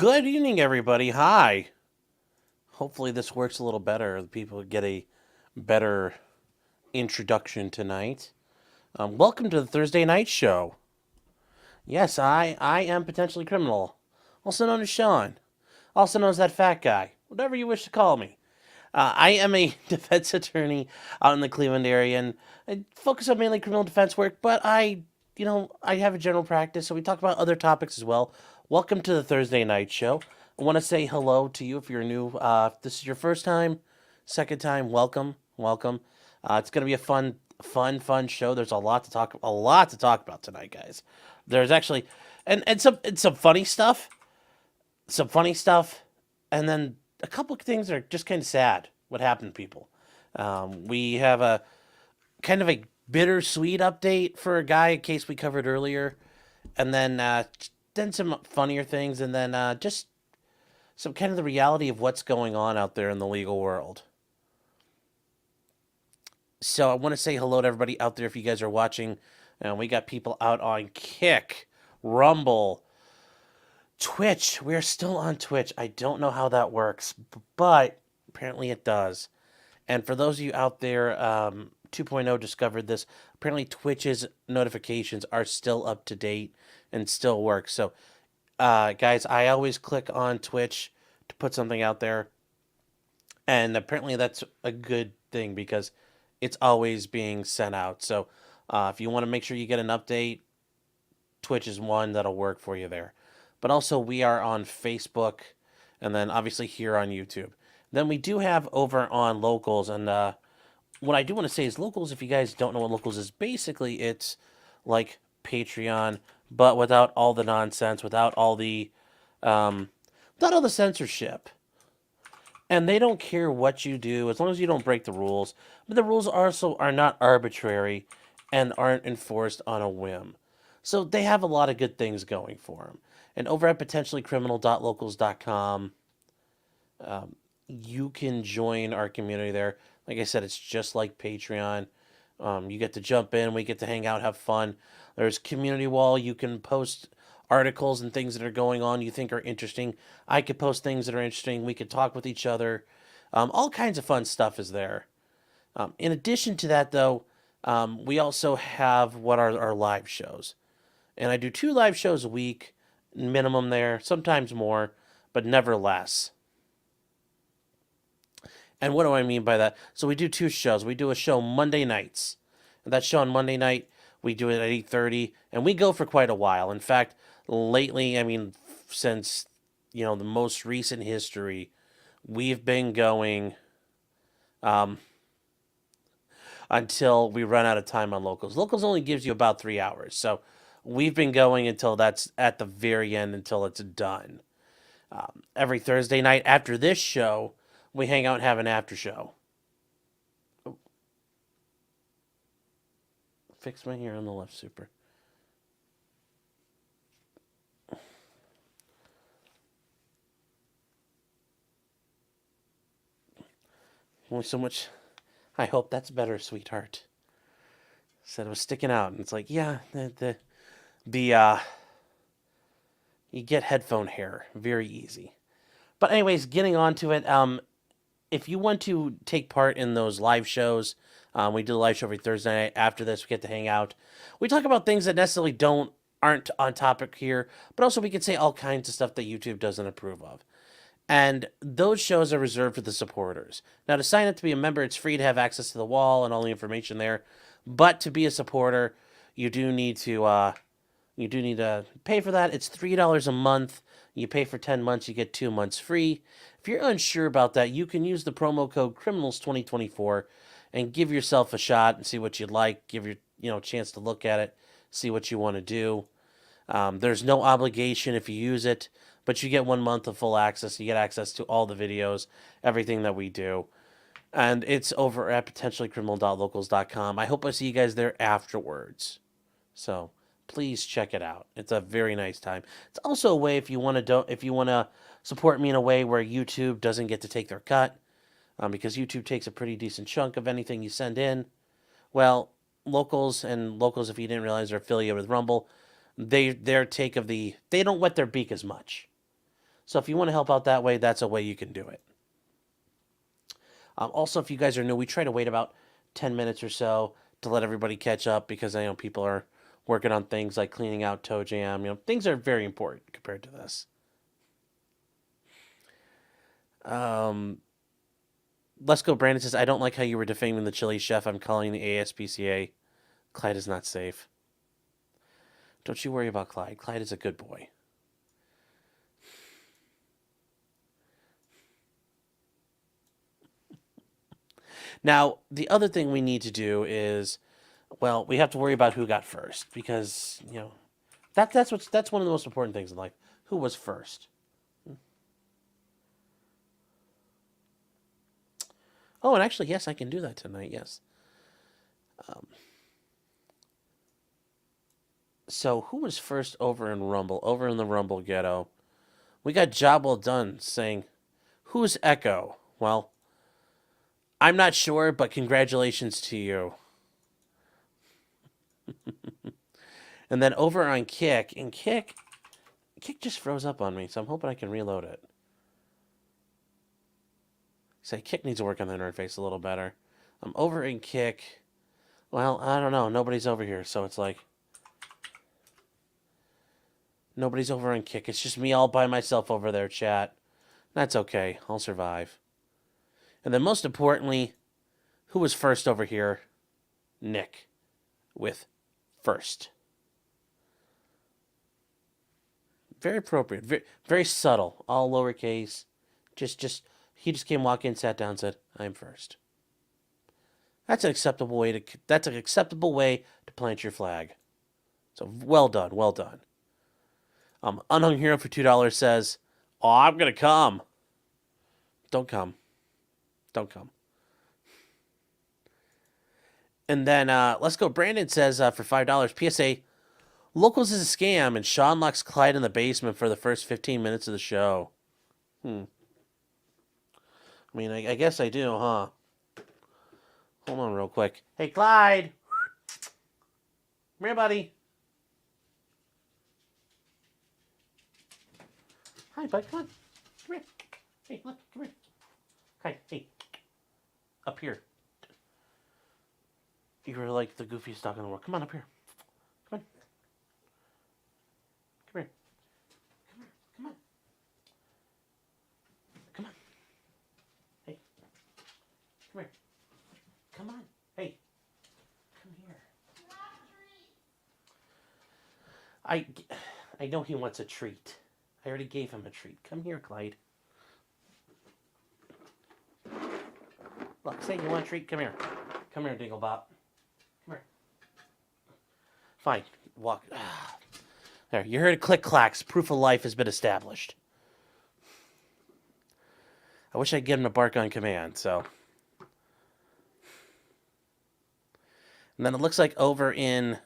Good evening, everybody. Hi. Hopefully, this works a little better. People get a better introduction tonight. Welcome to the Thursday night show. Yes, I am potentially criminal, also known as Sean, also known as that fat guy, whatever you wish to call me. I am a defense attorney out in the Cleveland area, and I focus on mainly criminal defense work. But I have a general practice, so we talk about other topics as well. Welcome to the Thursday night show. I want to say hello to you if you're new. If this is your first time, second time, welcome, welcome. It's gonna be a fun show. There's a lot to talk about tonight, guys. There's actually, and some some funny stuff, and then a couple of things that are just kind of sad. What happened to people? We have a kind of a bittersweet update for a guy, a case we covered earlier, and then some funnier things, and then just some kind of the reality of what's going on out there in the legal world. So I want to say hello to everybody out there if you guys are watching. We got people out on Kick, Rumble, Twitch. We're still on Twitch. I don't know how that works, but apparently it does. And for those of you out there, 2.0 discovered this. Apparently Twitch's notifications are still up to date and still work. So, guys, I always click on Twitch to put something out there. And apparently that's a good thing because it's always being sent out. So if you want to make sure you get an update, Twitch is one that'll work for you there. But also we are on Facebook and then obviously here on YouTube. Then we do have over on Locals. And what I do want to say is Locals, if you guys don't know what Locals is, basically it's like Patreon, but without all the nonsense, without all the censorship. And they don't care what you do as long as you don't break the rules. But the rules also are not arbitrary and aren't enforced on a whim. So they have a lot of good things going for them. And over at potentiallycriminal.locals.com, you can join our community there. Like I said, it's just like Patreon. You get to jump in, we get to hang out, have fun. There's community wall. You can post articles and things that are going on you think are interesting. I could post things that are interesting. We could talk with each other. All kinds of fun stuff is there. In addition to that, though, we also have what are our live shows. And I do 2 live shows a week, minimum there, sometimes more, but never less. And what do I mean by that? So we do 2 shows. We do a show Monday nights. And that show on Monday night, we do it at 8:30, and we go for quite a while. In fact, lately, I mean, since, the most recent history, we've been going until we run out of time on Locals. Locals only gives you about 3 hours, so we've been going until that's at the very end, until it's done. Every Thursday night after this show, we hang out and have an after show. Oh. Fix my hair on the left, super. Only so much. I hope that's better, sweetheart. Said it was sticking out, and it's like, yeah, you get headphone hair very easy. But anyways, getting on to it. If you want to take part in those live shows, we do a live show every Thursday night. After this, we get to hang out. We talk about things that necessarily aren't on topic here, but also we can say all kinds of stuff that YouTube doesn't approve of. And those shows are reserved for the supporters. Now, to sign up to be a member, it's free to have access to the wall and all the information there. But to be a supporter, you do need to pay for that. It's $3 a month. You pay for 10 months, you get 2 months free. If you're unsure about that, you can use the promo code Criminals2024 and give yourself a shot and see what you'd like. Give your chance to look at it, see what you want to do. There's no obligation if you use it, but you get 1 month of full access. You get access to all the videos, everything that we do. And it's over at potentiallycriminal.locals.com. I hope I see you guys there afterwards. So please check it out. It's a very nice time. It's also a way if you want to support me in a way where YouTube doesn't get to take their cut, because YouTube takes a pretty decent chunk of anything you send in. Well, Locals, if you didn't realize, are affiliated with Rumble. They don't wet their beak as much. So if you want to help out that way, that's a way you can do it. Also, if you guys are new, we try to wait about 10 minutes or so to let everybody catch up because I know people are working on things like cleaning out Toe Jam. Things are very important compared to this. Let's go. Brandon says, I don't like how you were defaming the chili chef. I'm calling the ASPCA. Clyde is not safe. Don't you worry about Clyde. Clyde is a good boy. Now, the other thing we need to do is, well, we have to worry about who got first because, that's one of the most important things in life. Who was first? Oh, and actually, yes, I can do that tonight, yes. So, who was first over in Rumble? Over in the Rumble ghetto. We got Job Well Done saying, who's Echo? Well, I'm not sure, but congratulations to you. And then over on Kick, and Kick just froze up on me, so I'm hoping I can reload it. Say, Kick needs to work on the interface a little better. I'm over in Kick. Well, I don't know. Nobody's over here, so it's like... Nobody's over on Kick. It's just me all by myself over there, chat. That's okay. I'll survive. And then most importantly, who was first over here? Nick. With first. Very appropriate. Very, very subtle. All lowercase. He just came, walk in, sat down, said, I'm first. That's an acceptable way to plant your flag. So well done, well done. Unhung Hero for $2 says, oh, I'm gonna come. Don't come. Don't come. And then let's go. Brandon says for $5, PSA, Locals is a scam, and Sean locks Clyde in the basement for the first 15 minutes of the show. I mean, I guess I do, huh? Hold on real quick. Hey, Clyde! Come here, buddy. Hi, bud. Come on. Come here. Hey, look. Come here. Hi. Hey. Up here. You were like the goofiest dog in the world. Come on, up here. Come on. Come here. Come on. Come on. Hey. Come here. Come on. Hey. Come here. I know he wants a treat. I already gave him a treat. Come here, Clyde. Look, say you want a treat? Come here. Come here, Dinglebop. Come here. Fine. Walk. There, you heard click-clacks. Proof of life has been established. I wish I could get him to bark on command, so. And then it looks like over in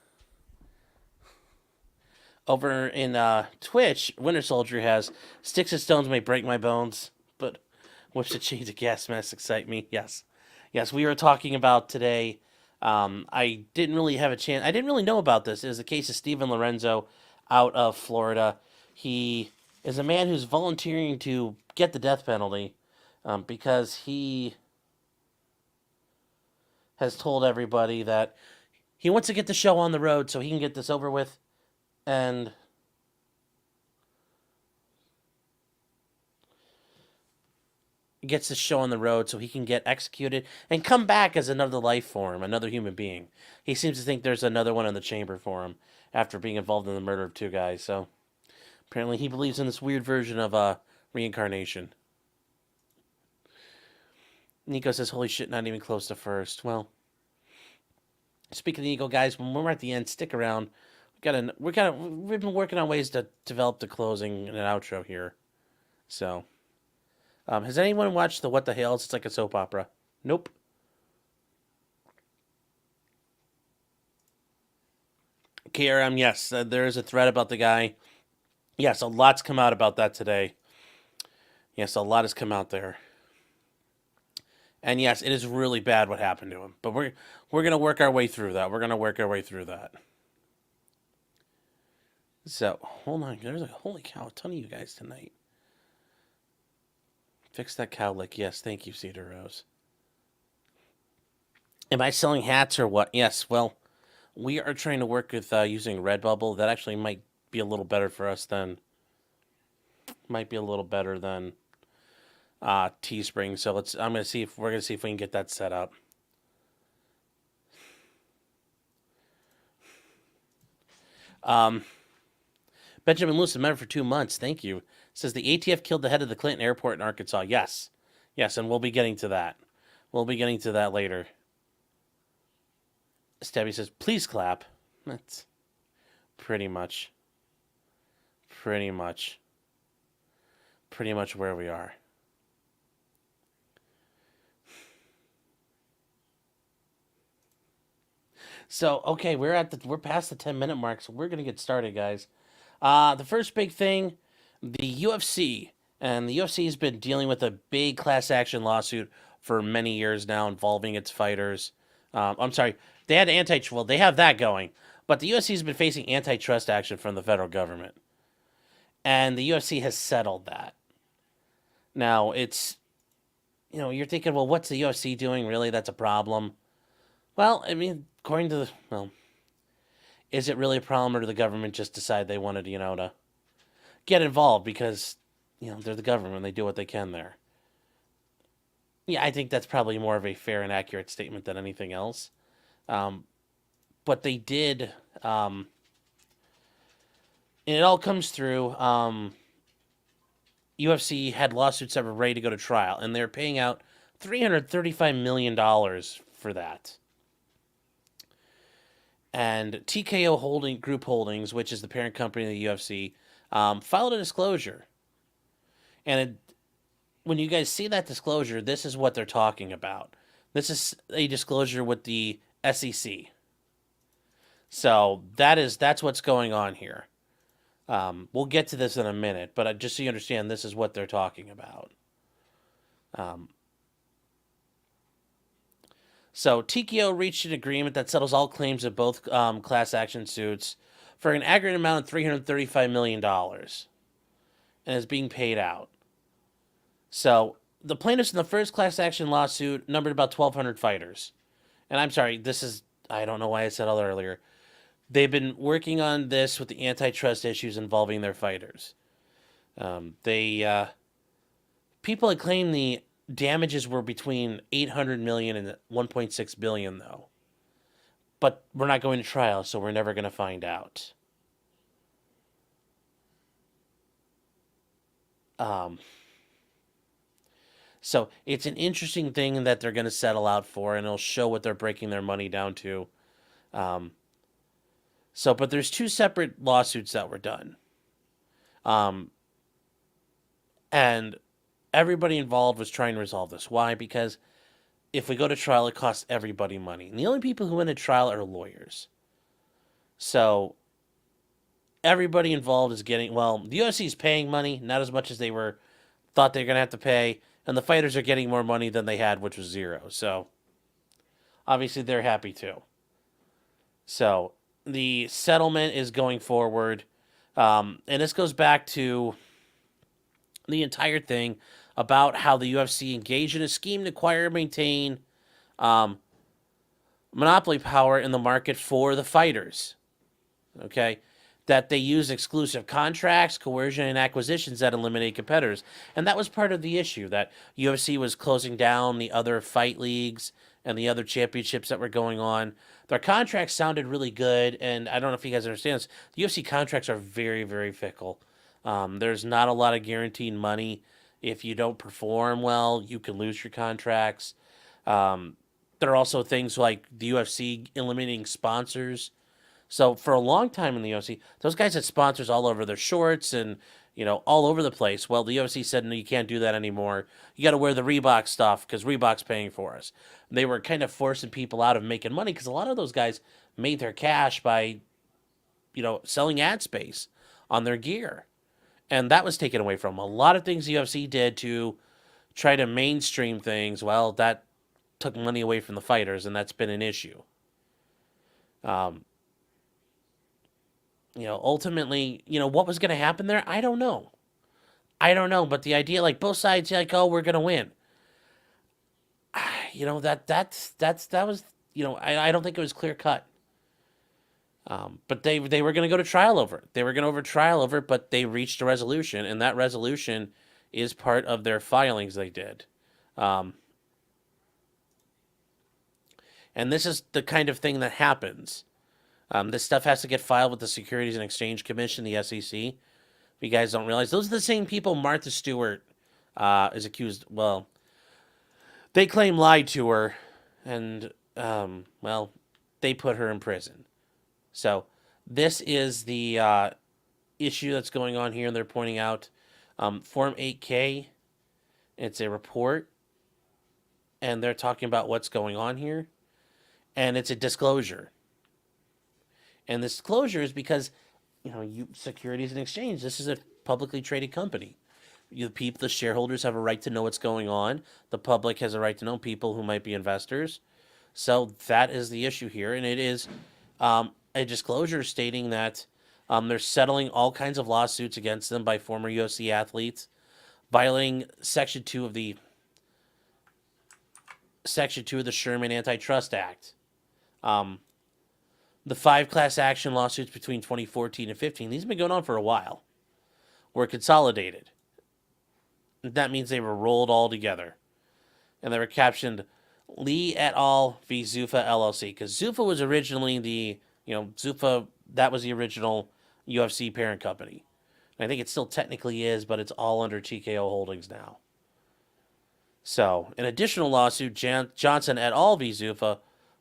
Twitch, Winter Soldier has sticks and stones may break my bones, but whips and chains of gas masks excite me. Yes, we were talking about today. I didn't really have a chance. I didn't really know about this. It was the case of Steven Lorenzo out of Florida. He is a man who's volunteering to get the death penalty because he has told everybody that he wants to get the show on the road so he can get this over with and gets the show on the road so he can get executed and come back as another life form, another human being. He seems to think there's another one in the chamber for him after being involved in the murder of two guys. So apparently he believes in this weird version of reincarnation. Nico says, holy shit, not even close to first. Well, speaking of Nico, guys, when we're at the end, stick around. We've been working on ways to develop the closing and an outro here. So, has anyone watched the What the Hell? It's like a soap opera. Nope. KRM, yes, there is a thread about the guy. Yes, a lot's come out about that today. Yes, a lot has come out there. And yes, it is really bad what happened to him. But we're going to work our way through that. So, hold on. There's holy cow, a ton of you guys tonight. Fix that cowlick. Yes, thank you, Cedar Rose. Am I selling hats or what? Yes, well, we are trying to work with using Redbubble. That actually might be a little better for us than Teespring. So I'm gonna see if we can get that set up. Benjamin Lewis, a member for 2 months. Thank you. Says the ATF killed the head of the Clinton Airport in Arkansas. Yes, and we'll be getting to that. We'll be getting to that later. Stabby says, please clap. That's pretty much where we are. So, okay, we're past the 10-minute mark, so we're gonna get started, guys. The first big thing, the UFC, and the UFC has been dealing with a big class action lawsuit for many years now involving its fighters. I'm sorry, they had they have that going, but the UFC has been facing antitrust action from the federal government, and the UFC has settled that. Now it's, you're thinking, well, what's the UFC doing? Really, that's a problem. Well, I mean, according to is it really a problem, or did the government just decide they wanted, to get involved because, they're the government, they do what they can there. Yeah, I think that's probably more of a fair and accurate statement than anything else. But they did, and it all comes through. UFC had lawsuits that were ready to go to trial, and they're paying out $335 million for that. And TKO Group Holdings, which is the parent company of the UFC, filed a disclosure. And when you guys see that disclosure, this is what they're talking about. This is a disclosure with the SEC. So that's what's going on here. We'll get to this in a minute, but just so you understand, this is what they're talking about. So TKO reached an agreement that settles all claims of both class action suits for an aggregate amount of $335 million and is being paid out. So the plaintiffs in the first class action lawsuit numbered about 1,200 fighters. And I'm sorry, I don't know why I said all earlier. They've been working on this with the antitrust issues involving their fighters. People had claimed the damages were between $800 million and $1.6 billion, though. But we're not going to trial, so we're never going to find out. So it's an interesting thing that they're going to settle out for, and it'll show what they're breaking their money down to. But there's two separate lawsuits that were done. And everybody involved was trying to resolve this. Why? Because if we go to trial, it costs everybody money. And the only people who win a trial are lawyers. So everybody involved is getting, the UFC is paying money, not as much as they thought they were going to have to pay. And the fighters are getting more money than they had, which was zero. So obviously they're happy too. So the settlement is going forward. And this goes back to the entire thing about how the UFC engaged in a scheme to acquire and maintain monopoly power in the market for the fighters. Okay? That they use exclusive contracts, coercion, and acquisitions that eliminate competitors. And that was part of the issue, that UFC was closing down the other fight leagues and the other championships that were going on. Their contracts sounded really good, and I don't know if you guys understand this. The UFC contracts are very, very fickle. There's not a lot of guaranteed money. If you don't perform well, you can lose your contracts. There are also things like the UFC eliminating sponsors. So for a long time in the UFC, those guys had sponsors all over their shorts and, all over the place. Well, the UFC said, no, you can't do that anymore. You got to wear the Reebok stuff because Reebok's paying for us. They were kind of forcing people out of making money because a lot of those guys made their cash by, selling ad space on their gear. And that was taken away from them. A lot of things the UFC did to try to mainstream things, that took money away from the fighters, and that's been an issue. Ultimately, what was going to happen there? I don't know. I don't know, but the idea, like both sides, like, oh, we're gonna win. That was, I don't think it was clear cut. But they were going to go to trial over it. They were going to over trial over it, but they reached a resolution, and that resolution is part of their filings they did. Um, and this is the kind of thing that happens. This stuff has to get filed with the Securities and Exchange Commission, the SEC. If you guys don't realize, those are the same people Martha Stewart is accused. Well, they claim lied to her, and well, they put her in prison. So this is the issue that's going on here, and they're pointing out Form 8K. It's a report, and they're talking about what's going on here, and it's a disclosure. And this disclosure is because, Securities and Exchange, this is a publicly traded company. The shareholders have a right to know what's going on. The public has a right to know people who might be investors. So that is the issue here, and it is a disclosure stating that they're settling all kinds of lawsuits against them by former UFC athletes, violating Section 2 of the Sherman Anti-Trust Act. The 5 class action lawsuits between 2014 and 15, these have been going on for a while, were consolidated. That means they were rolled all together. And they were captioned Lee et al. V. Zuffa LLC. Because Zuffa was originally Zuffa, that was the original UFC parent company. And I think it still technically is, but it's all under TKO Holdings now. So, an additional lawsuit, Johnson et al. V. Zuffa,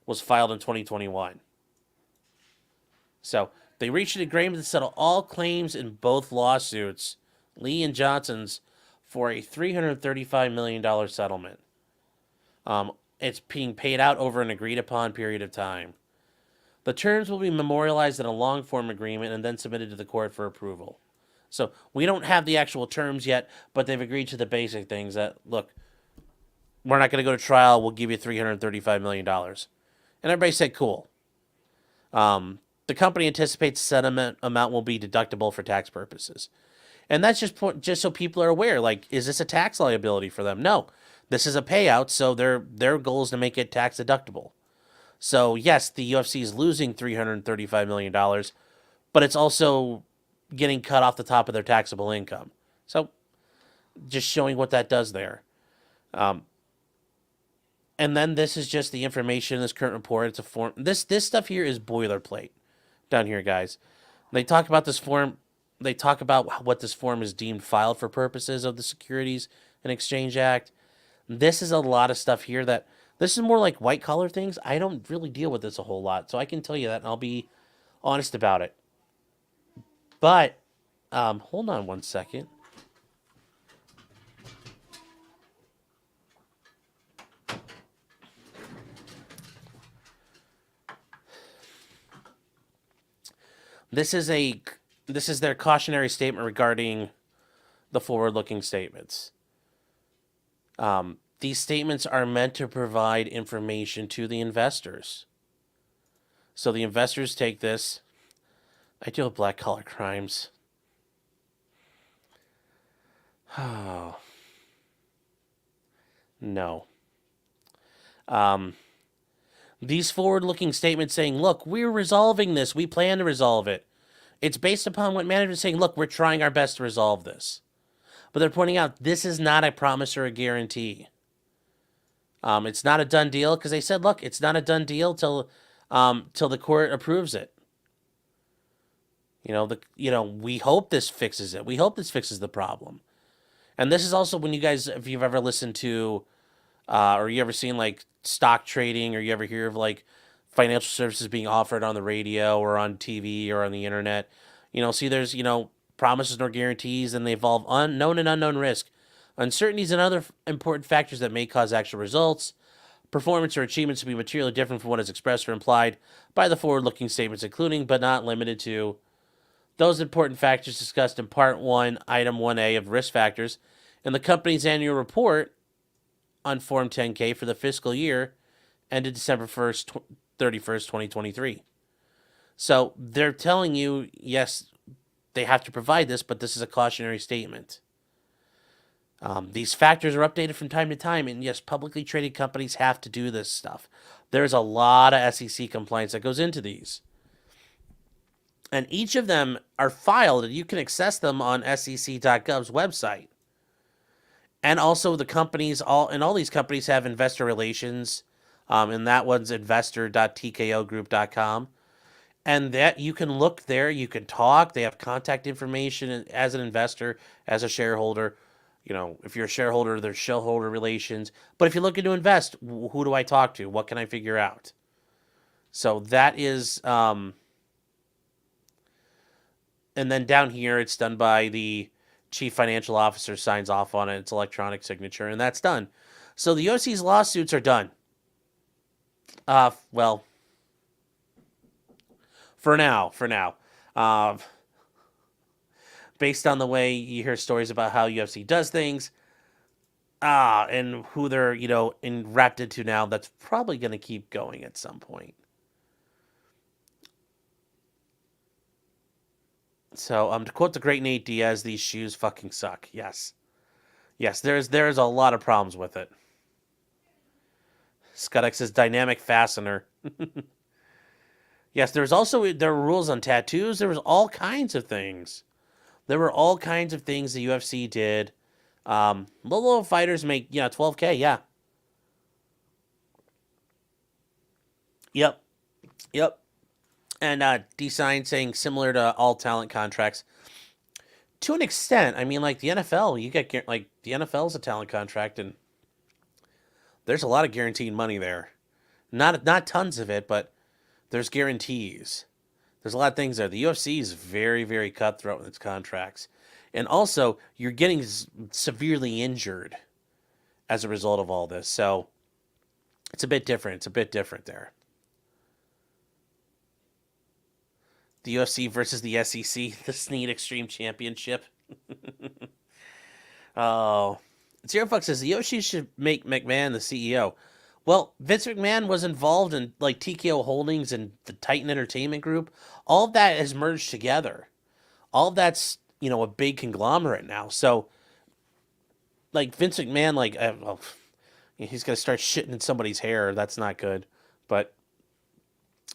was filed in 2021. So, they reached an agreement to settle all claims in both lawsuits, Lee and Johnson's, for a $335 million settlement. It's being paid out over an agreed-upon period of time. The terms will be memorialized in a long-form agreement and then submitted to the court for approval. So we don't have the actual terms yet, but they've agreed to the basic things that, look, we're not going to go to trial. We'll give you $335 million. And everybody said, cool. The company anticipates the settlement amount will be deductible for tax purposes. And that's just so people are aware. Like, is this a tax liability for them? No. This is a payout, so their goal is to make it tax deductible. So, yes, the UFC is losing $335 million, but it's also getting cut off the top of their taxable income. So, just showing what that does there. And then this is just the information in this current report. It's a form. This stuff here is boilerplate down here, guys. They talk about this form. They talk about what this form is deemed filed for purposes of the Securities and Exchange Act. This is a lot of stuff here that this is more like white collar things. I don't really deal with this a whole lot, so I can tell you that, and I'll be honest about it. But hold on one second. This is their cautionary statement regarding the forward-looking statements. These statements are meant to provide information to the investors. So the investors take this. I deal with black-collar crimes. Oh. No. These forward-looking statements saying, look, we're resolving this. We plan to resolve it. It's based upon what management is saying, look, we're trying our best to resolve this. But they're pointing out this is not a promise or a guarantee. It's not a done deal because they said, look, it's not a done deal till the court approves it. We hope this fixes it. We hope this fixes the problem. And this is also when you guys, if you've ever listened to, or you ever seen like stock trading, or you ever hear of like financial services being offered on the radio or on TV or on the internet, there's, promises nor guarantees, and they involve unknown and unknown risk, uncertainties, and other important factors that may cause actual results, performance, or achievements to be materially different from what is expressed or implied by the forward-looking statements, including but not limited to those important factors discussed in Part 1, Item 1A of Risk Factors in the company's annual report on Form 10-K for the fiscal year ended December 31st, 2023. So they're telling you, yes, they have to provide this, but this is a cautionary statement. These factors are updated from time to time, and yes, publicly traded companies have to do this stuff. There's a lot of SEC compliance that goes into these. And each of them are filed, and you can access them on sec.gov's website. And also the companies, all these companies have investor relations, and that one's investor.tkogroup.com. And that you can look there, you can talk. They have contact information as an investor, as a shareholder. If you're a shareholder, there's shareholder relations. But if you're looking to invest, who do I talk to? What can I figure out? So that is, and then down here, it's done by the chief financial officer, signs off on it. It's electronic signature, and that's done. So the UFC's lawsuits are done. Well, for now. Based on the way you hear stories about how UFC does things, and who they're, wrapped into now, that's probably going to keep going at some point. So, to quote the great Nate Diaz, these shoes fucking suck. Yes. Yes, there's a lot of problems with it. Scudex says dynamic fastener. Yes, there were rules on tattoos. There was all kinds of things. There were all kinds of things the UFC did. Low fighters make, $12K, yeah. Yep. And D-Sign saying similar to all talent contracts. To an extent, I mean, like the NFL, you get, like, the NFL's a talent contract, and there's a lot of guaranteed money there. Not tons of it, but there's guarantees. There's a lot of things there. The UFC is very, very cutthroat in its contracts. And also, you're getting severely injured as a result of all this. So, it's a bit different. It's a bit different there. The UFC versus the SEC, the Sneed Extreme Championship. Oh. Zero Fuck says, the UFC should make McMahon the CEO. Well, Vince McMahon was involved in, like, TKO Holdings and the Titan Entertainment Group. All of that has merged together. All of that's, a big conglomerate now. So, like, Vince McMahon, like, he's going to start shitting in somebody's hair. That's not good. But,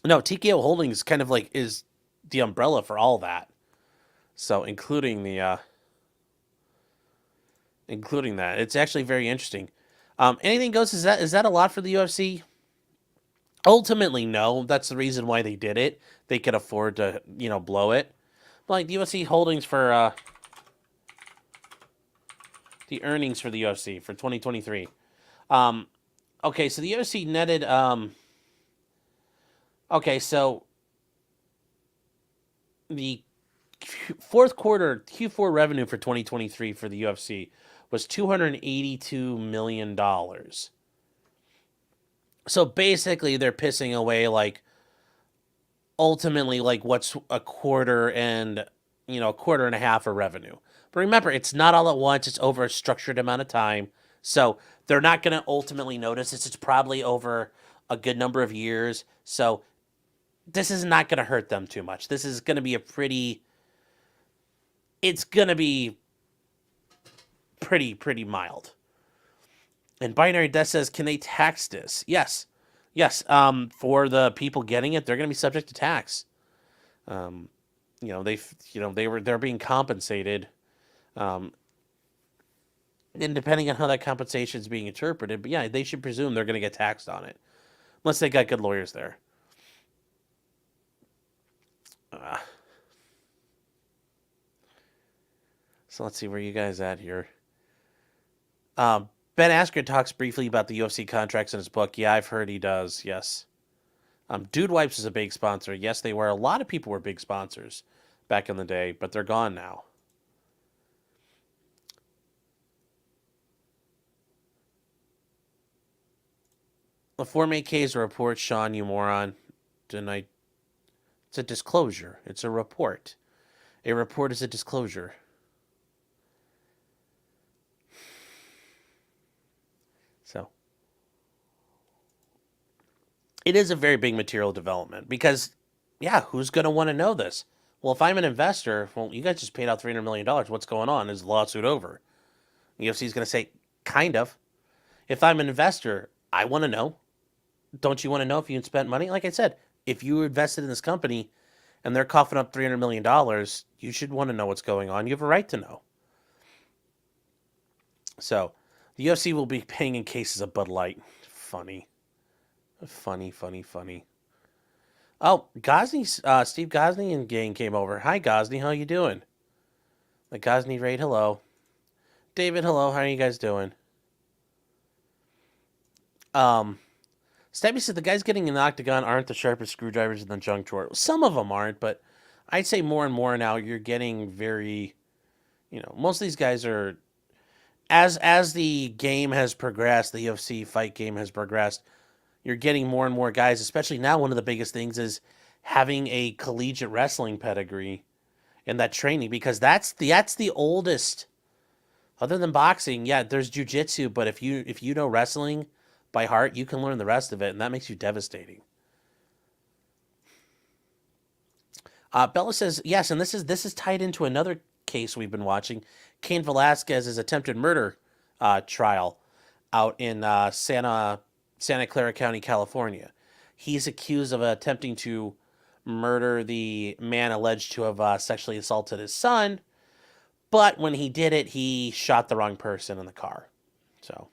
no, TKO Holdings kind of, like, is the umbrella for all that. So, including that. It's actually very interesting. Anything goes, is that a lot for the UFC? Ultimately, no. That's the reason why they did it. They could afford to, blow it. Like the UFC holdings for the earnings for the UFC for 2023. Okay, so the UFC netted. Okay, so the fourth quarter Q4 revenue for 2023 for the UFC was $282 million. So basically, they're pissing away, like, ultimately, like, what's a quarter and a half of revenue. But remember, it's not all at once. It's over a structured amount of time. So they're not going to ultimately notice this. It's probably over a good number of years. So this is not going to hurt them too much. This is going to be it's going to be pretty mild. And Binary Death says, can they tax this? Yes. For the people getting it, they're going to be subject to tax. They're being compensated. And depending on how that compensation is being interpreted, but yeah, they should presume they're going to get taxed on it, unless they got good lawyers there. So let's see where you guys at here. Ben Askren talks briefly about the UFC contracts in his book. Yeah, I've heard he does. Yes. Dude Wipes is a big sponsor. Yes, they were. A lot of people were big sponsors back in the day, but they're gone now. The Form 8K is a report, Sean, you moron. It's a disclosure. It's a report. A report is a disclosure. So, it is a very big material development because, yeah, who's going to want to know this? Well, if I'm an investor, well, you guys just paid out $300 million. What's going on? Is the lawsuit over? UFC is going to say, kind of. If I'm an investor, I want to know. Don't you want to know if you spent money? Like I said, if you invested in this company and they're coughing up $300 million, you should want to know what's going on. You have a right to know. So, the UFC will be paying in cases of Bud Light. Funny. Oh, Gosney, Steve Gosney and gang came over. Hi, Gosney. How you doing? The Gosney raid, hello. David, hello. How are you guys doing? Stabby said the guys getting in the octagon aren't the sharpest screwdrivers in the junk drawer. Some of them aren't, but I'd say more and more now you're getting very, most of these guys are, as the game has progressed, the UFC fight game has progressed, you're getting more and more guys, especially now one of the biggest things is having a collegiate wrestling pedigree and that training, because that's the oldest, other than boxing, yeah, there's jiu-jitsu, but if you know wrestling by heart, you can learn the rest of it, and that makes you devastating. Bella says, yes, and this is tied into another case we've been watching, Cain Velasquez's attempted murder trial out in Santa Clara County, California. He's accused of attempting to murder the man alleged to have sexually assaulted his son, but when he did it, he shot the wrong person in the car. So,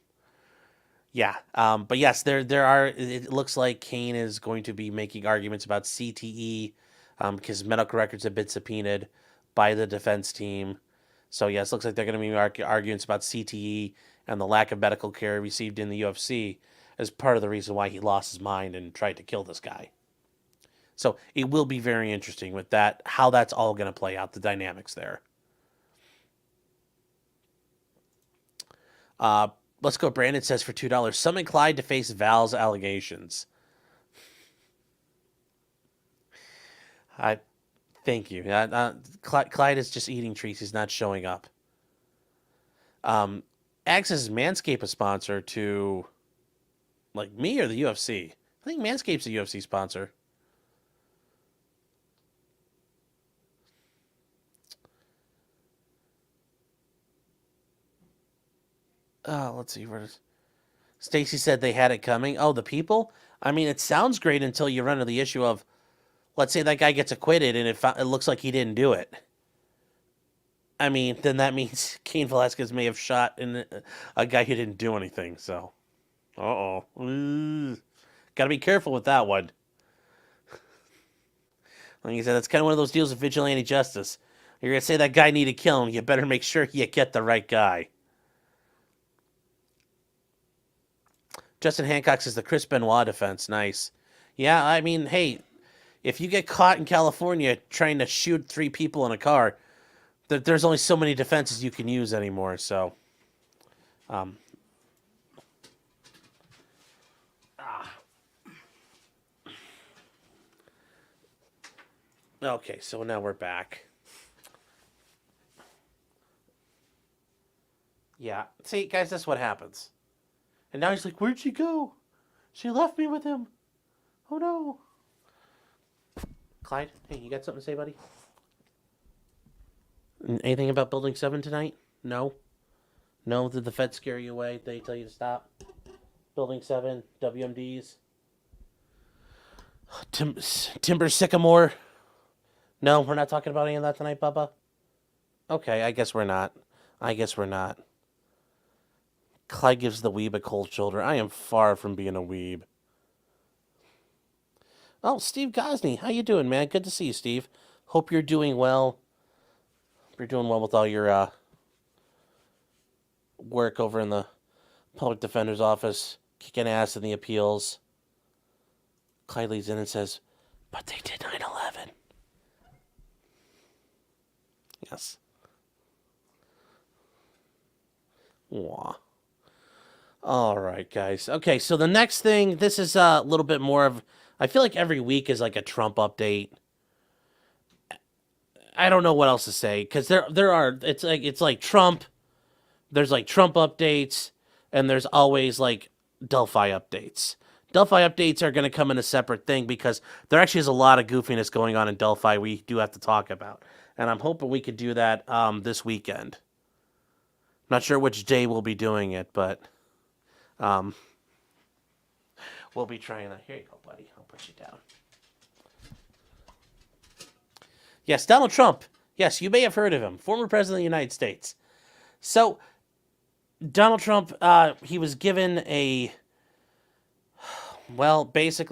yeah. But yes, there are. It looks like Cain is going to be making arguments about CTE because medical records have been subpoenaed by the defense team. So yes, looks like they're going to be arguments about CTE and the lack of medical care received in the UFC as part of the reason why he lost his mind and tried to kill this guy. So it will be very interesting with that, how that's all going to play out, the dynamics there. Let's go. Brandon says for $2, summon Clyde to face Val's allegations. Thank you. Clyde is just eating treats. He's not showing up. Axe is Manscaped a sponsor to, like, me or the UFC? I think Manscaped's a UFC sponsor. Let's see. Stacy said they had it coming. Oh, the people? I mean, it sounds great until you run into the issue of, let's say that guy gets acquitted and it looks like he didn't do it. I mean, then that means Cain Velasquez may have shot a guy who didn't do anything. So, got to be careful with that one. Like I said, that's kind of one of those deals with vigilante justice. You're going to say that guy needed to kill him. You better make sure you get the right guy. Justin Hancock says the Chris Benoit defense. Nice. Yeah, I mean, hey, if you get caught in California trying to shoot 3 people in a car, there's only so many defenses you can use anymore. So, Okay, so now we're back. Yeah, see, guys, that's what happens. And now he's like, where'd she go? She left me with him. Oh, no. Clyde, hey, you got something to say, buddy? Anything about Building 7 tonight? No? No? Did the Fed scare you away? Did they tell you to stop? Building 7, WMDs? Timber Sycamore? No, we're not talking about any of that tonight, Bubba? Okay, I guess we're not. Clyde gives the weeb a cold shoulder. I am far from being a weeb. Oh, Steve Gosney, how you doing, man? Good to see you, Steve. Hope you're doing well. Hope you're doing well with all your work over in the public defender's office, kicking ass in the appeals. Clyde leads in and says, but they did 9/11. Yes. Wah. All right, guys. Okay, so the next thing, this is a little bit more of, I feel like every week is like a Trump update. I don't know what else to say, because there are, it's like Trump, there's like Trump updates, and there's always like Delphi updates. Delphi updates are going to come in a separate thing because there actually is a lot of goofiness going on in Delphi we do have to talk about. And I'm hoping we could do that this weekend. Not sure which day we'll be doing it, but um, we'll be trying that. Here you go, buddy. I'll put you down. Yes, Donald Trump. Yes, you may have heard of him. Former president of the United States. So, Donald Trump, he was given basically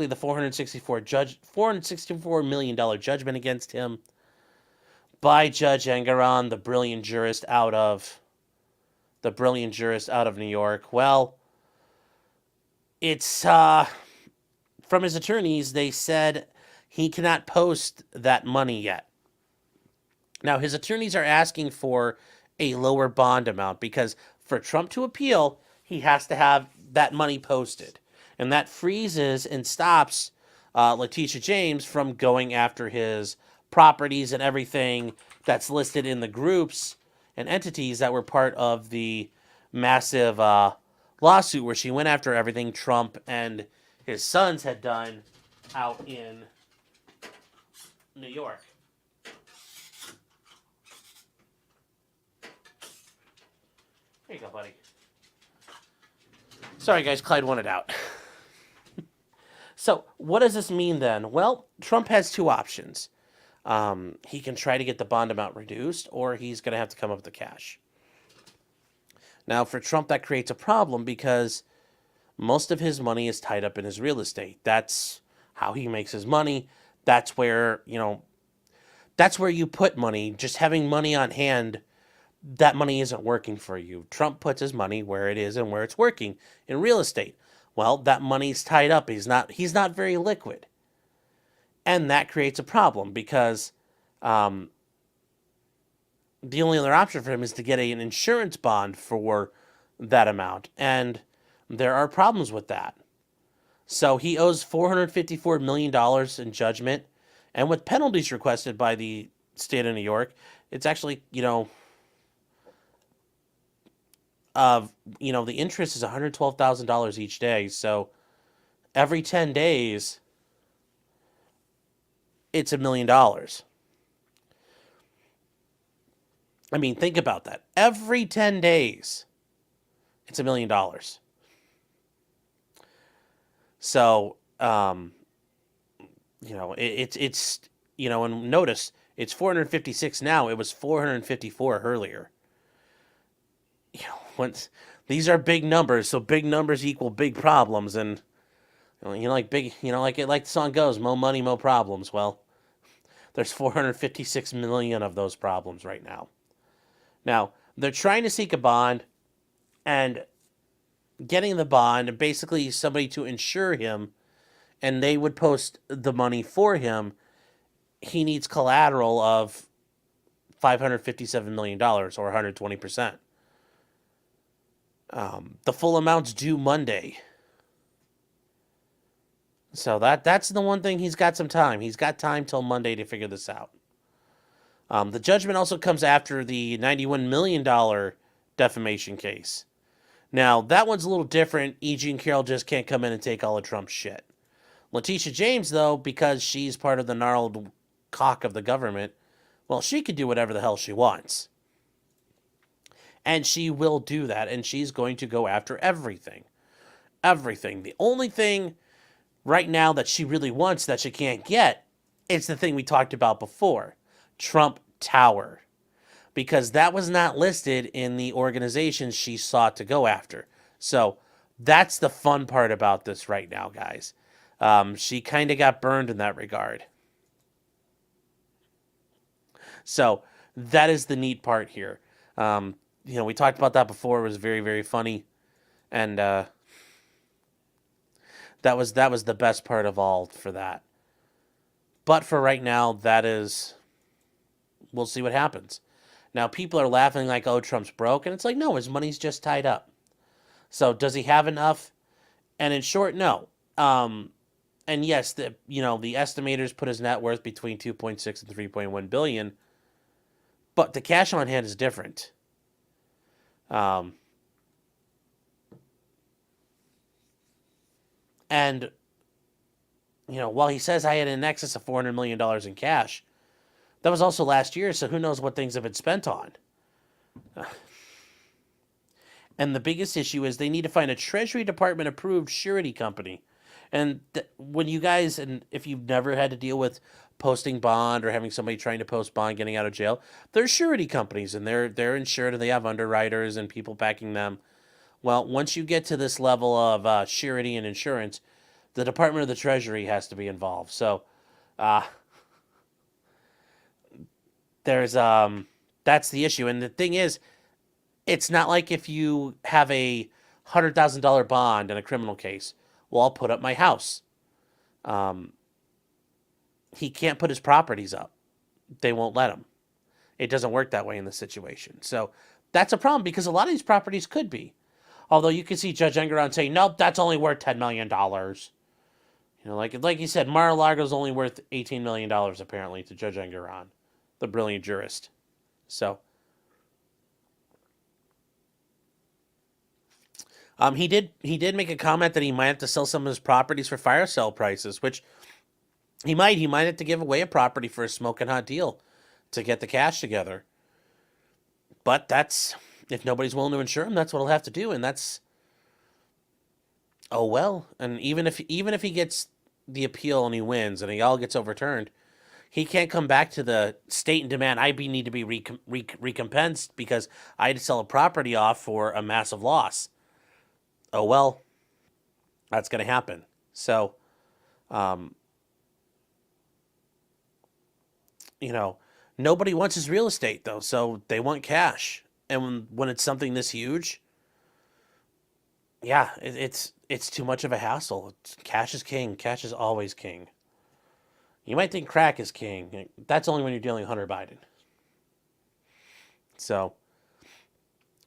the $464 million judgment against him by Judge Engoron, the brilliant jurist out of New York. Well, it's from his attorneys. They said he cannot post that money yet. Now, his attorneys are asking for a lower bond amount because for Trump to appeal, he has to have that money posted. And that freezes and stops Letitia James from going after his properties and everything that's listed in the groups and entities that were part of the massive lawsuit where she went after everything Trump and his sons had done out in New York. Here you go, buddy. Sorry, guys, Clyde wanted out. So, what does this mean then? Well, Trump has two options. He can try to get the bond amount reduced, or he's going to have to come up with the cash. Now, for Trump, that creates a problem because most of his money is tied up in his real estate. That's how he makes his money. That's where, that's where you put money. Just having money on hand, that money isn't working for you. Trump puts his money where it is and where it's working in real estate. Well, that money's tied up. He's not very liquid. And that creates a problem because the only other option for him is to get an insurance bond for that amount. And there are problems with that. So he owes $454 million in judgment. And with penalties requested by the state of New York, it's actually, the interest is $112,000 each day. So every 10 days, it's $1 million. I mean, think about that. Every 10 days, it's $1 million. So, and notice it's 456 now. It was 454 earlier. These are big numbers, so big numbers equal big problems, and like the song goes, "Mo money, mo problems." Well, there's 456 million of those problems right now. Now they're trying to seek a bond, and getting the bond, and basically somebody to insure him, and they would post the money for him. He needs collateral of $557 million or 120%. The full amount's due Monday. So that's the one thing. He's got some time. He's got time till Monday to figure this out. The judgment also comes after the $91 million defamation case. Now, that one's a little different. E.G. and Carroll just can't come in and take all of Trump's shit. Letitia James, though, because she's part of the gnarled cock of the government, well, she could do whatever the hell she wants. And she will do that, and she's going to go after everything. Everything. The only thing right now that she really wants that she can't get is the thing we talked about before, Trump Tower. Because that was not listed in the organizations she sought to go after. So that's the fun part about this right now, guys. She kind of got burned in that regard. So that is the neat part here. We talked about that before. It was very, very funny. And that was the best part of all for that. But for right now, we'll see what happens. Now, people are laughing like, oh, Trump's broke. And it's like, no, his money's just tied up. So does he have enough? And in short, no. And yes, the estimators put his net worth between 2.6 and 3.1 billion. But the cash on hand is different. And while he says I had in excess of $400 million in cash, that was also last year, so who knows what things have been spent on. And the biggest issue is they need to find a Treasury Department approved surety company. And when you guys, and if you've never had to deal with posting bond or having somebody trying to post bond getting out of jail, they're surety companies and they're insured and they have underwriters and people backing them. Well, once you get to this level of surety and insurance, the Department of the Treasury has to be involved. So uh, there's that's the issue. And the thing is, it's not like if you have a $100,000 bond in a criminal case. Well, I'll put up my house. Um, he can't put his properties up. They won't let him. It doesn't work that way in this situation. So that's a problem because a lot of these properties could be. Although you can see Judge Engoron saying, nope, that's only worth $10 million. You know, like you said, Mar-a-Lago's only worth $18 million apparently to Judge Engoron, the brilliant jurist. So he did make a comment that he might have to sell some of his properties for fire sale prices, which he might have to give away a property for a smoking hot deal to get the cash together. But that's, if nobody's willing to insure him, that's what he'll have to do, and that's, oh well. And even if he gets the appeal and he wins and he all gets overturned, he can't come back to the state and demand need to be recompensed because I had to sell a property off for a massive loss. Oh well, that's going to happen. So, you know, nobody wants his real estate though, so they want cash. And when it's something this huge, yeah, it's too much of a hassle. Cash is king. Cash is always king. You might think crack is king. That's only when you're dealing with Hunter Biden. So,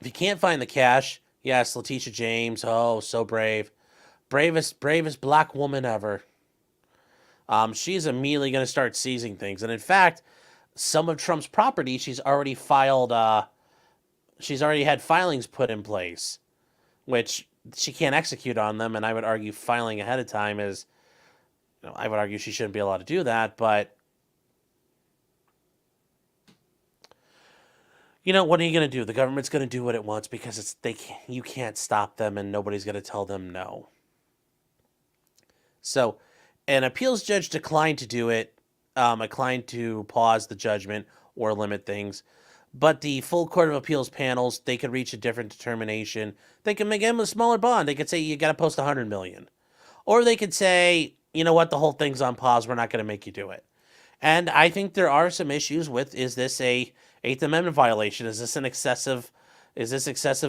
if you can't find the cash, yes, Letitia James, oh, so brave. Bravest black woman ever. She's immediately going to start seizing things. And in fact, some of Trump's property, she's already had filings put in place, which she can't execute on them. And I would argue filing ahead of time is, I would argue she shouldn't be allowed to do that. But, what are you going to do? The government's going to do what it wants because you can't stop them and nobody's going to tell them no. So, an appeals judge declined to do it, declined to pause the judgment or limit things. But the full Court of Appeals panels, they could reach a different determination. They can make him a smaller bond. They could say, you got to post $100 million. Or they could say, you know what, the whole thing's on pause. We're not going to make you do it. And I think there are some issues with, is this a Eighth Amendment violation? Is this excessive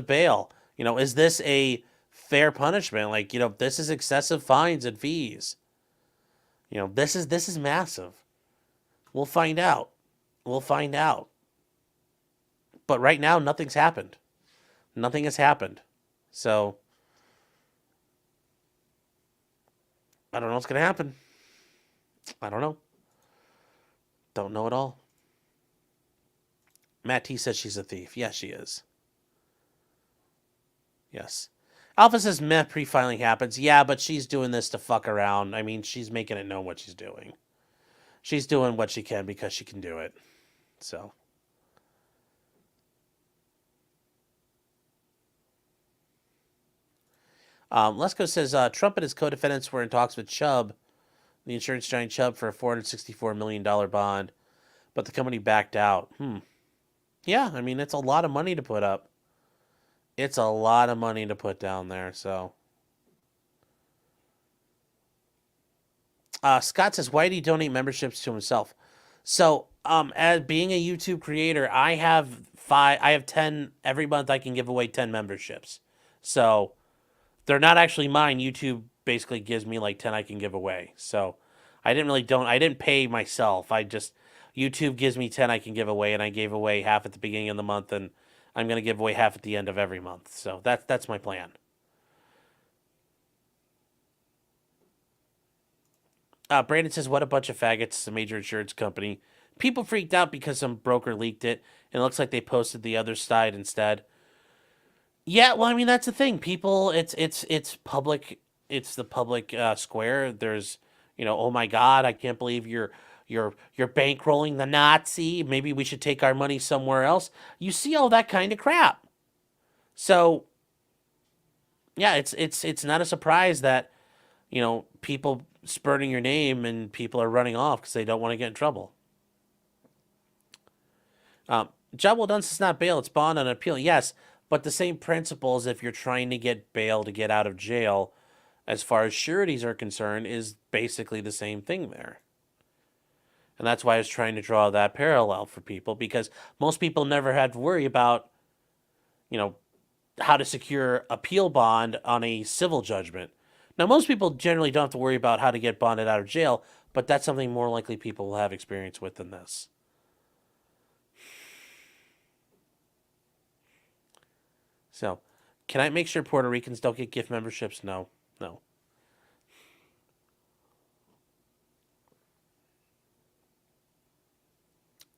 bail? Is this a fair punishment? Like, this is excessive fines and fees. This is massive. We'll find out. But right now, nothing's happened. Nothing has happened. So, I don't know what's going to happen. I don't know. Don't know at all. Matt T says she's a thief. Yes, she is. Yes. Alpha says meh, pre-filing happens. Yeah, but she's doing this to fuck around. I mean, she's making it known what she's doing. She's doing what she can because she can do it. So. Lesko says Trump and his co-defendants were in talks with Chubb, the insurance giant Chubb, for a $464 million bond, but the company backed out. Yeah, I mean, it's a lot of money to put up. It's a lot of money to put down there, so. Scott says, why did he donate memberships to himself? So, as being a YouTube creator, I have 10, every month I can give away 10 memberships. So, they're not actually mine. YouTube basically gives me like 10 I can give away. So, I didn't pay myself. YouTube gives me 10 I can give away, and I gave away half at the beginning of the month, and I'm going to give away half at the end of every month. So that's my plan. Brandon says, what a bunch of faggots. It's a major insurance company. People freaked out because some broker leaked it, and it looks like they posted the other side instead. Yeah, well, I mean, that's the thing. People, it's public. It's the public square. There's, oh my God, I can't believe you're bankrolling the Nazi. Maybe we should take our money somewhere else. You see all that kind of crap. So Yeah, it's not a surprise that, people spurting your name and people are running off because they don't want to get in trouble. Job well done is not bail, it's bond on appeal. Yes, but the same principles if you're trying to get bail to get out of jail, as far as sureties are concerned, is basically the same thing there. And that's why I was trying to draw that parallel for people, because most people never had to worry about, you know, how to secure appeal bond on a civil judgment. Now, most people generally don't have to worry about how to get bonded out of jail, but that's something more likely people will have experience with than this. So, can I make sure Puerto Ricans don't get gift memberships? No, no.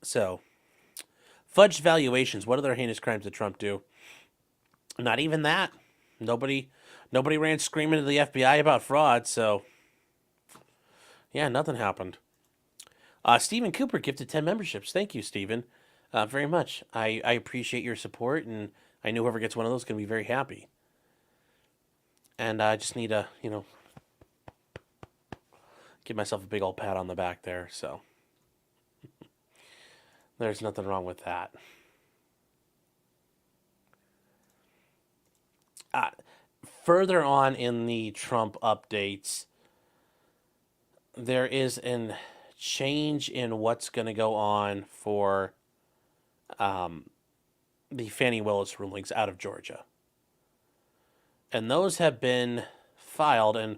So, fudged valuations. What other heinous crimes did Trump do? Not even that. Nobody ran screaming to the FBI about fraud. So, yeah, nothing happened. Stephen Cooper gifted 10 memberships. Thank you, Stephen, very much. I appreciate your support, and I know whoever gets one of those is going to be very happy. And I just need to, give myself a big old pat on the back there. So, there's nothing wrong with that. Further on in the Trump updates, there is a change in what's going to go on for the Fani Willis rulings out of Georgia. And those have been filed. And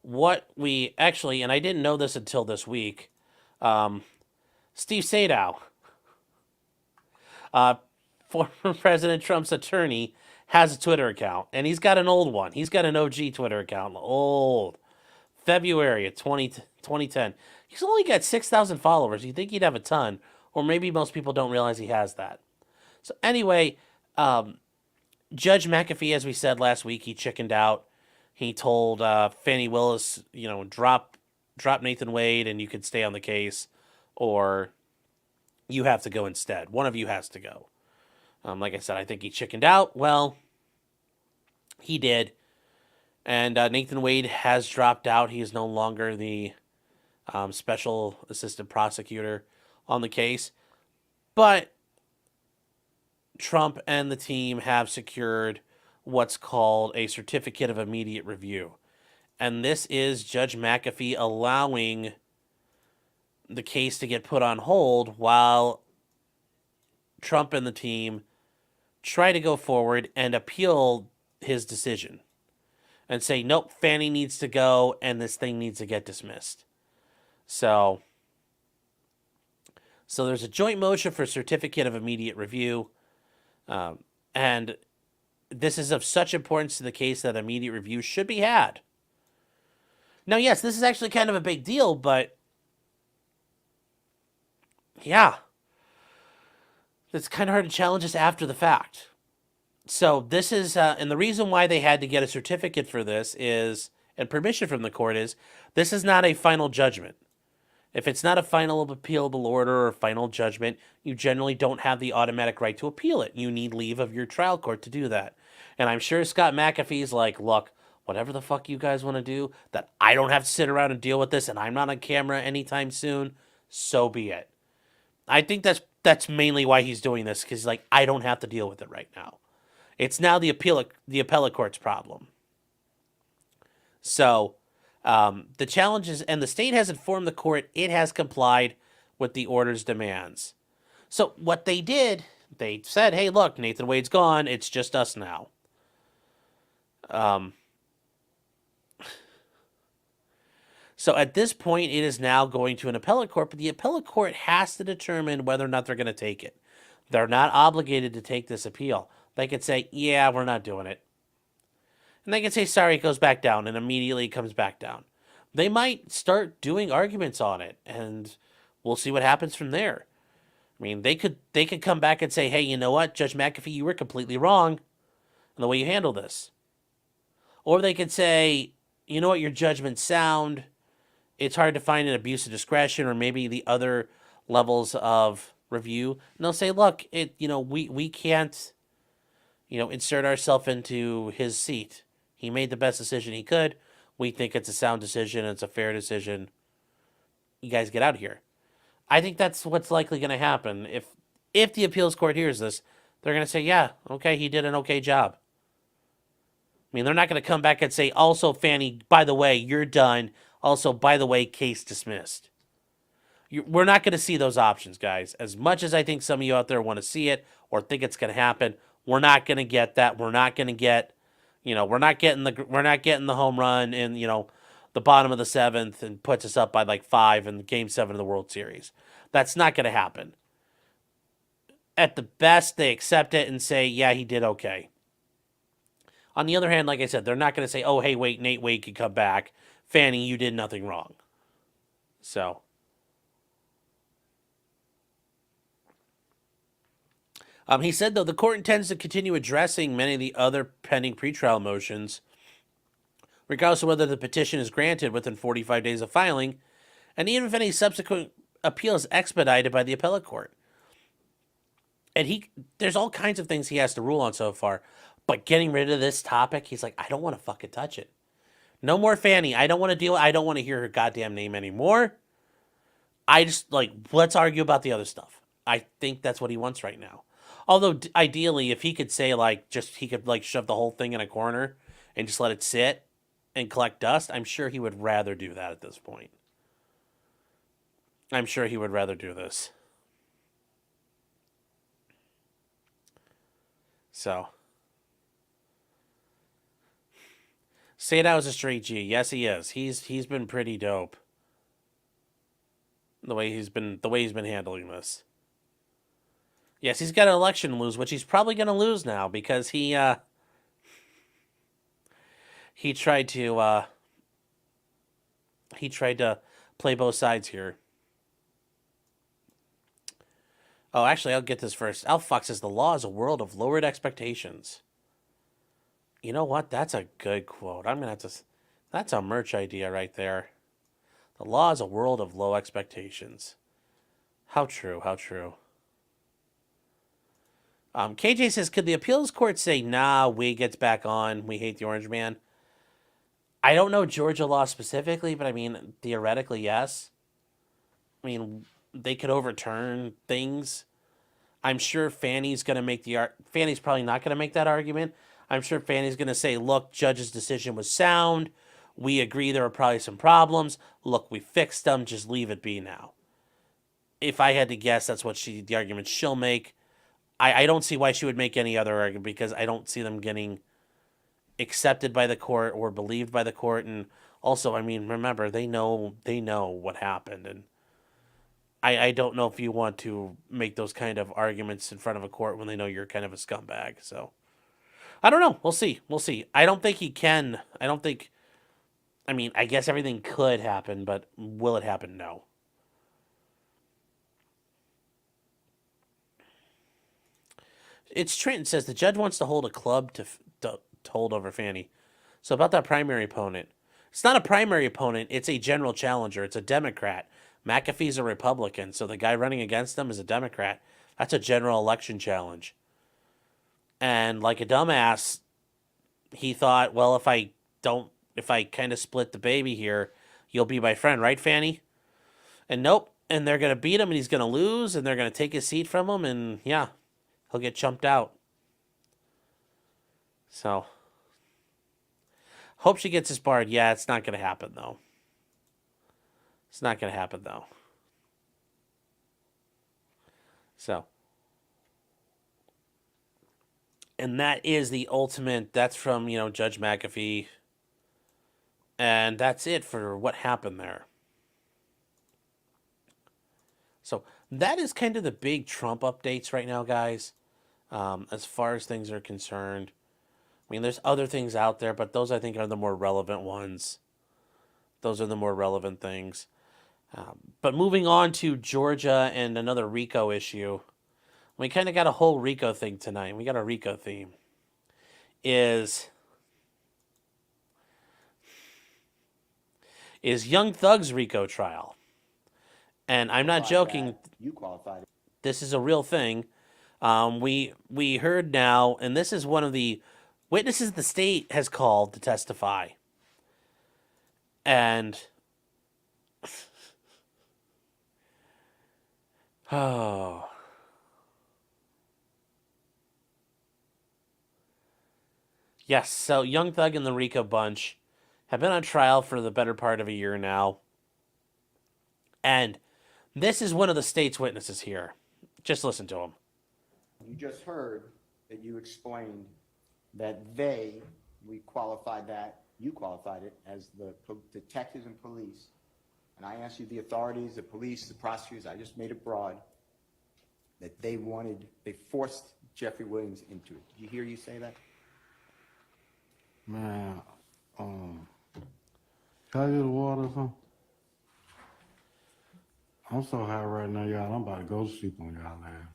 what we actually, and I didn't know this until this week, Steve Sadow, former President Trump's attorney, has a Twitter account, and he's got an old one. He's got an OG Twitter account, old, February of 2010. He's only got 6,000 followers. You'd think he'd have a ton, or maybe most people don't realize he has that. So anyway, Judge McAfee, as we said last week, he chickened out. He told Fani Willis, drop Nathan Wade, and you can stay on the case, or you have to go instead. One of you has to go. Like I said, I think he chickened out. Well, he did. And Nathan Wade has dropped out. He is no longer the special assistant prosecutor on the case. But Trump and the team have secured what's called a certificate of immediate review. And this is Judge McAfee allowing the case to get put on hold while Trump and the team try to go forward and appeal his decision and say, nope, Fani needs to go and this thing needs to get dismissed. So there's a joint motion for certificate of immediate review. And this is of such importance to the case that immediate review should be had. Now, yes, this is actually kind of a big deal, but yeah, it's kind of hard to challenge this after the fact. So this is, and the reason why they had to get a certificate for this is, and permission from the court is, this is not a final judgment. If it's not a final appealable order or final judgment, you generally don't have the automatic right to appeal it. You need leave of your trial court to do that. And I'm sure Scott McAfee's like, look, whatever the fuck you guys want to do, that I don't have to sit around and deal with this, and I'm not on camera anytime soon, so be it. I think that's mainly why he's doing this, because he's like, I don't have to deal with it right now. It's now the appellate court's problem. So the challenge is, and the state has informed the court it has complied with the order's demands. So what they did, they said, hey, look, Nathan Wade's gone. It's just us now. So at this point, it is now going to an appellate court, but the appellate court has to determine whether or not they're going to take it. They're not obligated to take this appeal. They could say, yeah, we're not doing it. And they can say, sorry, it goes back down, and immediately it comes back down. They might start doing arguments on it, and we'll see what happens from there. I mean, they could come back and say, hey, you know what, Judge McAfee, you were completely wrong in the way you handled this. Or they could say, you know what, your judgment's sound. It's hard to find an abuse of discretion or maybe the other levels of review. And they'll say, look, we can't, insert ourselves into his seat. He made the best decision he could. We think it's a sound decision. It's a fair decision. You guys get out of here. I think that's what's likely going to happen. If the appeals court hears this, they're going to say, yeah, okay, he did an okay job. I mean, they're not going to come back and say, also, Fani, by the way, you're done. Also, by the way, case dismissed. We're not going to see those options, guys. As much as I think some of you out there want to see it or think it's going to happen, we're not going to get that. We're not going to get, we're not getting the home run in, the bottom of the seventh and puts us up by like 5 in Game 7 of the World Series. That's not going to happen. At the best, they accept it and say, yeah, he did okay. On the other hand, like I said, they're not going to say, oh, hey, wait, Nate Wade can come back. Fani, you did nothing wrong. So. He said, though, the court intends to continue addressing many of the other pending pretrial motions, regardless of whether the petition is granted within 45 days of filing, and even if any subsequent appeal is expedited by the appellate court. And there's all kinds of things he has to rule on so far, but getting rid of this topic, he's like, I don't want to fucking touch it. No more Fani. I don't want to hear her goddamn name anymore. I just, let's argue about the other stuff. I think that's what he wants right now. Although, ideally, if he could say, he could shove the whole thing in a corner and just let it sit and collect dust, I'm sure he would rather do that at this point. I'm sure he would rather do this. So. Sadao is a straight G. Yes, he is. He's been pretty dope. The way he's been handling this. Yes, he's got an election to lose, which he's probably going to lose now because he tried to play both sides here. Oh, actually, I'll get this first. Alfox says the law is a world of lowered expectations. You know what? That's a good quote. I'm gonna have to. That's a merch idea right there. The law is a world of low expectations. How true? How true? KJ says, could the appeals court say, nah, Wade gets back on, we hate the Orange Man? I don't know Georgia law specifically, but I mean, theoretically, yes. I mean, they could overturn things. I'm sure Fani's going to make Fani's probably not going to make that argument. I'm sure Fani's going to say, look, judge's decision was sound. We agree there were probably some problems. Look, we fixed them. Just leave it be now. If I had to guess, that's what the argument she'll make. I don't see why she would make any other argument because I don't see them getting accepted by the court or believed by the court. And also, I mean, remember, they know what happened. And I don't know if you want to make those kind of arguments in front of a court when they know you're kind of a scumbag. So, I don't know. We'll see. I don't think he can. I mean, I guess everything could happen, but will it happen? No. It's Trenton says the judge wants to hold a club to hold over Fani. So about that primary opponent. It's not a primary opponent. It's a general challenger. It's a Democrat. McAfee's a Republican. So the guy running against them is a Democrat. That's a general election challenge. And like a dumbass, he thought, well, if I kind of split the baby here, you'll be my friend, right, Fani? And nope. And they're going to beat him and he's going to lose and they're going to take his seat from him. And yeah. He'll get chumped out. So. Hope she gets disbarred. Yeah, it's not going to happen, though. So. And that is the ultimate. That's from, Judge McAfee. And that's it for what happened there. So. That is kind of the big Trump updates right now, guys, as far as things are concerned. I mean, there's other things out there, but those, I think, are the more relevant ones. Those are the more relevant things. But moving on to Georgia and another RICO issue. We kind of got a whole RICO thing tonight. We got a RICO theme. Is Young Thug's RICO trial. And I'm not joking. You qualified. This is a real thing. We heard now, and this is one of the Witnesses the state has called to testify. And oh, yes, so Young Thug and the RICO bunch have been on trial for the better part of a year now. And this is one of the state's witnesses here. Just listen to him. You just heard that you explained that you qualified it as the detectives and police. And I asked you, the authorities, the police, the prosecutors, I just made it broad, that they forced Jeffrey Williams into it. Did you hear you say that? Man, can I get the water or something? I'm so high right now, y'all. I'm about to go to sleep on y'all now.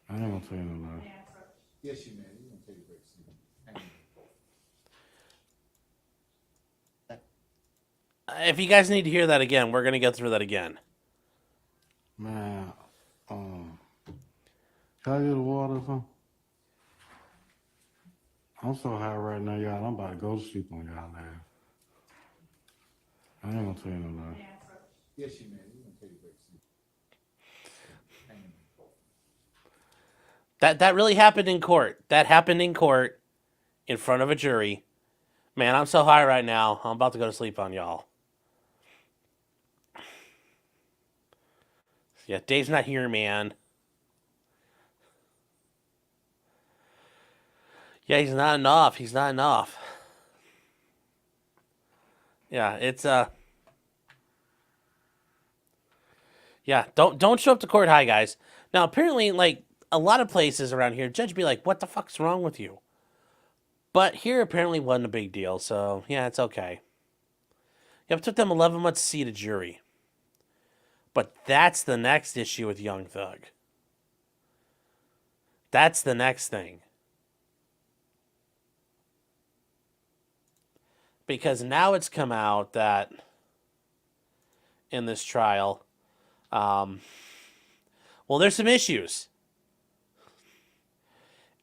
I ain't gonna tell you no lie. Yes, you may. You're going to take a break. If you guys need to hear that again, we're going to go through that again. Man, can I get the water or something? I'm so high right now, y'all. I'm about to go to sleep on y'all now. I ain't gonna tell you no lie. Yes, you may. You're going to take a break. That really happened in court. That happened in court in front of a jury. Man, I'm so high right now. I'm about to go to sleep on y'all. Yeah, Dave's not here, man. Yeah, he's not enough. He's not enough. Yeah, it's yeah, don't show up to court high, guys. Now, apparently, like a lot of places around here, judge be like, "What the fuck's wrong with you?" But here, apparently, wasn't a big deal. So yeah, it's okay. Yep, it took them 11 months to seat a jury. But that's the next issue with Young Thug. That's the next thing. Because now it's come out that in this trial, well, there's some issues.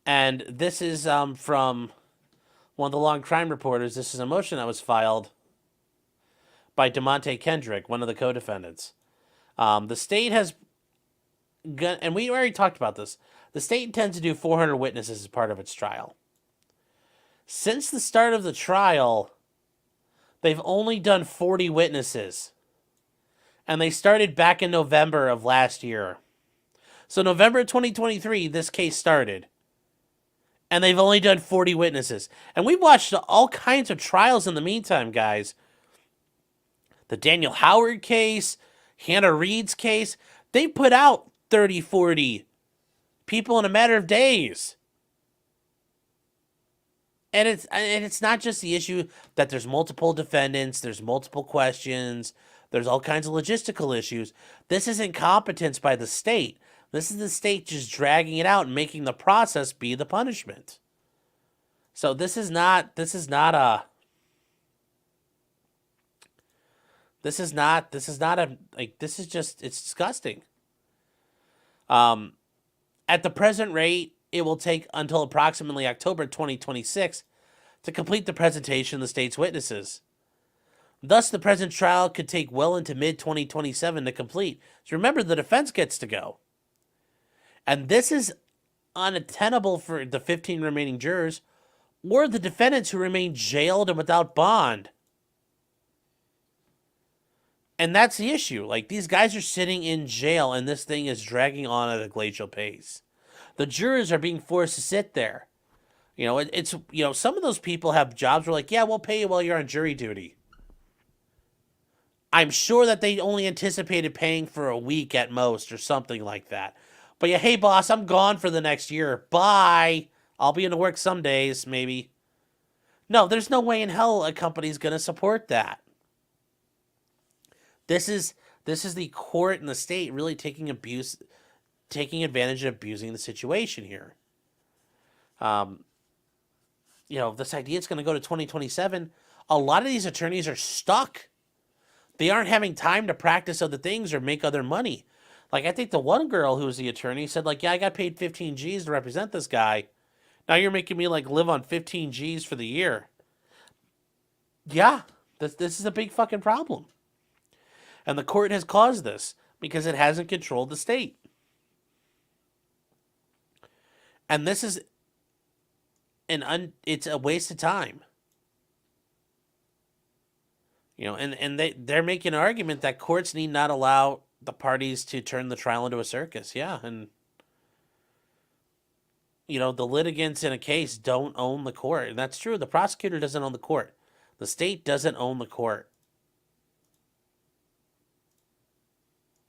And this is from one of the long crime reporters. This is a motion that was filed by DeMonte Kendrick, one of the co-defendants. The state has, and we already talked about this, the state intends to do 400 witnesses as part of its trial. Since the start of the trial, they've only done 40 witnesses. And they started back in November of last year. So November 2023, this case started. And they've only done 40 witnesses. And we've watched all kinds of trials in the meantime, guys. The Daniel Howard case, Hannah Reid's case, they put out 30, 40 people in a matter of days. And it's not just the issue that there's multiple defendants, there's multiple questions, there's all kinds of logistical issues. This is incompetence by the state. This is the state just dragging it out and making the process be the punishment. So this is just, it's disgusting. At the present rate, it will take until approximately October 2026 to complete the presentation of the state's witnesses. Thus, the present trial could take well into mid-2027 to complete. So remember, the defense gets to go. And this is untenable for the 15 remaining jurors or the defendants who remain jailed and without bond. And that's the issue. Like, these guys are sitting in jail, and this thing is dragging on at a glacial pace. The jurors are being forced to sit there. You know, it's some of those people have jobs where like, yeah, we'll pay you while you're on jury duty. I'm sure that they only anticipated paying for a week at most or something like that. But yeah, hey boss, I'm gone for the next year. Bye. I'll be into work some days, maybe. No, there's no way in hell a company's going to support that. This is the court and the state really taking advantage of abusing the situation here. This idea it's going to go to 2027. A lot of these attorneys are stuck. They aren't having time to practice other things or make other money. Like, I think the one girl who was the attorney said, like, yeah, I got paid 15 G's to represent this guy. Now you're making me like live on 15 G's for the year. Yeah, this is a big fucking problem. And the court has caused this because it hasn't controlled the state. And this is it's a waste of time. You know, and they're making an argument that courts need not allow the parties to turn the trial into a circus. Yeah, and you know, the litigants in a case don't own the court. And that's true. The prosecutor doesn't own the court. The state doesn't own the court.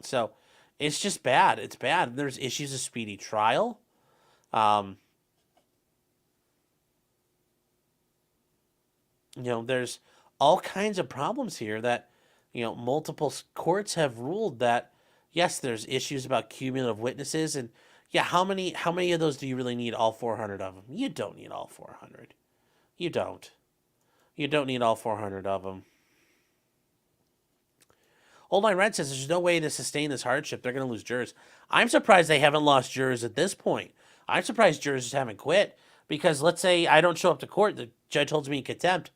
So it's just bad. It's bad. There's issues of speedy trial. You know, there's all kinds of problems here that, you know, multiple courts have ruled that, yes, there's issues about cumulative witnesses. And yeah, how many of those do you really need? All 400 of them? You don't need all 400. You don't. You don't need all 400 of them. Old Line Red says there's no way to sustain this hardship. They're going to lose jurors. I'm surprised they haven't lost jurors at this point. I'm surprised jurors just haven't quit. Because let's say I don't show up to court. The judge holds me in contempt.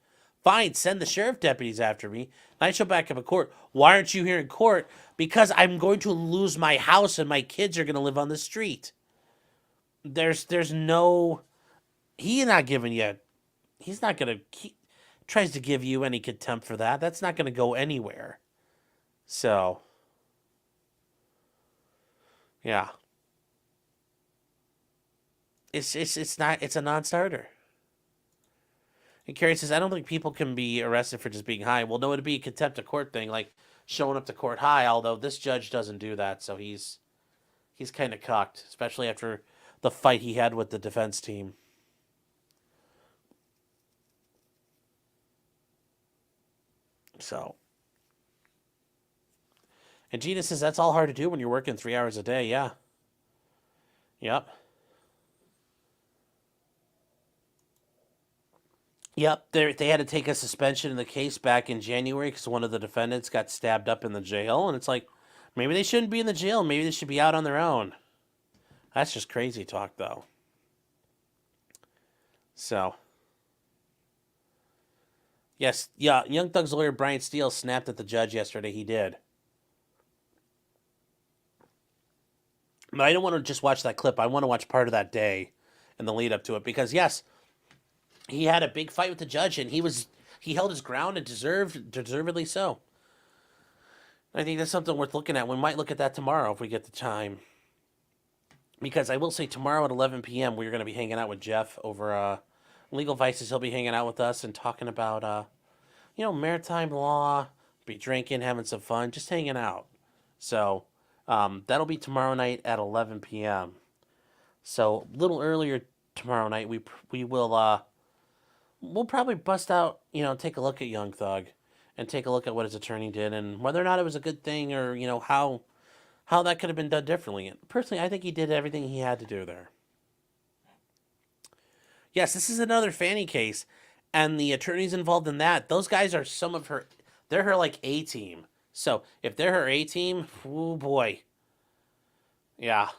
Fine, send the sheriff deputies after me. And I show back up at court. Why aren't you here in court? Because I'm going to lose my house and my kids are going to live on the street. There's no... He's not going to... He tries to give you any contempt for that. That's not going to go anywhere. So, yeah. It's a non-starter. And Carrie says, I don't think people can be arrested for just being high. Well, no, it'd be a contempt of court thing, like showing up to court high, although this judge doesn't do that, so he's kind of cocked, especially after the fight he had with the defense team. So. And Gina says, that's all hard to do when you're working 3 hours a day. Yeah. Yep. Yep. They had to take a suspension in the case back in January because one of the defendants got stabbed up in the jail. And it's like, maybe they shouldn't be in the jail. Maybe they should be out on their own. That's just crazy talk, though. So. Yes. Yeah. Young Thug's lawyer, Brian Steele, snapped at the judge yesterday. He did. But I don't want to just watch that clip. I want to watch part of that day and the lead up to it. Because, yes, he had a big fight with the judge, and he held his ground and deservedly so. I think that's something worth looking at. We might look at that tomorrow if we get the time. Because I will say tomorrow at 11 p.m. we're going to be hanging out with Jeff over Legal Vices. He'll be hanging out with us and talking about, maritime law, be drinking, having some fun, just hanging out. So... that'll be tomorrow night at 11 p.m. So a little earlier tomorrow night, we will we'll probably bust out, take a look at Young Thug and take a look at what his attorney did and whether or not it was a good thing or how that could have been done differently. And personally, I think he did everything he had to do there. Yes, this is another Fani case, and the attorneys involved in that, those guys are they're her like A team. So, if they're her A-team, oh boy. Yeah.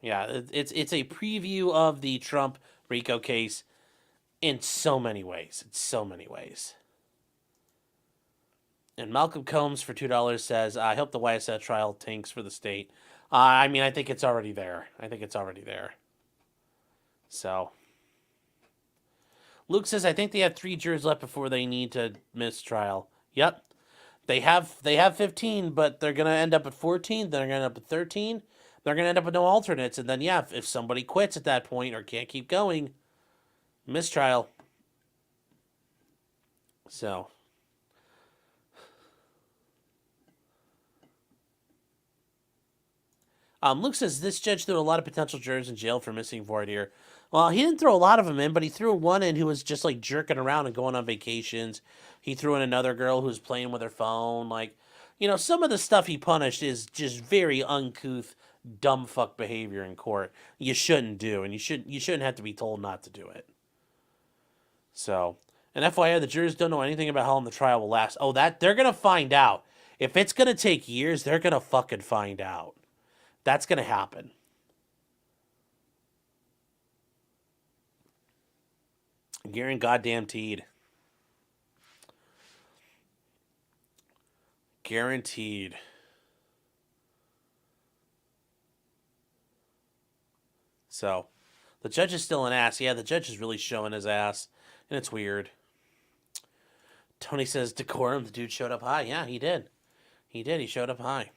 Yeah, it's a preview of the Trump RICO case in so many ways. In so many ways. And Malcolm Combs for $2 says, I hope the YSL trial tanks for the state. I think it's already there. So. Luke says, I think they have 3 jurors left before they need to miss trial. Yep. They have 15, but they're going to end up at 14. Then they're going to end up at 13. They're going to end up with no alternates. And then, yeah, if somebody quits at that point or can't keep going, mistrial. So. Luke says, this judge threw a lot of potential jurors in jail for missing voir dire. Well, he didn't throw a lot of them in, but he threw one in who was just, like, jerking around and going on vacations. He threw in another girl who was playing with her phone. Like, some of the stuff he punished is just very uncouth, dumb fuck behavior in court. You shouldn't do, and you shouldn't have to be told not to do it. So, and FYI, the jurors don't know anything about how long the trial will last. Oh, that they're going to find out. If it's going to take years, they're going to fucking find out. That's going to happen. Guaranteed. Guaranteed. So, the judge is still an ass. Yeah, the judge is really showing his ass, and it's weird. Tony says decorum. The dude showed up high. Yeah, he did. He did. He showed up high.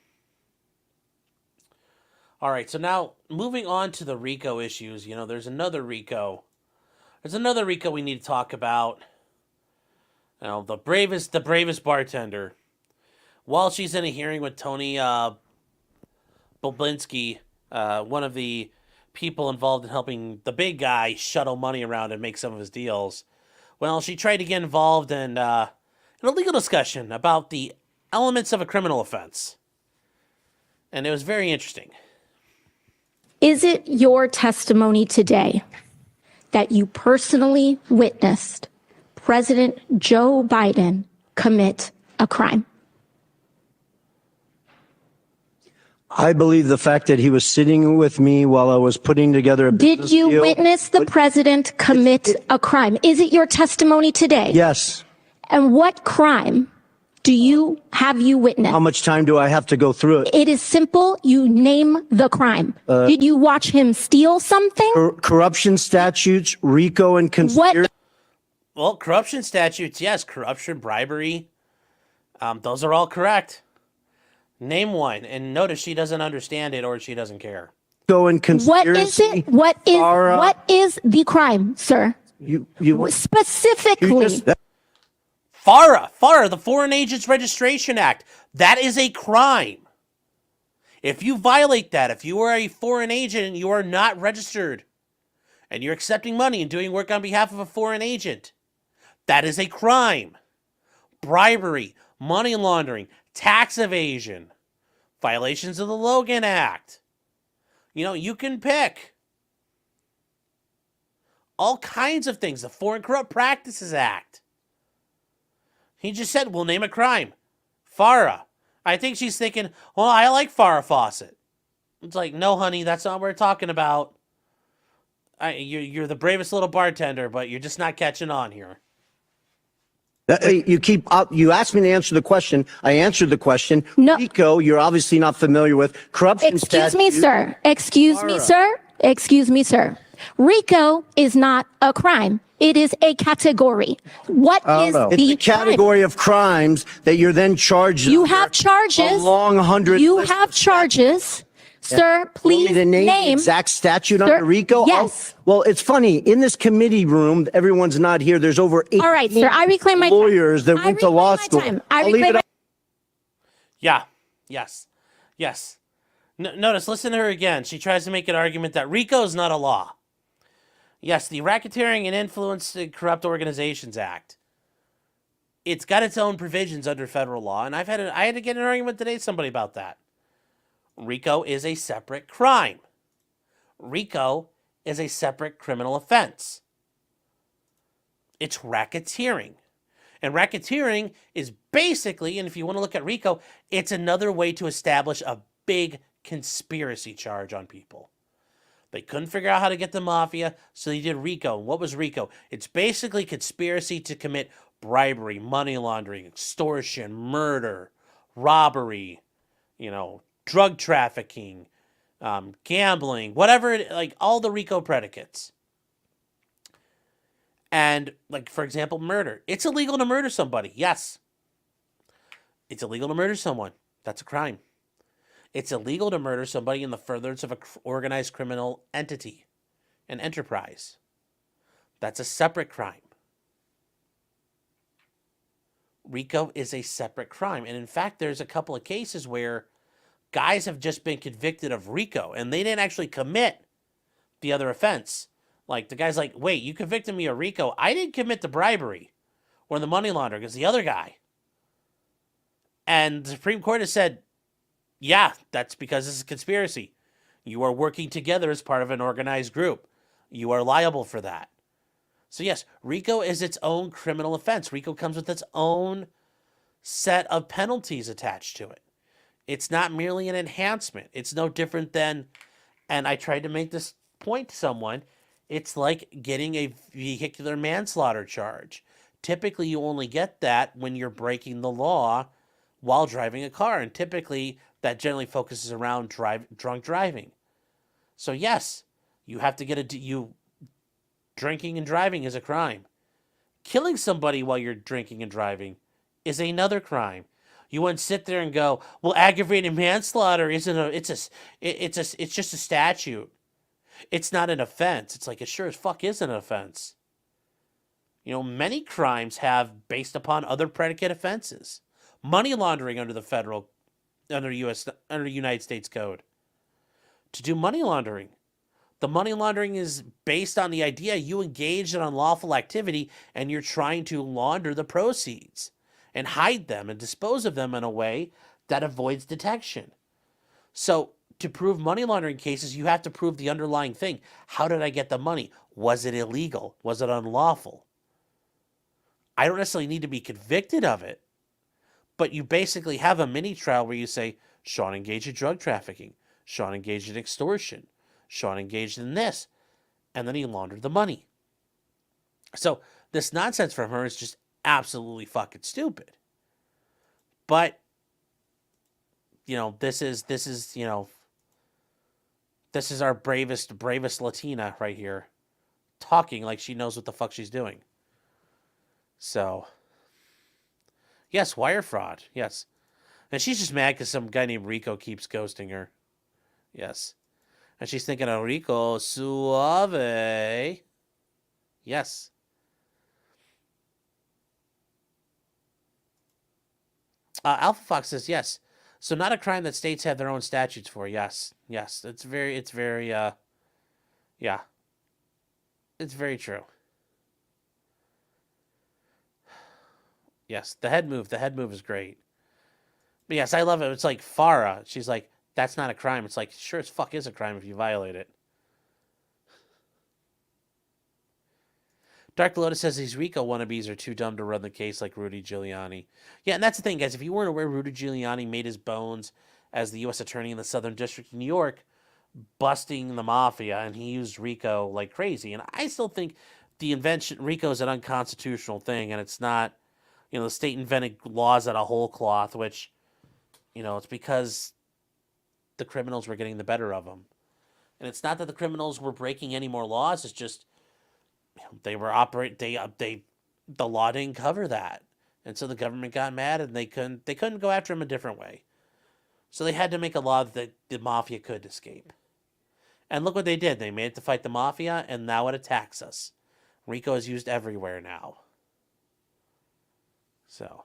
All right, so now moving on to the RICO issues. You know, there's another RICO. There's another RICO we need to talk about. You know, the bravest bartender. While she's in a hearing with Tony Boblinsky, one of the people involved in helping the big guy shuttle money around and make some of his deals, well, she tried to get involved in a legal discussion about the elements of a criminal offense. And it was very interesting. Is it your testimony today that you personally witnessed President Joe Biden commit a crime? I believe the fact that he was sitting with me while I was putting together a Did business you deal- witness the president commit a crime? Is it your testimony today? Yes. And what crime have you witnessed? How much time do I have to go through it? It is simple. You name the crime. Did you watch him steal something? Corruption statutes, RICO, and conspiracy. Well, corruption statutes, yes. Corruption, bribery, those are all correct. Name one, and notice she doesn't understand it or she doesn't care. And What is it? What is the crime, sir? You Specifically. FARA, the Foreign Agents Registration Act. That is a crime. If you violate that, if you are a foreign agent and you are not registered, and you're accepting money and doing work on behalf of a foreign agent, that is a crime. Bribery, money laundering, tax evasion, violations of the Logan Act. You know, you can pick all kinds of things. The Foreign Corrupt Practices Act. He just said, we'll name a crime. FARA. I think she's thinking, well, I like Farrah Fawcett. It's like, no, honey, that's not what we're talking about. You're the bravest little bartender, but you're just not catching on here. You asked me to answer the question. I answered the question. No. RICO, you're obviously not familiar with. Corruption Excuse me, statute- sir. Excuse me, sir. Excuse me, sir. RICO is not a crime. It is a category. What is It's the a category crime? of crimes that you're then charged. You under have charges. A long 100. You list have of charges. Sir, Want please me to name the name. exact statute Sir, under RICO? yes. Oh, well, it's funny. In this committee room, everyone's not here. There's over 8 All right, sir. I reclaim my time. lawyers that I went to law reclaim my school. time. I'll leave it up. Yeah. Yes. Notice, listen to her again. She tries to make an argument that RICO is not a law. Yes, the Racketeering and Influence Corrupt Organizations Act. It's got its own provisions under federal law, and I had to get an argument today with somebody about that. RICO is a separate crime. RICO is a separate criminal offense. It's racketeering. And racketeering is basically, and if you want to look at RICO, it's another way to establish a big conspiracy charge on people. They couldn't figure out how to get the mafia, so they did RICO. What was RICO? It's basically conspiracy to commit bribery, money laundering, extortion, murder, robbery, drug trafficking, gambling, whatever, like all the RICO predicates. And, like, for example, murder. It's illegal to murder somebody. Yes. It's illegal to murder someone. That's a crime. It's illegal to murder somebody in the furtherance of an organized criminal entity, an enterprise. That's a separate crime. RICO is a separate crime. And in fact, there's a couple of cases where guys have just been convicted of RICO and they didn't actually commit the other offense. Like, the guy's like, wait, you convicted me of RICO. I didn't commit the bribery or the money laundering. It's the other guy. And the Supreme Court has said, yeah, that's because this is a conspiracy. You are working together as part of an organized group. You are liable for that. So yes, RICO is its own criminal offense. RICO comes with its own set of penalties attached to it. It's not merely an enhancement. It's no different than, and I tried to make this point to someone, It's like getting a vehicular manslaughter charge. Typically, you only get that when you're breaking the law while driving a car, and typically that generally focuses around drunk driving. So yes, you have to get you drinking and driving is a crime. Killing somebody while you're drinking and driving is another crime. You wouldn't sit there and go, "Well, aggravated manslaughter isn't a it's just a statute. It's not an offense." It's like it sure as fuck is an offense. Many crimes have based upon other predicate offenses. Money laundering under United States Code. To do money laundering, the money laundering is based on the idea you engaged in unlawful activity and you're trying to launder the proceeds and hide them and dispose of them in a way that avoids detection. So, to prove money laundering cases, you have to prove the underlying thing. How did I get the money? Was it illegal? Was it unlawful? I don't necessarily need to be convicted of it, but you basically have a mini trial where you say, Sean engaged in drug trafficking, Sean engaged in extortion, Sean engaged in this, and then he laundered the money. So this nonsense from her is just absolutely fucking stupid. But this is our bravest Latina right here, talking like she knows what the fuck she's doing. So, yes, wire fraud. Yes. And she's just mad because some guy named Rico keeps ghosting her. Yes. And she's thinking of Rico Suave. Yes. Alpha Fox says yes. So not a crime that states have their own statutes for. Yes. Yes. It's very, yeah. It's very true. Yes. The head move is great. But yes, I love it. It's like Farah. She's like, that's not a crime. It's like, sure as fuck is a crime if you violate it. Dark Lotus says these RICO wannabes are too dumb to run the case like Rudy Giuliani. Yeah, and that's the thing, guys. If you weren't aware, Rudy Giuliani made his bones as the U.S. Attorney in the Southern District of New York, busting the mafia, and he used RICO like crazy. And I still think RICO is an unconstitutional thing, and it's not, the state invented laws out of whole cloth, which, it's because the criminals were getting the better of them. And it's not that the criminals were breaking any more laws, it's just they were the law didn't cover that. And so the government got mad and they couldn't go after him a different way. So they had to make a law that the mafia could escape. And look what they did. They made it to fight the mafia, and now it attacks us. RICO is used everywhere now. So.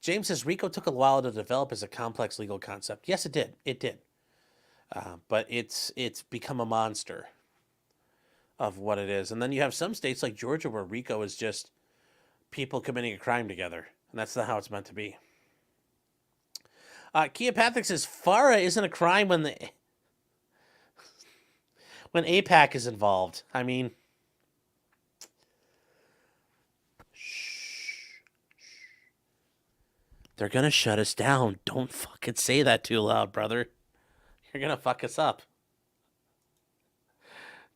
James says RICO took a while to develop as a complex legal concept. Yes, it did. It did. But it's become a monster of what it is. And then you have some states like Georgia where RICO is just people committing a crime together. And that's not how it's meant to be. Keopathic says FARA isn't a crime when APAC is involved. I mean, they're going to shut us down. Don't fucking say that too loud, brother. You're going to fuck us up.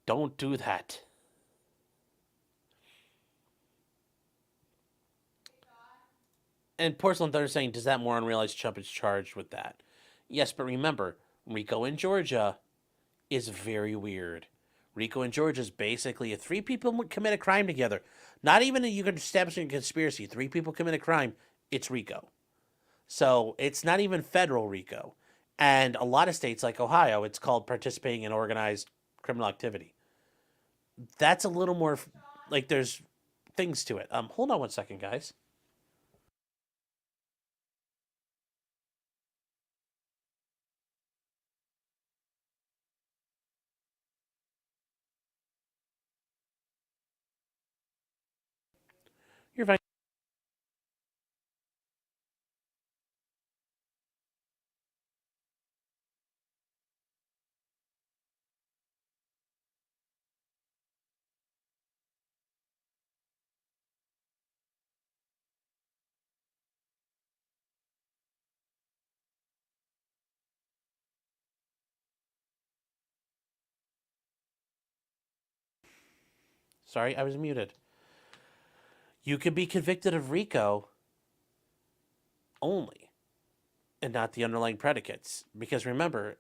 Don't do that. And Porcelain Thunder saying, does that more unrealized chump is charged with that? Yes, but remember, RICO in Georgia is very weird. RICO in Georgia is basically if 3 people commit a crime together. Not even you can establish a conspiracy. 3 people commit a crime, it's RICO. So it's not even federal RICO. And a lot of states like Ohio, it's called participating in organized criminal activity. That's a little more, like there's things to it. Hold on one second, guys. You're fine. Sorry, I was muted. You can be convicted of RICO only and not the underlying predicates. Because remember,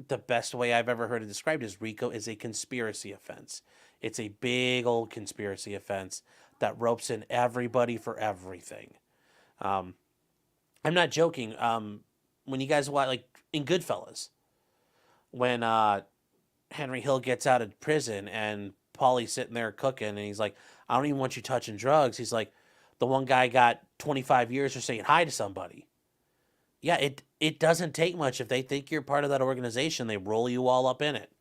the best way I've ever heard it described is RICO is a conspiracy offense. It's a big old conspiracy offense that ropes in everybody for everything. I'm not joking. When you guys watch, like in Goodfellas, when Henry Hill gets out of prison and Paulie's sitting there cooking and he's like, I don't even want you touching drugs. He's like, the one guy got 25 years for saying hi to somebody. Yeah, it doesn't take much. If they think you're part of that organization, they roll you all up in it.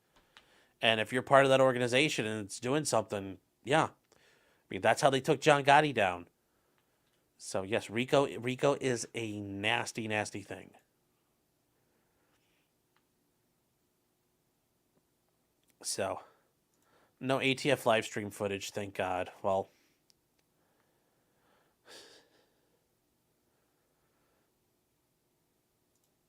And if you're part of that organization and it's doing something, yeah. I mean, that's how they took John Gotti down. So yes, RICO is a nasty, nasty thing. So, no ATF live stream footage, thank God. Well,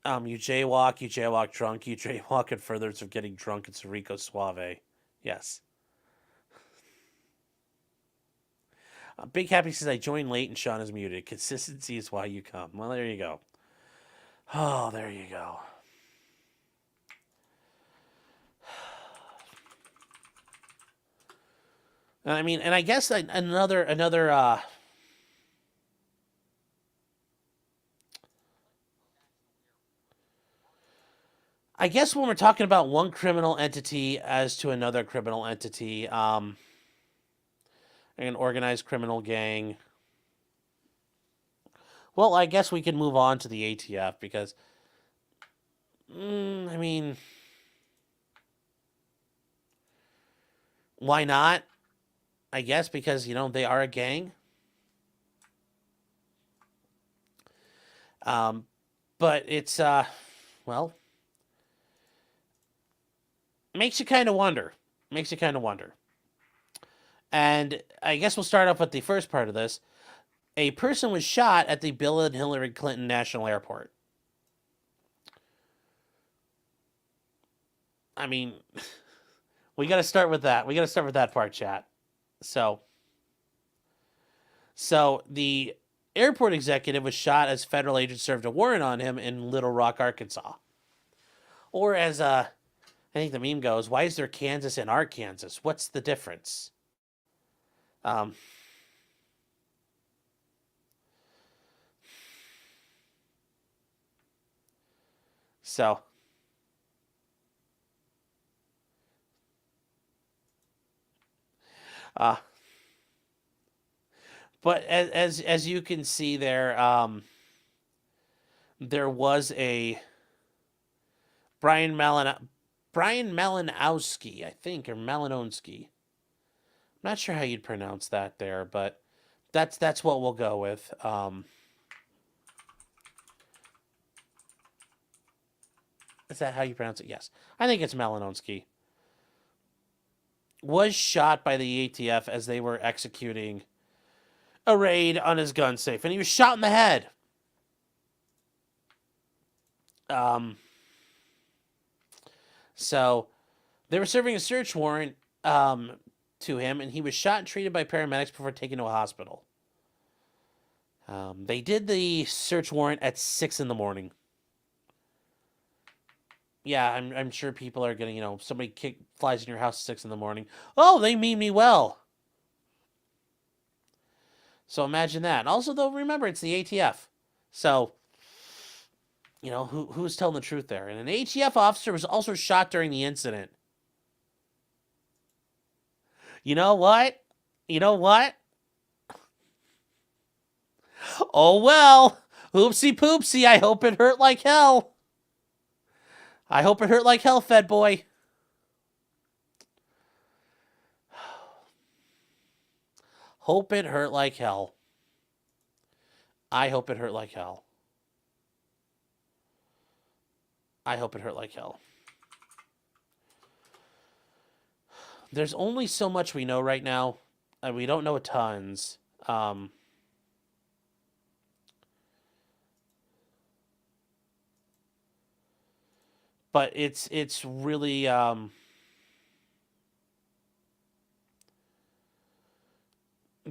you jaywalk drunk, you jaywalk in furtherance of getting drunk. It's RICO Suave. Yes. Big Happy says, I joined late and Sean is muted. Consistency is why you come. Well, there you go. Oh, there you go. I mean, and I guess another I guess when we're talking about one criminal entity as to another criminal entity, an organized criminal gang. Well, I guess we can move on to the ATF because, I mean, why not? I guess because, they are a gang. But it's, well, makes you kind of wonder. And I guess we'll start off with the first part of this. A person was shot at the Bill and Hillary Clinton National Airport. I mean, we got to start with that. We got to start with that part, chat. So the airport executive was shot as federal agents served a warrant on him in Little Rock, Arkansas. Or as I think the meme goes, why is there Kansas in Arkansas? What's the difference? So but as you can see there, there was a Brian Malinowski, I think, or Malinowski. I'm not sure how you'd pronounce that there, but that's what we'll go with. Is that how you pronounce it? Yes. I think it's Malinowski. Was shot by the ATF as they were executing a raid on his gun safe, and he was shot in the head. So they were serving a search warrant to him, and he was shot and treated by paramedics before taken to a hospital. They did the search warrant at 6 a.m. Yeah, I'm sure people are gonna, somebody flies in your house at 6 a.m. Oh, they mean me well. So imagine that. Also, though, remember it's the ATF. So, who's telling the truth there? And an ATF officer was also shot during the incident. You know what? Oh, well. Oopsie poopsie. I hope it hurt like hell. Fed boy. Hope it hurt like hell. I hope it hurt like hell. There's only so much we know right now, and we don't know tons. But it's really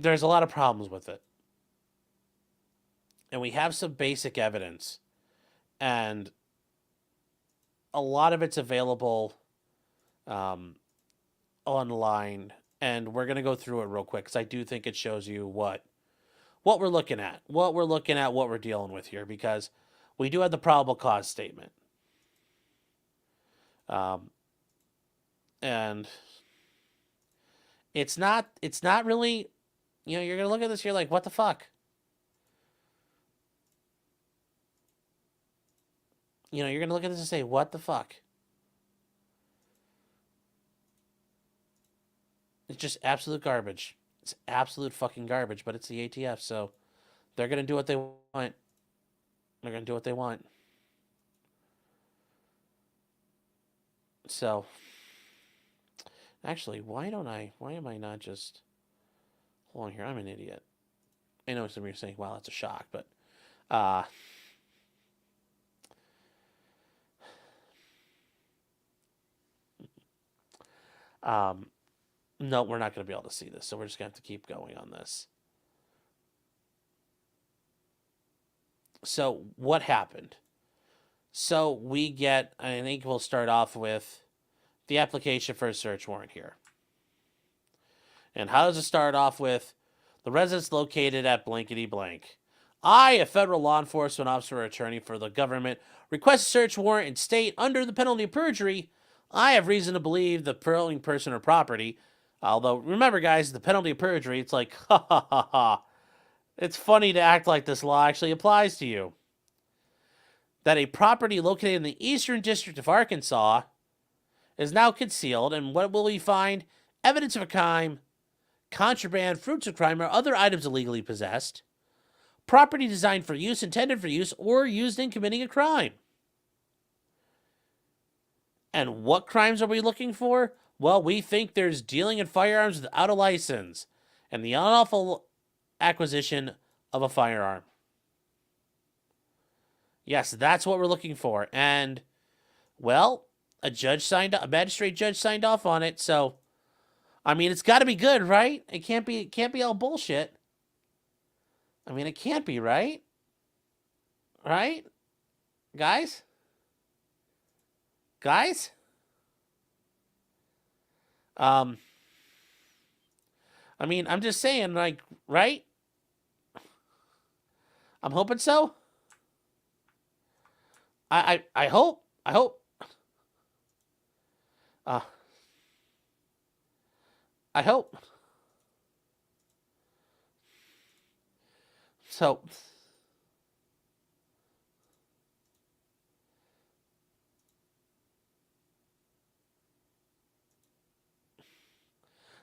there's a lot of problems with it. And we have some basic evidence. And a lot of it's available online. And we're going to go through it real quick because I do think it shows you what we're looking at. What we're dealing with here. Because we do have the probable cause statement. And it's not really, you're going to look at this, you're like, what the fuck? You're going to look at this and say, what the fuck? It's just absolute garbage. It's absolute fucking garbage, but it's the ATF, so they're going to do what they want. They're going to do what they want. So, actually, why am I not just, hold on here, I'm an idiot. I know some of you are saying, wow, that's a shock, but, no, we're not going to be able to see this, so we're just going to have to keep going on this. So, what happened? So, we get, I think we'll start off with the application for a search warrant here. And how does it start off with? The residence located at blankety blank. I, a federal law enforcement officer or attorney for the government, request a search warrant and state, under the penalty of perjury, I have reason to believe the perailing person or property. Although, remember, guys, the penalty of perjury, it's like, ha ha ha ha. It's funny to act like this law actually applies to you. That a property located in the Eastern District of Arkansas is now concealed, and what will we find? Evidence of a crime, contraband, fruits of crime, or other items illegally possessed, property designed for use, intended for use, or used in committing a crime. And what crimes are we looking for? Well, we think there's dealing in firearms without a license and the unlawful acquisition of a firearm. Yes, that's what we're looking for. And, well, a magistrate judge signed off on it, so, I mean, it's got to be good, right? It can't be all bullshit. I mean, it can't be, right? Right? Guys? I mean, I'm just saying, like, right? I'm hoping so. I hope. I hope.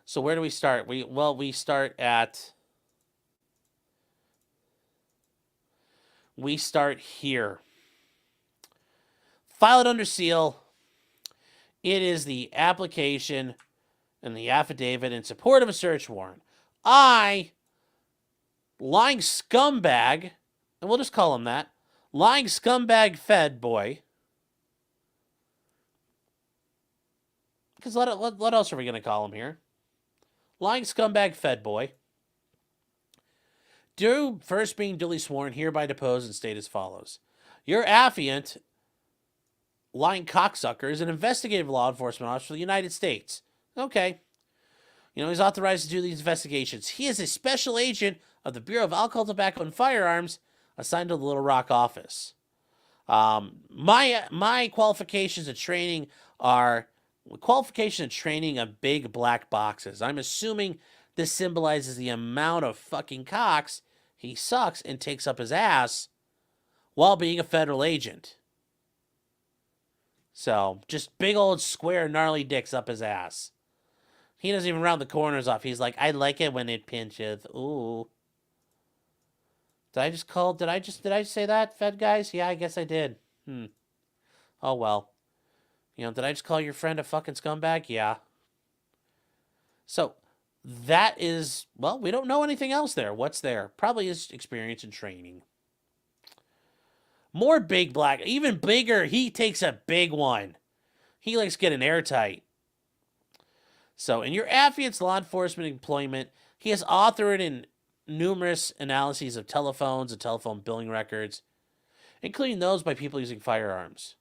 So where do we start? We start here. File it under seal. It is the application and the affidavit in support of a search warrant. I, lying scumbag, and we'll just call him that, lying scumbag fed boy, because what else are we going to call him here? Lying scumbag fed boy. Do first being duly sworn, hereby depose and state as follows. Your affiant, lying cocksucker, is an investigative law enforcement officer for the United States. Okay. He's authorized to do these investigations. He is a special agent of the Bureau of Alcohol, Tobacco, and Firearms assigned to the Little Rock office. My qualifications and training are of big black boxes. I'm assuming this symbolizes the amount of fucking cocks he sucks and takes up his ass while being a federal agent. So, just big old square gnarly dicks up his ass. He doesn't even round the corners off. He's like, I like it when it pinches. Ooh. Did I just say that, Fed guys? Yeah, I guess I did. Oh, well. Did I just call your friend a fucking scumbag? Yeah. So, that is, well, we don't know anything else there. What's there? Probably his experience and training. More big black, even bigger. He takes a big one. He likes getting airtight. So, in your affiant's law enforcement employment, He has authored in numerous analyses of telephones and telephone billing records, including those by people using firearms.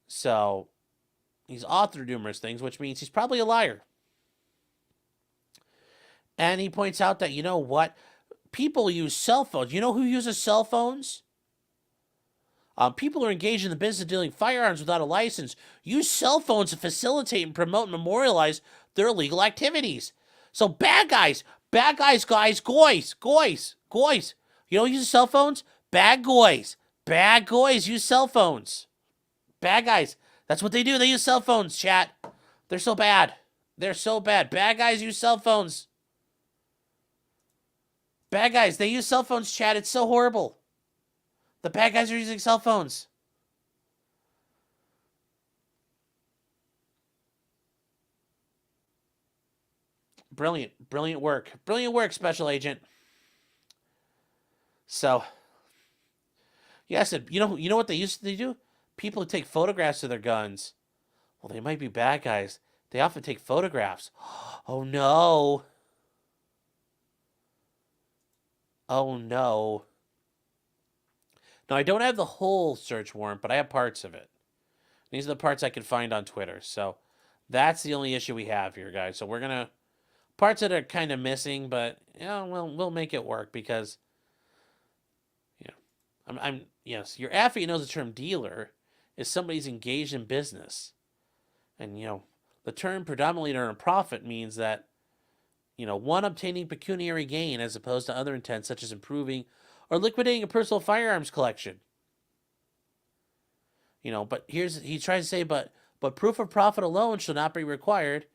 So, he's authored numerous things, which means he's probably a liar. And he points out that, you know what? People use cell phones. You know who uses cell phones? People who are engaged in the business of dealing firearms without a license use cell phones to facilitate and promote and memorialize their illegal activities. So bad guys, goys. You know who uses cell phones? Bad guys use cell phones. Bad guys. That's what they do. They use cell phones, chat. They're so bad. Bad guys use cell phones. Bad guys, they use cell phones, chat. It's so horrible. The bad guys are using cell phones. Brilliant work. Brilliant work, Special Agent. So, yes, you know what they used to do? People who take photographs of their guns. Well, they might be bad guys. They often take photographs. Oh, no. Oh, no. Now, I don't have the whole search warrant, but I have parts of it. These are the parts I can find on Twitter. So, that's the only issue we have here, guys. So, we're going to... Parts that are kind of missing, but, you know, we'll make it work because... You know, yes, your affidavit knows the term dealer is somebody who's engaged in business. And, you know, the term predominantly to earn a profit means that, you know, one, obtaining pecuniary gain as opposed to other intents such as improving or liquidating a personal firearms collection. You know, but he tries to say, but proof of profit alone shall not be required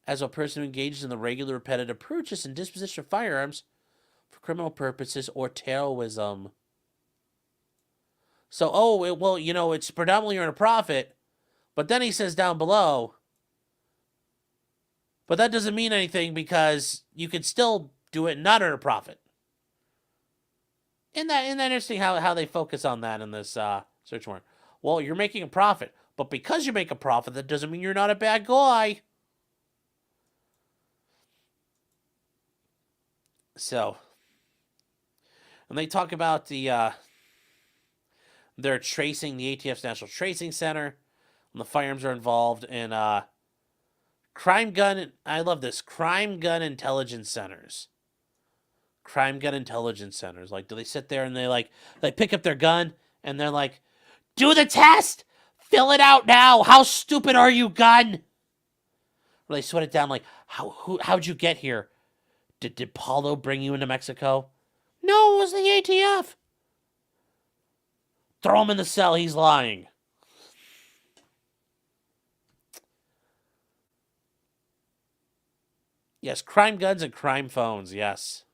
as a person who engages in the regular repetitive purchase and disposition of firearms for criminal purposes or terrorism. So, well, you know, it's predominantly earn a profit, but then he says down below, but that doesn't mean anything because you can still do it and not earn a profit. Isn't that interesting how they focus on that in this search warrant? Well, you're making a profit, but because you make a profit, that doesn't mean you're not a bad guy. So, and they talk about they're tracing the ATF's National Tracing Center, and the firearms are involved in crime gun. I love this, crime gun intelligence centers. Crime gun intelligence centers. Like, do they sit there and they pick up their gun and they're like, do the test, fill it out now. How stupid are you, gun? Or they sweat it down like, how'd you get here? Did Paulo bring you into Mexico? No, it was the ATF. Throw him in the cell. He's lying. Yes, crime guns and crime phones. Yes.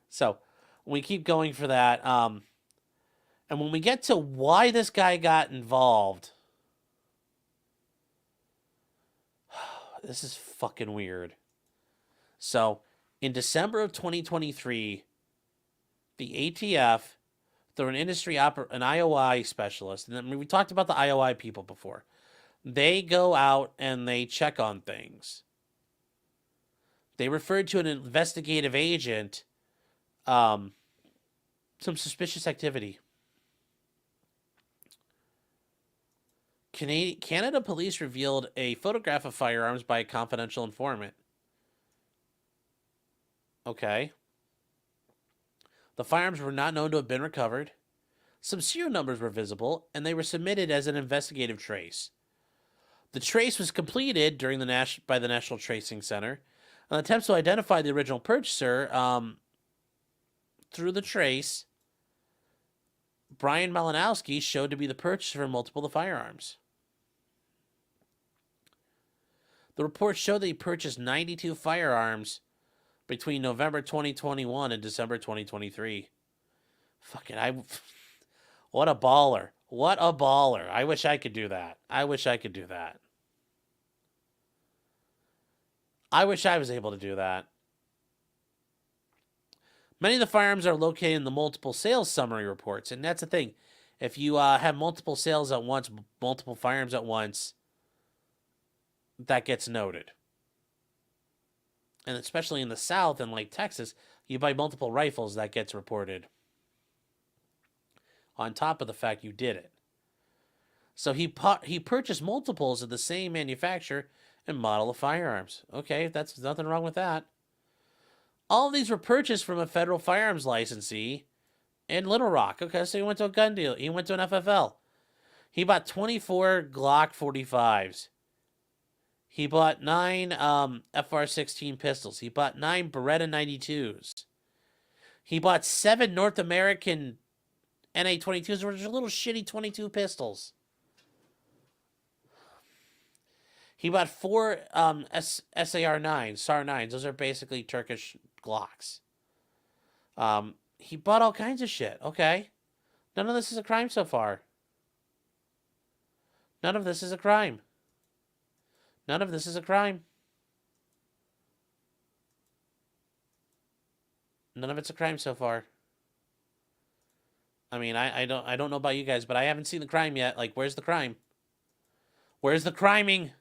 So, we keep going for that. And when we get to why this guy got involved, this is fucking weird. So, in December of 2023, the ATF, through an IOI specialist, and we talked about the IOI people before, they go out and they check on things. They referred to an investigative agent, some suspicious activity. Canada police revealed a photograph of firearms by a confidential informant. Okay. The firearms were not known to have been recovered. Some serial numbers were visible, and they were submitted as an investigative trace. The trace was completed during by the National Tracing Center. And attempts to identify the original purchaser through the trace, Brian Malinowski showed to be the purchaser of multiple of the firearms. The report showed that he purchased 92 firearms between November 2021 and December 2023. Fucking, what a baller. What a baller. I wish I could do that. I wish I could do that. I wish I was able to do that. Many of the firearms are located in the multiple sales summary reports, and that's the thing. If you have multiple sales at once, multiple firearms at once, that gets noted. and especially in the South and like Texas, you buy multiple rifles, that gets reported. On top of the fact you did it. So he purchased multiples of the same manufacturer and model of firearms. Okay, that's nothing wrong with that. All of these were purchased from a federal firearms licensee in Little Rock. Okay, so he went to a gun deal. He went to an FFL. He bought 24 Glock 45s. He bought 9 FR-16 pistols. He bought 9 Beretta 92s. He bought 7 North American NA-22s, which are little shitty 22 pistols. He bought 4 SAR-9s, SAR-9s. Those are basically Turkish Glocks. He bought all kinds of shit. Okay. None of this is a crime so far. None of this is a crime. None of this is a crime. None of it's a crime so far. I mean, I don't know about you guys, but I haven't seen the crime yet. Like, where's the crime? Where's the criming?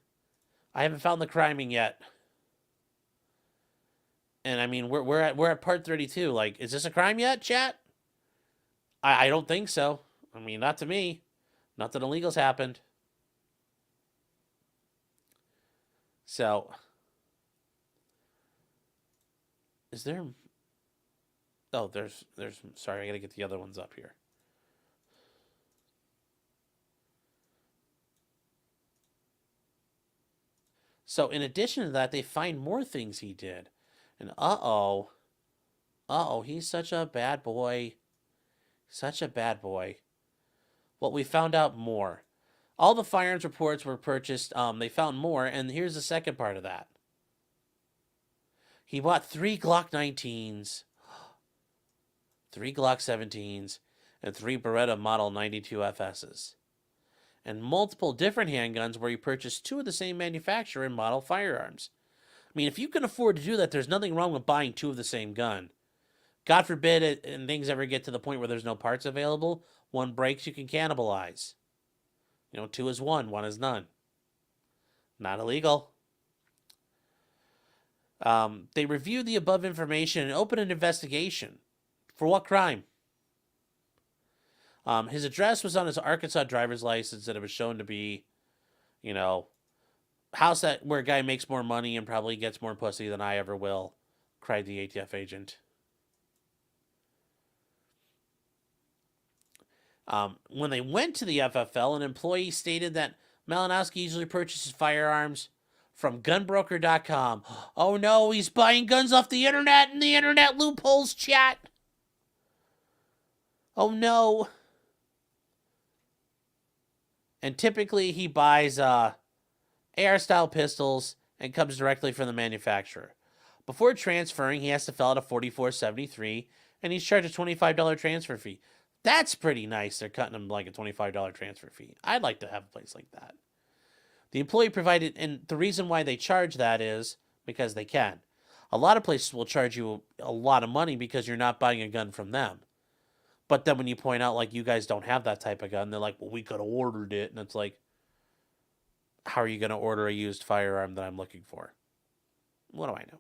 I haven't found the criming yet. And I mean, we're at part 32. Like, is this a crime yet, chat? I don't think so. I mean, not to me. Nothing illegal's happened. So, is there? Oh, there's. Sorry, I gotta get the other ones up here. So, in addition to that, they find more things he did, and he's such a bad boy. Such a bad boy. Well, we found out more. All the firearms reports were purchased. They found more, and here's the second part of that. He bought 3 Glock 19s, 3 Glock 17s, and 3 Beretta Model 92 FSs. And multiple different handguns where he purchased 2 of the same manufacturer and model firearms. I mean, if you can afford to do that, there's nothing wrong with buying 2 of the same gun. God forbid it, and things ever get to the point where there's no parts available, one breaks, you can cannibalize. 2 is 1, 1 is none. Not illegal. They reviewed the above information and opened an investigation. For what crime? His address was on his Arkansas driver's license, and it was shown to be, house where a guy makes more money and probably gets more pussy than I ever will, cried the ATF agent. When they went to the FFL, an employee stated that Malinowski usually purchases firearms from gunbroker.com. Oh no, he's buying guns off the internet and the internet loopholes, chat. Oh no. And typically he buys AR-style pistols and comes directly from the manufacturer. Before transferring, he has to fill out a 4473, and he's charged a $25 transfer fee. That's pretty nice. They're cutting him like a $25 transfer fee. I'd like to have a place like that. The employee provided, and the reason why they charge that is because they can. A lot of places will charge you a lot of money because you're not buying a gun from them. But then when you point out, like, you guys don't have that type of gun, they're like, well, we could have ordered it. And it's like, how are you going to order a used firearm that I'm looking for? What do I know?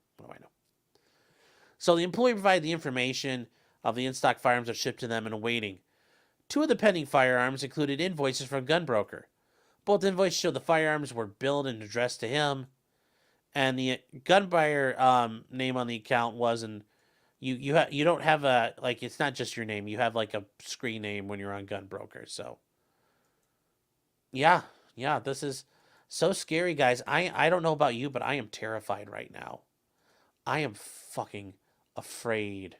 So the employee provided the information of the in-stock firearms are shipped to them and awaiting. 2 of the pending firearms included invoices from Gunbroker. Both invoices show the firearms were billed and addressed to him, and the gun buyer name on the account wasn't. You don't have a, like, it's not just your name. You have like a screen name when you're on Gunbroker. So yeah, this is so scary, guys. I don't know about you, but I am terrified right now. I am fucking afraid.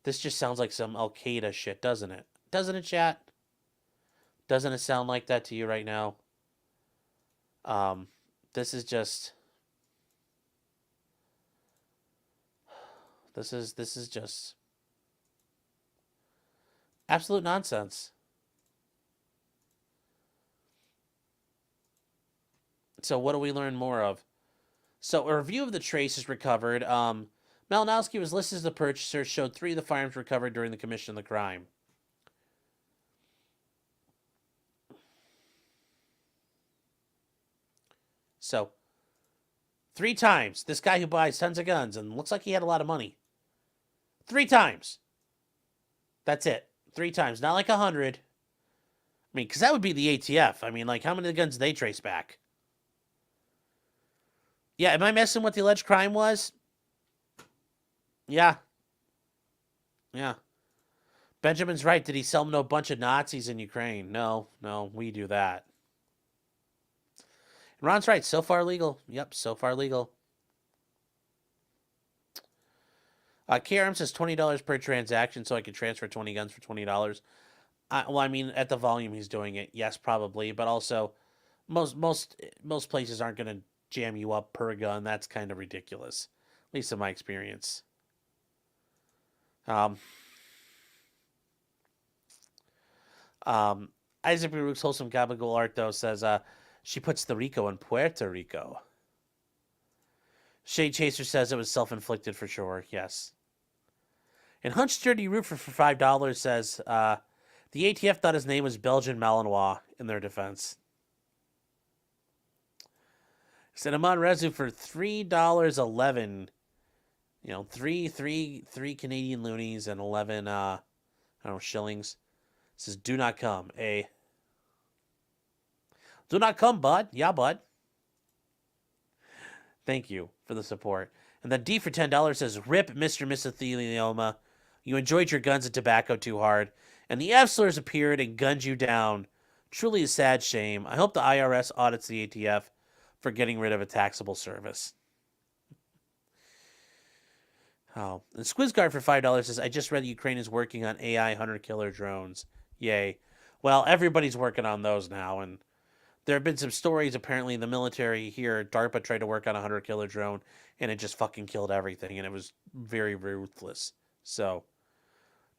This just sounds like some Al Qaeda shit, doesn't it? Doesn't it, chat? Doesn't it sound like that to you right now? This is just. This is just absolute nonsense. So what do we learn more of? So a review of the traces recovered. Malinowski was listed as the purchaser, showed 3 of the firearms recovered during the commission of the crime. So 3 times. This guy who buys tons of guns and looks like he had a lot of money. 3 times. That's it. 3 times. Not like 100. I mean, because that would be the ATF. I mean, like, how many guns do they trace back? Yeah, am I messing what the alleged crime was? Yeah. Yeah. Benjamin's right. Did he sell them to a bunch of Nazis in Ukraine? No, we do that. And Ron's right. So far legal. Yep, so far legal. KRM says $20 per transaction, so I could transfer 20 guns for $20. Well, I mean, at the volume he's doing it, yes, probably, but also most places aren't going to jam you up per gun. That's kind of ridiculous, at least in my experience. Isaac Baruch's Wholesome Gabagool Art, though, says she puts the RICO in Puerto Rico. Shade Chaser says it was self-inflicted for sure, yes. And Hunch Dirty Roofer for $5 says the ATF thought his name was Belgian Malinois in their defense. Said Amon Rezu for $3.11. You know, three Canadian loonies and 11 I don't know, shillings. Says do not come. Do not come, bud. Yeah, bud. Thank you for the support. And then D for $10 says rip Mr. Mesothelioma. You enjoyed your guns and tobacco too hard, and the F-slurs appeared and gunned you down. Truly a sad shame. I hope the IRS audits the ATF for getting rid of a taxable service. Oh, and Squizguard for $5 says, I just read Ukraine is working on AI hunter-killer drones. Yay. Well, everybody's working on those now, and there have been some stories, apparently, in the military here. DARPA tried to work on a hunter-killer drone, and it just fucking killed everything, and it was very, very ruthless. So,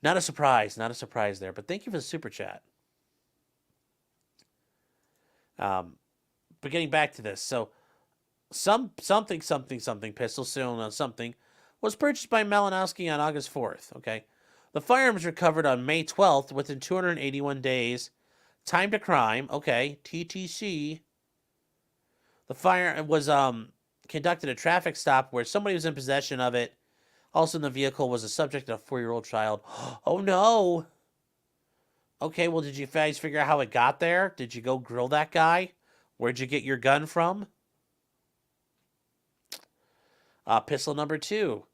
not a surprise there, but thank you for the super chat. But getting back to this, so something pistol, still on something, was purchased by Malinowski on August 4th, okay? The firearms recovered on May 12th within 281 days. Time to crime, okay, TTC. The fire was conducted a traffic stop where somebody was in possession of it. Also in the vehicle was a subject of a 4-year-old child. Oh no! Okay, well, did you guys figure out how it got there? Did you go grill that guy? Where'd you get your gun from? Pistol number 2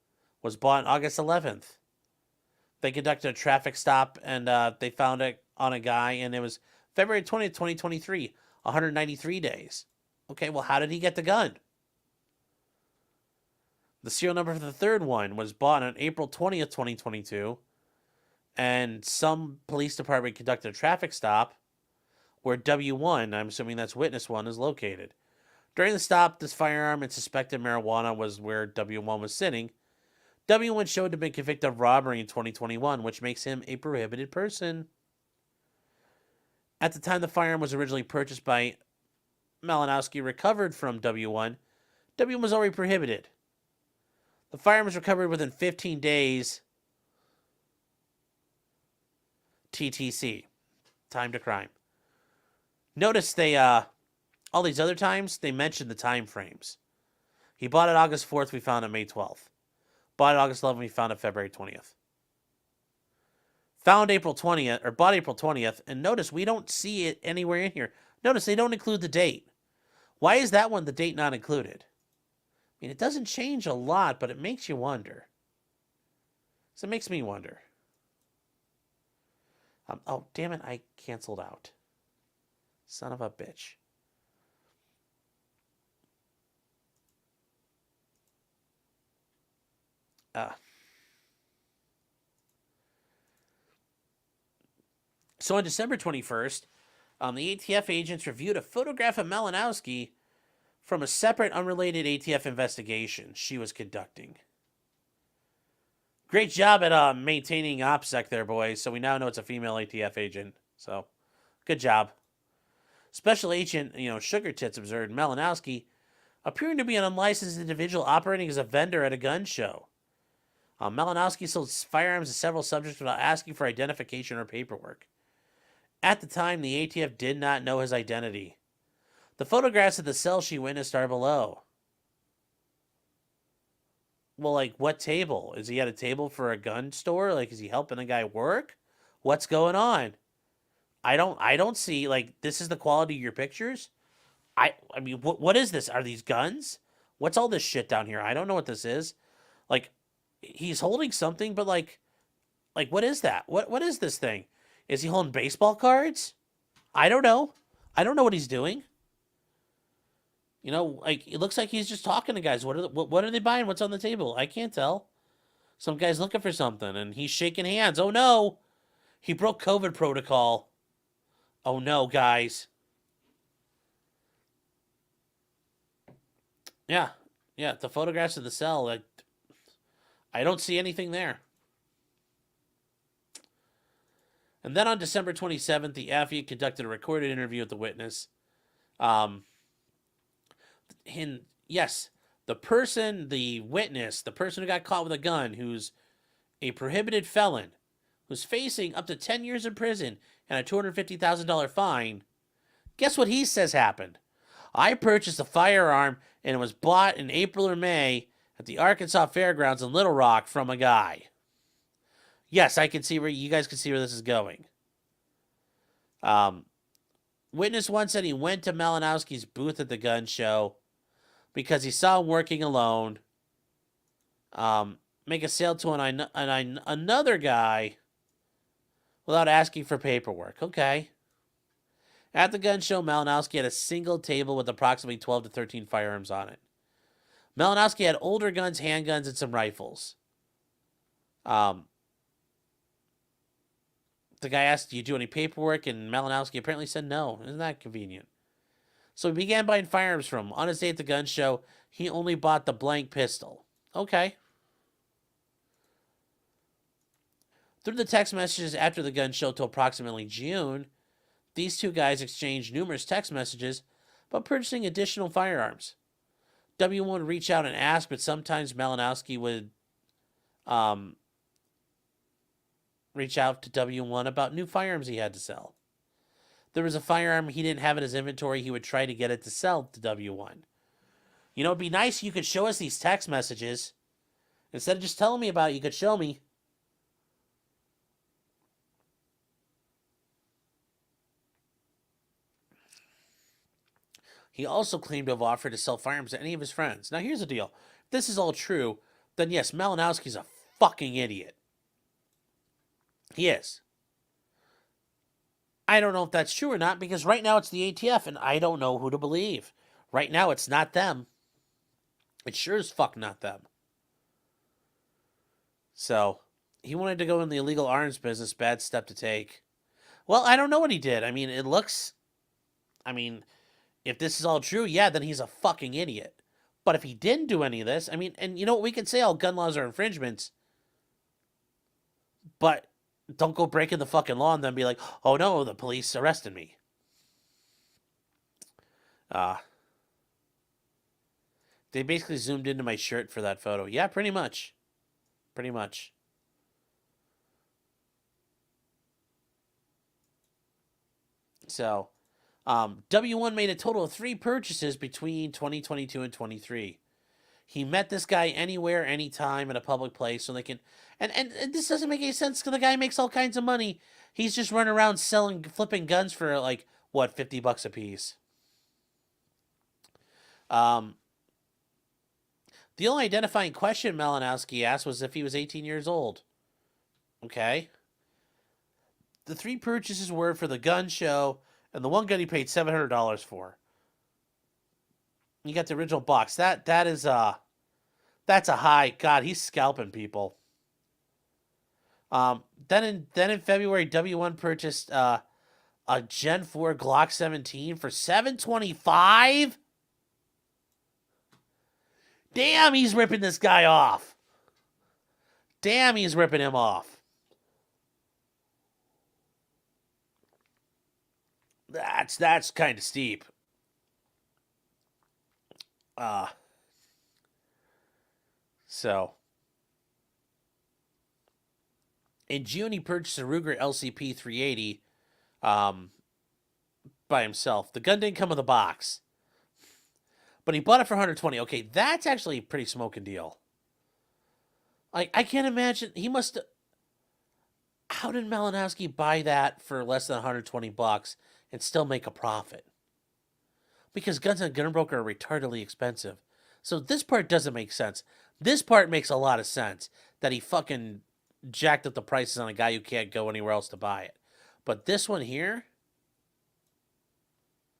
was bought on August 11th. They conducted a traffic stop, and they found it on a guy, and it was February 20th, 2023, 193 days. Okay, well, how did he get the gun? The serial number for the third one was bought on April 20th, 2022, and some police department conducted a traffic stop where W1, I'm assuming that's witness 1, is located. During the stop, this firearm and suspected marijuana was where W1 was sitting. W1 showed to have been convicted of robbery in 2021, which makes him a prohibited person. At the time the firearm was originally purchased by Malinowski, recovered from W1, W1 was already prohibited. The firearm was recovered within 15 days. TTC. Time to crime. Notice they, all these other times, they mentioned the time frames. He bought it August 4th, we found it May 12th. Bought it August 11th, we found it February 20th. Found April 20th, or bought April 20th, and notice we don't see it anywhere in here. Notice they don't include the date. Why is that one, the date not included? I mean, it doesn't change a lot, but it makes you wonder. So it makes me wonder. Oh, damn it, I canceled out. Son of a bitch. So on December 21st, the ATF agents reviewed a photograph of Malinowski from a separate, unrelated ATF investigation she was conducting. Great job at maintaining OPSEC there, boys. So we now know it's a female ATF agent. So, good job. Special Agent, Sugar Tits observed Malinowski appearing to be an unlicensed individual operating as a vendor at a gun show. Malinowski sold firearms to several subjects without asking for identification or paperwork. At the time, the ATF did not know his identity. The photographs of the cell she witnessed are below. Well, like, what table? Is he at a table for a gun store? Like, is he helping a guy work? What's going on? I don't see, like, this is the quality of your pictures? I mean, what is this? Are these guns? What's all this shit down here? I don't know what this is. Like, he's holding something, but like what is that? What is this thing? Is he holding baseball cards? I don't know. I don't know what he's doing. You know, like, it looks like he's just talking to guys. What are they buying? What's on the table? I can't tell. Some guy's looking for something and he's shaking hands. Oh no. He broke COVID protocol. Oh no, guys. Yeah. Yeah, the photographs of the cell, like, I don't see anything there. And then on December 27th, the AFI conducted a recorded interview with the witness. Yes, the witness, the person who got caught with a gun, who's a prohibited felon, who's facing up to 10 years in prison and a $250,000 fine, guess what he says happened? I purchased a firearm and it was bought in April or May at the Arkansas Fairgrounds in Little Rock from a guy. Yes, I can see where you guys can see where this is going. Witness one said he went to Malinowski's booth at the gun show because he saw him working alone. Make a sale to another guy without asking for paperwork. Okay. At the gun show, Malinowski had a single table with approximately 12 to 13 firearms on it. Malinowski had older guns, handguns, and some rifles. The guy asked, do you do any paperwork? And Malinowski apparently said no. Isn't that convenient? So he began buying firearms from him. On his day at the gun show, he only bought the blank pistol. Okay. Through the text messages after the gun show till approximately June, these two guys exchanged numerous text messages about purchasing additional firearms. W1 would reach out and ask, but sometimes Malinowski would reach out to W1 about new firearms he had to sell. There was a firearm he didn't have in his inventory. He would try to get it to sell to W1. You know, it'd be nice if you could show us these text messages. Instead of just telling me about it, you could show me. He also claimed to have offered to sell firearms to any of his friends. Now, here's the deal. If this is all true, then yes, Malinowski's a fucking idiot. He is. I don't know if that's true or not, because right now it's the ATF, and I don't know who to believe. Right now, it's not them. It's sure as fuck not them. So, he wanted to go in the illegal arms business, bad step to take. Well, I don't know what he did. I mean, it looks... I mean... If this is all true, yeah, then he's a fucking idiot. But if he didn't do any of this, I mean, and you know what, we could say all gun laws are infringements, but don't go breaking the fucking law and then be like, oh no, the police arrested me. They basically zoomed into my shirt for that photo. Yeah, pretty much. Pretty much. So... W1 made a total of 3 purchases between 2022 and 23. He met this guy anywhere, anytime, in a public place, so they can... And this doesn't make any sense, because the guy makes all kinds of money. He's just running around flipping guns for, like, what, $50 a piece. The only identifying question Malinowski asked was if he was 18 years old. Okay. The 3 purchases were for the gun show... And the one gun he paid $700 for. You got the original box. That's a high. God, he's scalping people. Then in February, W1 purchased a Gen 4 Glock 17 for $725. Damn, he's ripping this guy off. Damn, he's ripping him off. That's kind of steep. So in June he purchased a Ruger LCP 380 by himself. The gun didn't come with a box, but he bought it for $120. Okay, that's actually a pretty smoking deal. Like, I can't imagine. He must. How did Malinowski buy that for less than $120 and still make a profit? Because guns and gun broker are retardedly expensive. So this part doesn't make sense. This part makes a lot of sense that he fucking jacked up the prices on a guy who can't go anywhere else to buy it. But this one here,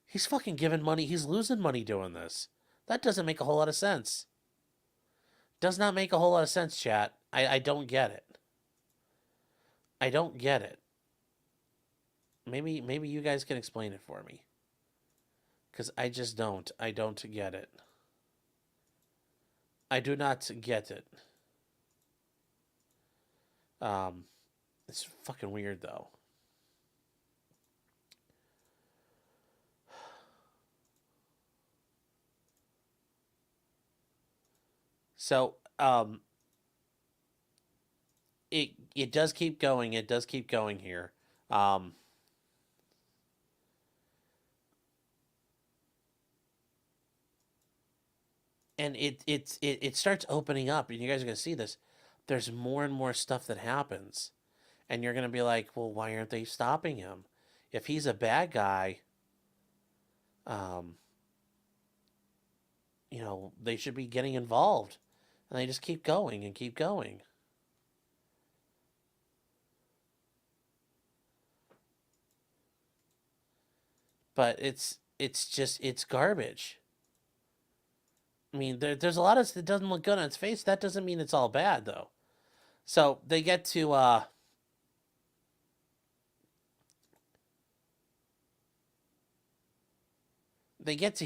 he's fucking giving money. He's losing money doing this. That doesn't make a whole lot of sense. Does not make a whole lot of sense, chat. I don't get it. I don't get it. Maybe you guys can explain it for me. Because I just don't. I don't get it. I do not get it. It's fucking weird, though. So, it does keep going. It does keep going here. And it starts opening up, and you guys are gonna see this. There's more and more stuff that happens, and you're gonna be like, well, why aren't they stopping him? If he's a bad guy, you know, they should be getting involved, and they just keep going and keep going. But it's garbage. I mean, there's a lot of it doesn't look good on its face. That doesn't mean it's all bad, though. So they get to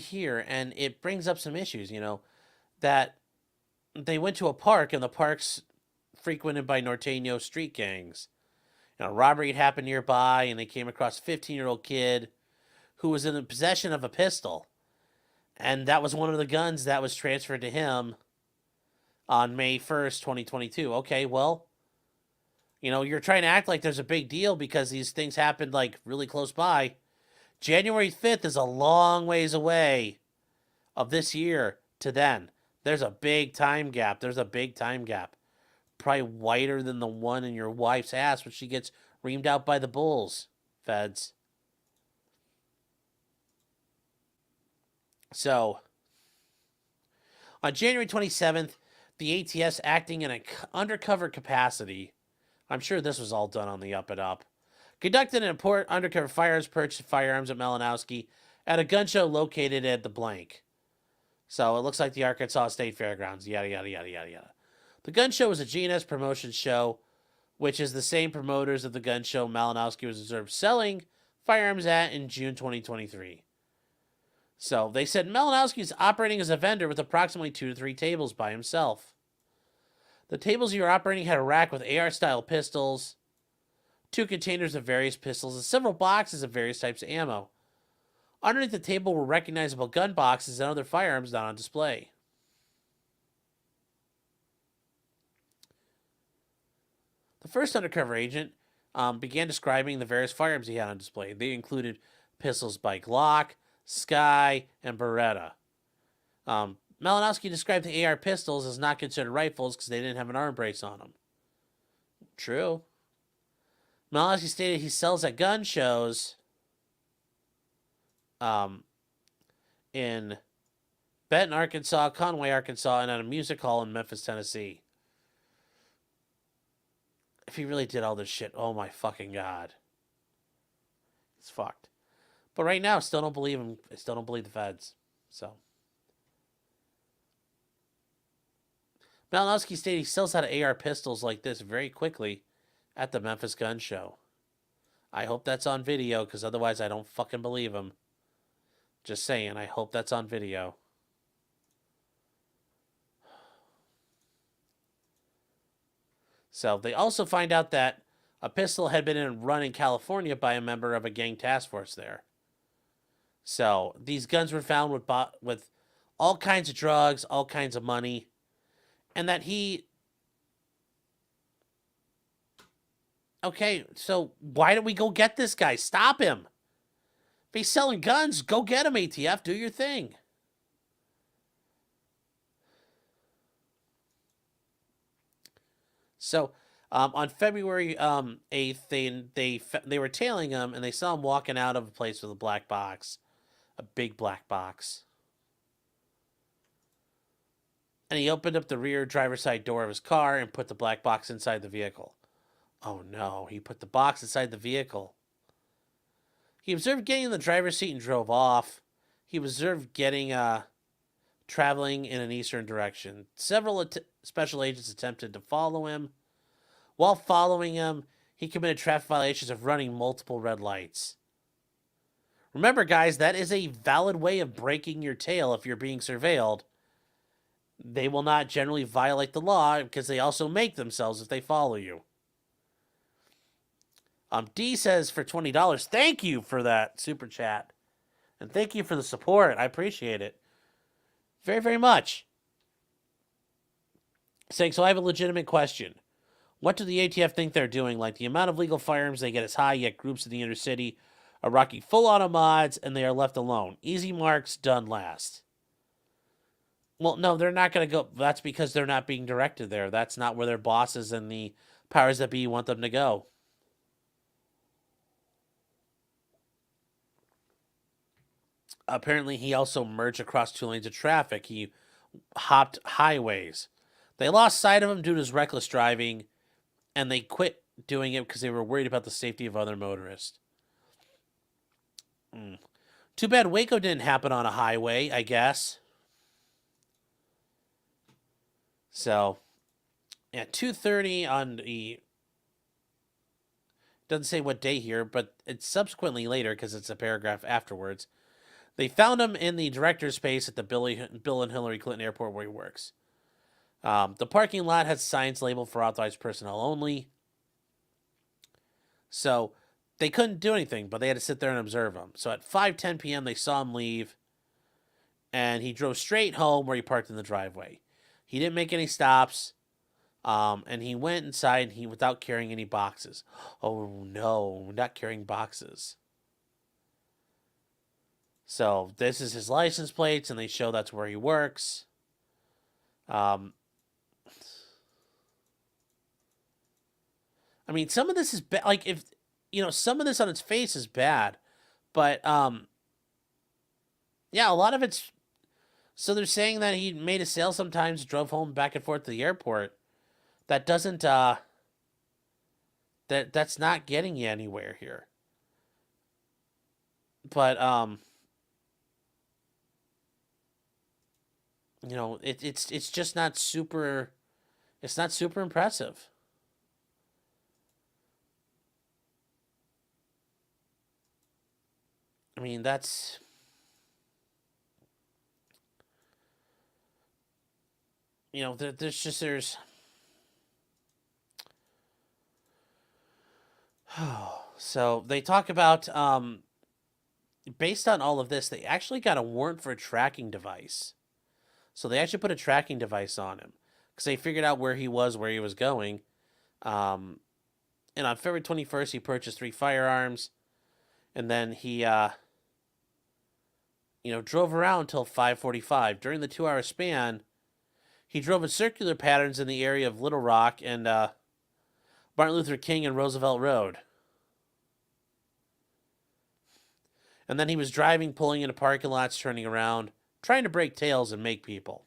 here, and it brings up some issues. You know, that they went to a park, and the park's frequented by Norteño street gangs. You know, robbery had happened nearby, and they came across a 15-year-old kid who was in the possession of a pistol. And that was one of the guns that was transferred to him on May 1st, 2022. Okay, well, you know, you're trying to act like there's a big deal because these things happened, like, really close by. January 5th is a long ways away of this year to then. There's a big time gap. Probably wider than the one in your wife's ass when she gets reamed out by the bulls, feds. So, on January 27th, the ATS, acting in an undercover capacity, I'm sure this was all done on the up and up, conducted an important undercover firearms purchase of firearms at Malinowski at a gun show located at the blank. So, it looks like the Arkansas State Fairgrounds, yada, yada, yada, yada, yada. The gun show was a GNS promotion show, which is the same promoters of the gun show Malinowski was observed selling firearms at in June 2023. So they said Malinowski is operating as a vendor with approximately 2 to 3 tables by himself. The tables he was operating had a rack with AR-style pistols, 2 containers of various pistols, and several boxes of various types of ammo. Underneath the table were recognizable gun boxes and other firearms not on display. The first undercover agent began describing the various firearms he had on display. They included pistols by Glock, Sky, and Beretta. Malinowski described the AR pistols as not considered rifles because they didn't have an arm brace on them. True. Malinowski stated he sells at gun shows in Benton, Arkansas, Conway, Arkansas, and at a music hall in Memphis, Tennessee. If he really did all this shit, oh my fucking god. It's fucked. But right now, I still don't believe him. I still don't believe the feds. So. Malinowski stated he sells out of AR pistols like this very quickly at the Memphis gun show. I hope that's on video, because otherwise I don't fucking believe him. Just saying, I hope that's on video. So, they also find out that a pistol had been run in California by a member of a gang task force there. So, these guns were found with all kinds of drugs, all kinds of money, and that he... Okay, so why don't we go get this guy? Stop him! If he's selling guns, go get him, ATF. Do your thing. So on February 8th, they were tailing him, and they saw him walking out of a place with a black box, a big black box. And he opened up the rear driver's side door of his car and put the black box inside the vehicle. Oh no, he put the box inside the vehicle. He observed getting in the driver's seat and drove off. He observed getting traveling in an eastern direction. Several special agents attempted to follow him. While following him, he committed traffic violations of running multiple red lights. Remember, guys, that is a valid way of breaking your tail if you're being surveilled. They will not generally violate the law because they also make themselves if they follow you. D says for $20, thank you for that super chat. And thank you for the support. I appreciate it. Very, very much. Saying, so I have a legitimate question. What do the ATF think they're doing? Like, the amount of legal firearms they get is high, yet groups in the inner city are rocking full auto mods and they are left alone. Easy marks, done last. Well, no, they're not going to go. That's because they're not being directed there. That's not where their bosses and the powers that be want them to go. Apparently, he also merged across 2 lanes of traffic. He hopped highways. They lost sight of him due to his reckless driving, and they quit doing it because they were worried about the safety of other motorists. Too bad Waco didn't happen on a highway, I guess. So, at 2:30 on the... Doesn't say what day here, but it's subsequently later because it's a paragraph afterwards. They found him in the director's space at the Bill and Hillary Clinton Airport where he works. The parking lot has signs labeled for authorized personnel only. So they couldn't do anything, but they had to sit there and observe him. So at 5:10 p.m., they saw him leave, and he drove straight home where he parked in the driveway. He didn't make any stops, and he went inside without carrying any boxes. Oh, no, not carrying boxes. So this is his license plates, and they show that's where he works. I mean, some of this is bad. Like, if, some of this on its face is bad, but, yeah, a lot of it's, so they're saying that he made a sale sometimes, drove home back and forth to the airport. That doesn't, that's not getting you anywhere here. But, it's just not super, it's not super impressive. I mean, there's so they talk about, based on all of this, they actually got a warrant for a tracking device. So they actually put a tracking device on him because they figured out where he was going. And on February 21st, he purchased 3 firearms, and then he, drove around until 5:45. During the 2-hour span, he drove in circular patterns in the area of Little Rock and Martin Luther King and Roosevelt Road. And then he was driving, pulling into parking lots, turning around, trying to break tails and make people.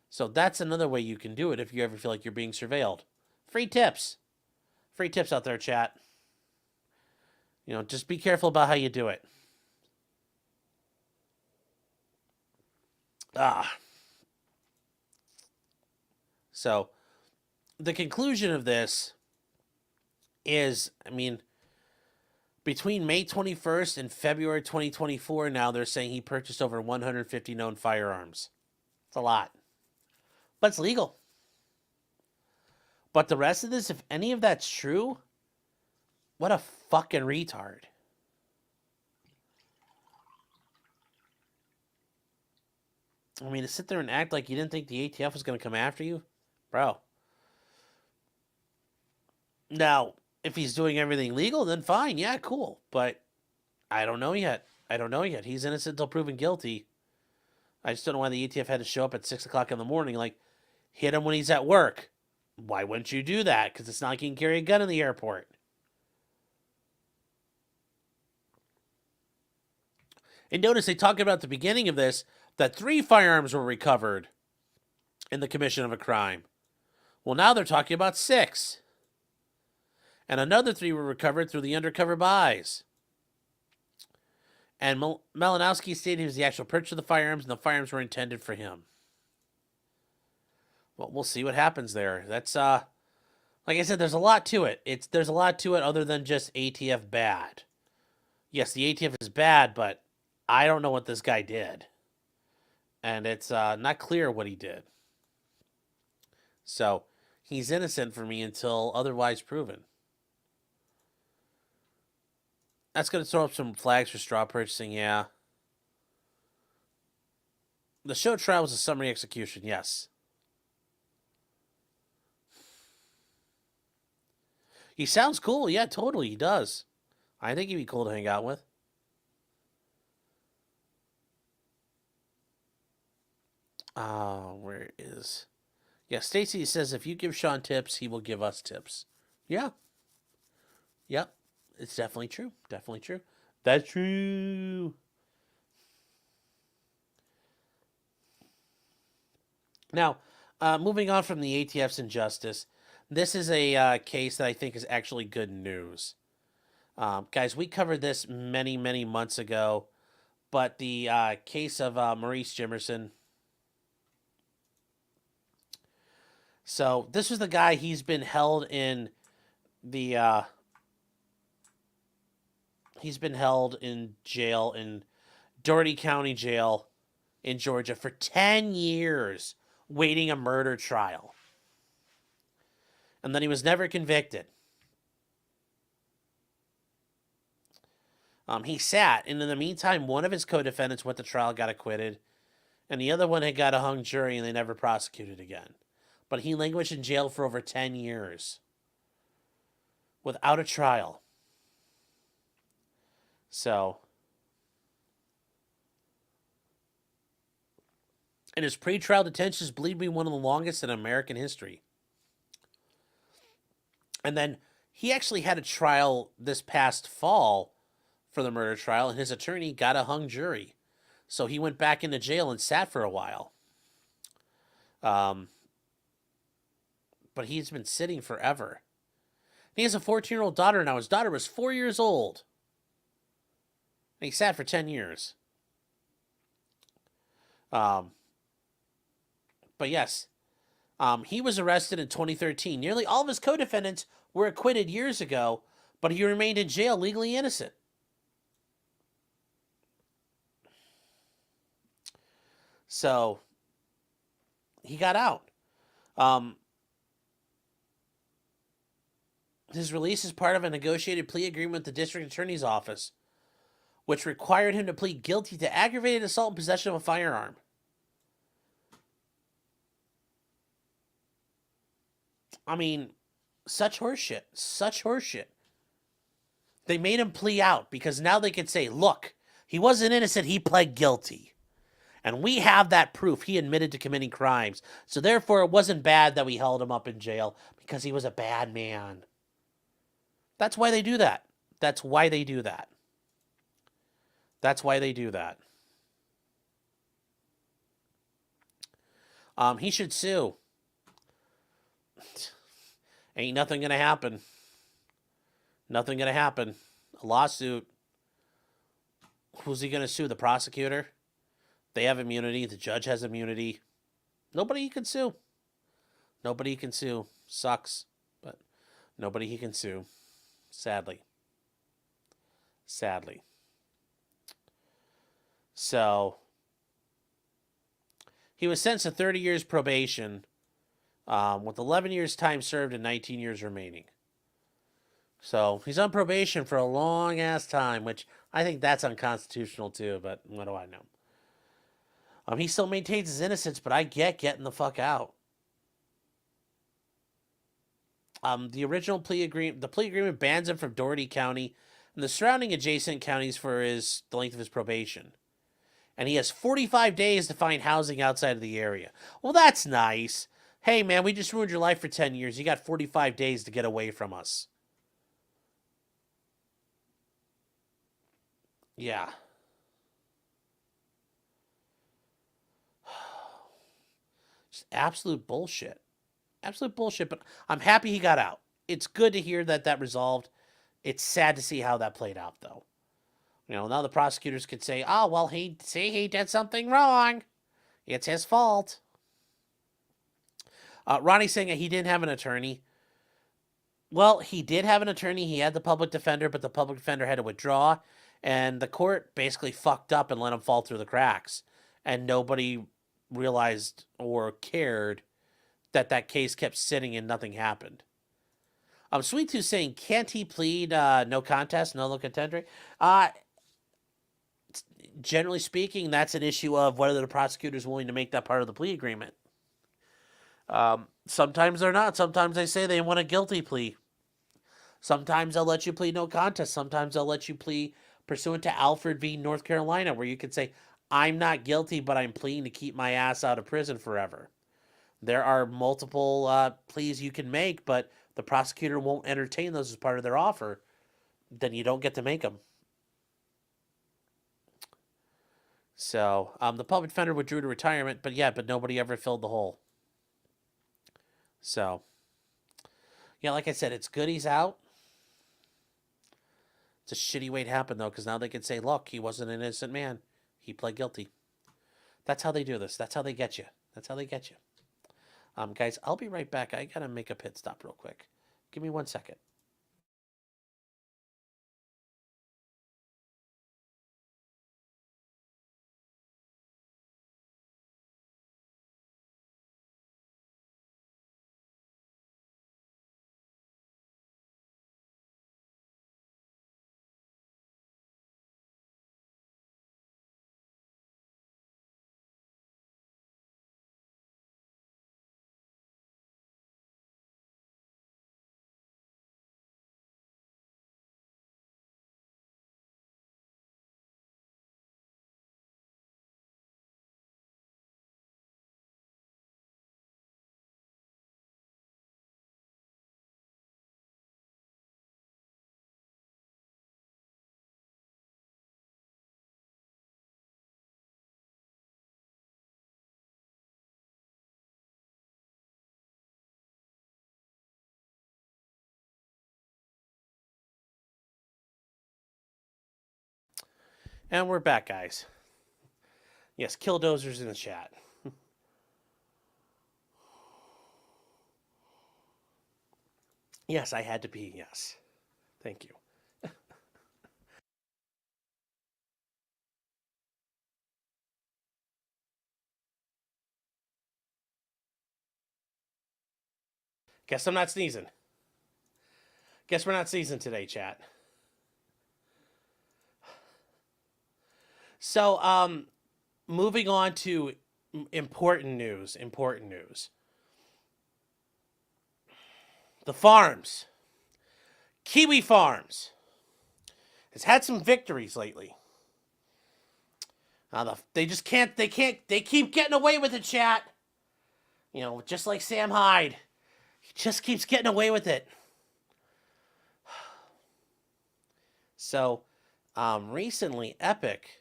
So that's another way you can do it if you ever feel like you're being surveilled. Free tips. Free tips out there, chat. Just be careful about how you do it. So, the conclusion of this is, between May 21st and February 2024, now they're saying he purchased over 150 known firearms. It's a lot. But it's legal. But the rest of this, if any of that's true, what a fucking retard. To sit there and act like you didn't think the ATF was going to come after you? Bro. Now, if he's doing everything legal, then fine. Yeah, cool. But I don't know yet. He's innocent until proven guilty. I just don't know why the ATF had to show up at 6 o'clock in the morning. Like, hit him when he's at work. Why wouldn't you do that? Because it's not like you can carry a gun in the airport. And notice they talk about at the beginning of this that 3 firearms were recovered in the commission of a crime. Well, now they're talking about 6. And another 3 were recovered through the undercover buys. And Malinowski stated he was the actual purchaser of the firearms, and the firearms were intended for him. Well, we'll see what happens there. That's like I said, there's a lot to it. There's a lot to it other than just ATF bad. Yes, the ATF is bad, but I don't know what this guy did. And it's not clear what he did. So, he's innocent for me until otherwise proven. That's going to throw up some flags for straw purchasing, yeah. The show trial was a summary execution, yes. He sounds cool, yeah, totally, he does. I think he'd be cool to hang out with. Where is... Yeah, Stacy says if you give Sean tips, he will give us tips. Yeah. Yep. It's definitely true. Definitely true. That's true. Now, moving on from the ATF's injustice, this is a case that I think is actually good news. Guys, we covered this many, many months ago, but the case of Maurice Jimmerson. So this was the guy, he's been held in the... He's been held in jail in Doherty County Jail in Georgia for 10 years, waiting a murder trial. And then he was never convicted. He sat, and in the meantime, one of his co-defendants went to trial, got acquitted, and the other one had got a hung jury, and they never prosecuted again. But he languished in jail for over 10 years without a trial. So, and his pretrial detention is believed to be one of the longest in American history. And then he actually had a trial this past fall for the murder trial, and his attorney got a hung jury. So he went back into jail and sat for a while. But he's been sitting forever. He has a 14-year-old daughter now. His daughter was 4 years old. And he sat for 10 years. But yes, he was arrested in 2013. Nearly all of his co-defendants were acquitted years ago, but he remained in jail legally innocent. So, he got out. His release is part of a negotiated plea agreement with the district attorney's office, which required him to plead guilty to aggravated assault and possession of a firearm. I mean, such horseshit. Such horseshit. They made him plea out because now they could say, look, he wasn't innocent, he pled guilty. And we have that proof. He admitted to committing crimes. So therefore, it wasn't bad that we held him up in jail because he was a bad man. That's why they do that. That's why they do that. That's why they do that. He should sue. Ain't nothing gonna happen. Nothing gonna happen. A lawsuit. Who's he gonna sue? The prosecutor? They have immunity. The judge has immunity. Nobody he can sue. Nobody he can sue. Sucks. But nobody he can sue. Sadly. Sadly. So, he was sentenced to 30 years probation, with 11 years time served and 19 years remaining. So, he's on probation for a long-ass time, which I think that's unconstitutional too, but what do I know? He still maintains his innocence, but I get getting the fuck out. The original plea agreement bans him from Doherty County and the surrounding adjacent counties for the length of his probation. And he has 45 days to find housing outside of the area. Well, that's nice. Hey, man, we just ruined your life for 10 years. You got 45 days to get away from us. Yeah. Just absolute bullshit. Absolute bullshit, but I'm happy he got out. It's good to hear that that resolved. It's sad to see how that played out, though. You know, now the prosecutors could say, oh, well, he did something wrong. It's his fault. Ronnie's saying that he didn't have an attorney. Well, he did have an attorney. He had the public defender, but the public defender had to withdraw. And the court basically fucked up and let him fall through the cracks. And nobody realized or cared that that case kept sitting and nothing happened. Sweet Tooth saying, can't he plead no contest, no look contendere? Generally speaking, that's an issue of whether the prosecutor is willing to make that part of the plea agreement. Sometimes they're not. Sometimes they say they want a guilty plea. Sometimes they'll let you plead no contest. Sometimes they'll let you plead pursuant to Alfred v. North Carolina, where you can say, I'm not guilty, but I'm pleading to keep my ass out of prison forever. There are multiple pleas you can make, but the prosecutor won't entertain those as part of their offer. Then you don't get to make them. So the public defender withdrew to retirement, but nobody ever filled the hole. So, yeah, like I said, it's good he's out. It's a shitty way it happened, though, because now they can say, look, he wasn't an innocent man. He pled guilty. That's how they do this. That's how they get you. That's how they get you. Guys, I'll be right back. I got to make a pit stop real quick. Give me 1 second. And we're back, guys. Yes, Killdozer's in the chat. Yes, I had to pee, yes. Thank you. Guess I'm not sneezing. Guess we're not sneezing today, chat. So, moving on to important news. The farms. Kiwi Farms has had some victories lately. They keep getting away with it, chat. You know, just like Sam Hyde. He just keeps getting away with it. So, recently, Epic,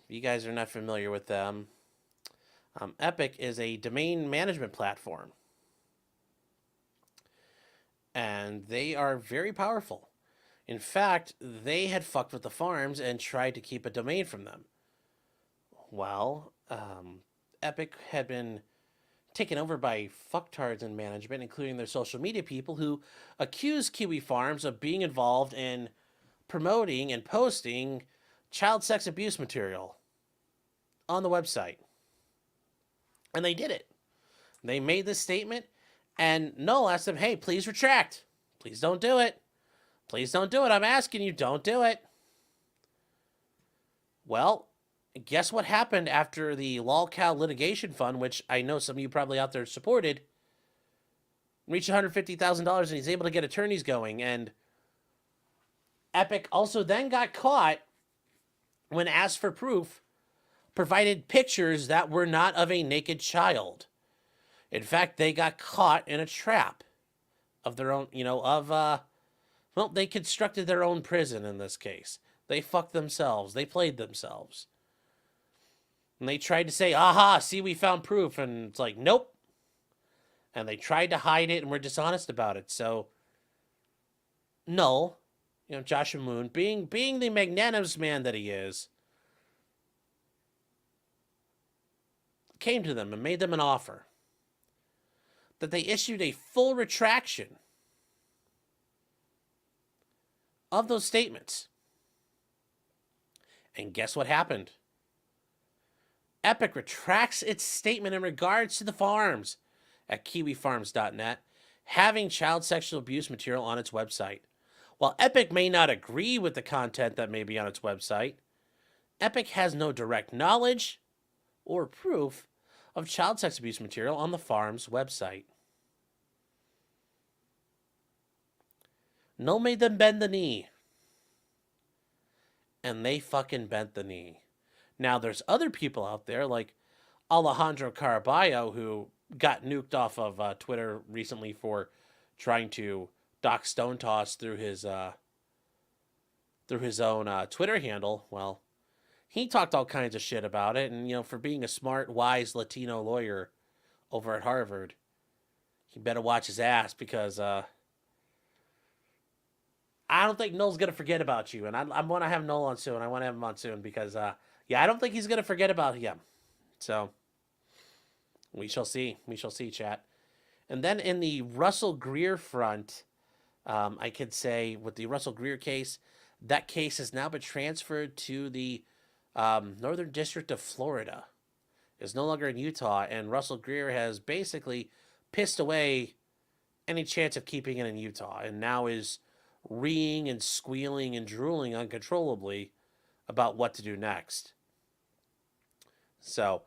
you guys are not familiar with them. Epic is a domain management platform. And they are very powerful. In fact, they had fucked with the farms and tried to keep a domain from them. Well, Epic had been taken over by fucktards in management, including their social media people, who accused Kiwi Farms of being involved in promoting and posting child sex abuse material on the website. And they did it. They made this statement, and Noel asked them, hey, please retract. Please don't do it. Please don't do it. I'm asking you, don't do it. Well, guess what happened after the LolCow litigation fund, which I know some of you probably out there supported, reached $150,000 and he's able to get attorneys going. And Epic also then got caught when asked for proof, provided pictures that were not of a naked child. In fact, they got caught in a trap of their own, well, they constructed their own prison in this case. They fucked themselves. They played themselves. And they tried to say, aha, see, we found proof. And it's like, nope. And they tried to hide it and were dishonest about it. So, no, Joshua Moon, being the magnanimous man that he is, came to them and made them an offer that they issued a full retraction of those statements. And guess what happened? Epic retracts its statement in regards to the farms at kiwifarms.net having child sexual abuse material on its website. While Epic may not agree with the content that may be on its website, Epic has no direct knowledge or proof of child sex abuse material on the farm's website. No made them bend the knee. And they fucking bent the knee. Now, there's other people out there like Alejandro Caraballo, who got nuked off of Twitter recently for trying to dock Stone Toss through his own Twitter handle. Well, he talked all kinds of shit about it, and for being a smart, wise Latino lawyer over at Harvard, he better watch his ass because I don't think Noel's gonna forget about you, and I want to have Noel on soon. I want to have him on soon because I don't think he's gonna forget about him. So we shall see. We shall see, chat. And then in the Russell Greer front, I could say with the Russell Greer case, that case has now been transferred to the Northern District of Florida. It's no longer in Utah, and Russell Greer has basically pissed away any chance of keeping it in Utah, and now is reeing and squealing and drooling uncontrollably about what to do next. So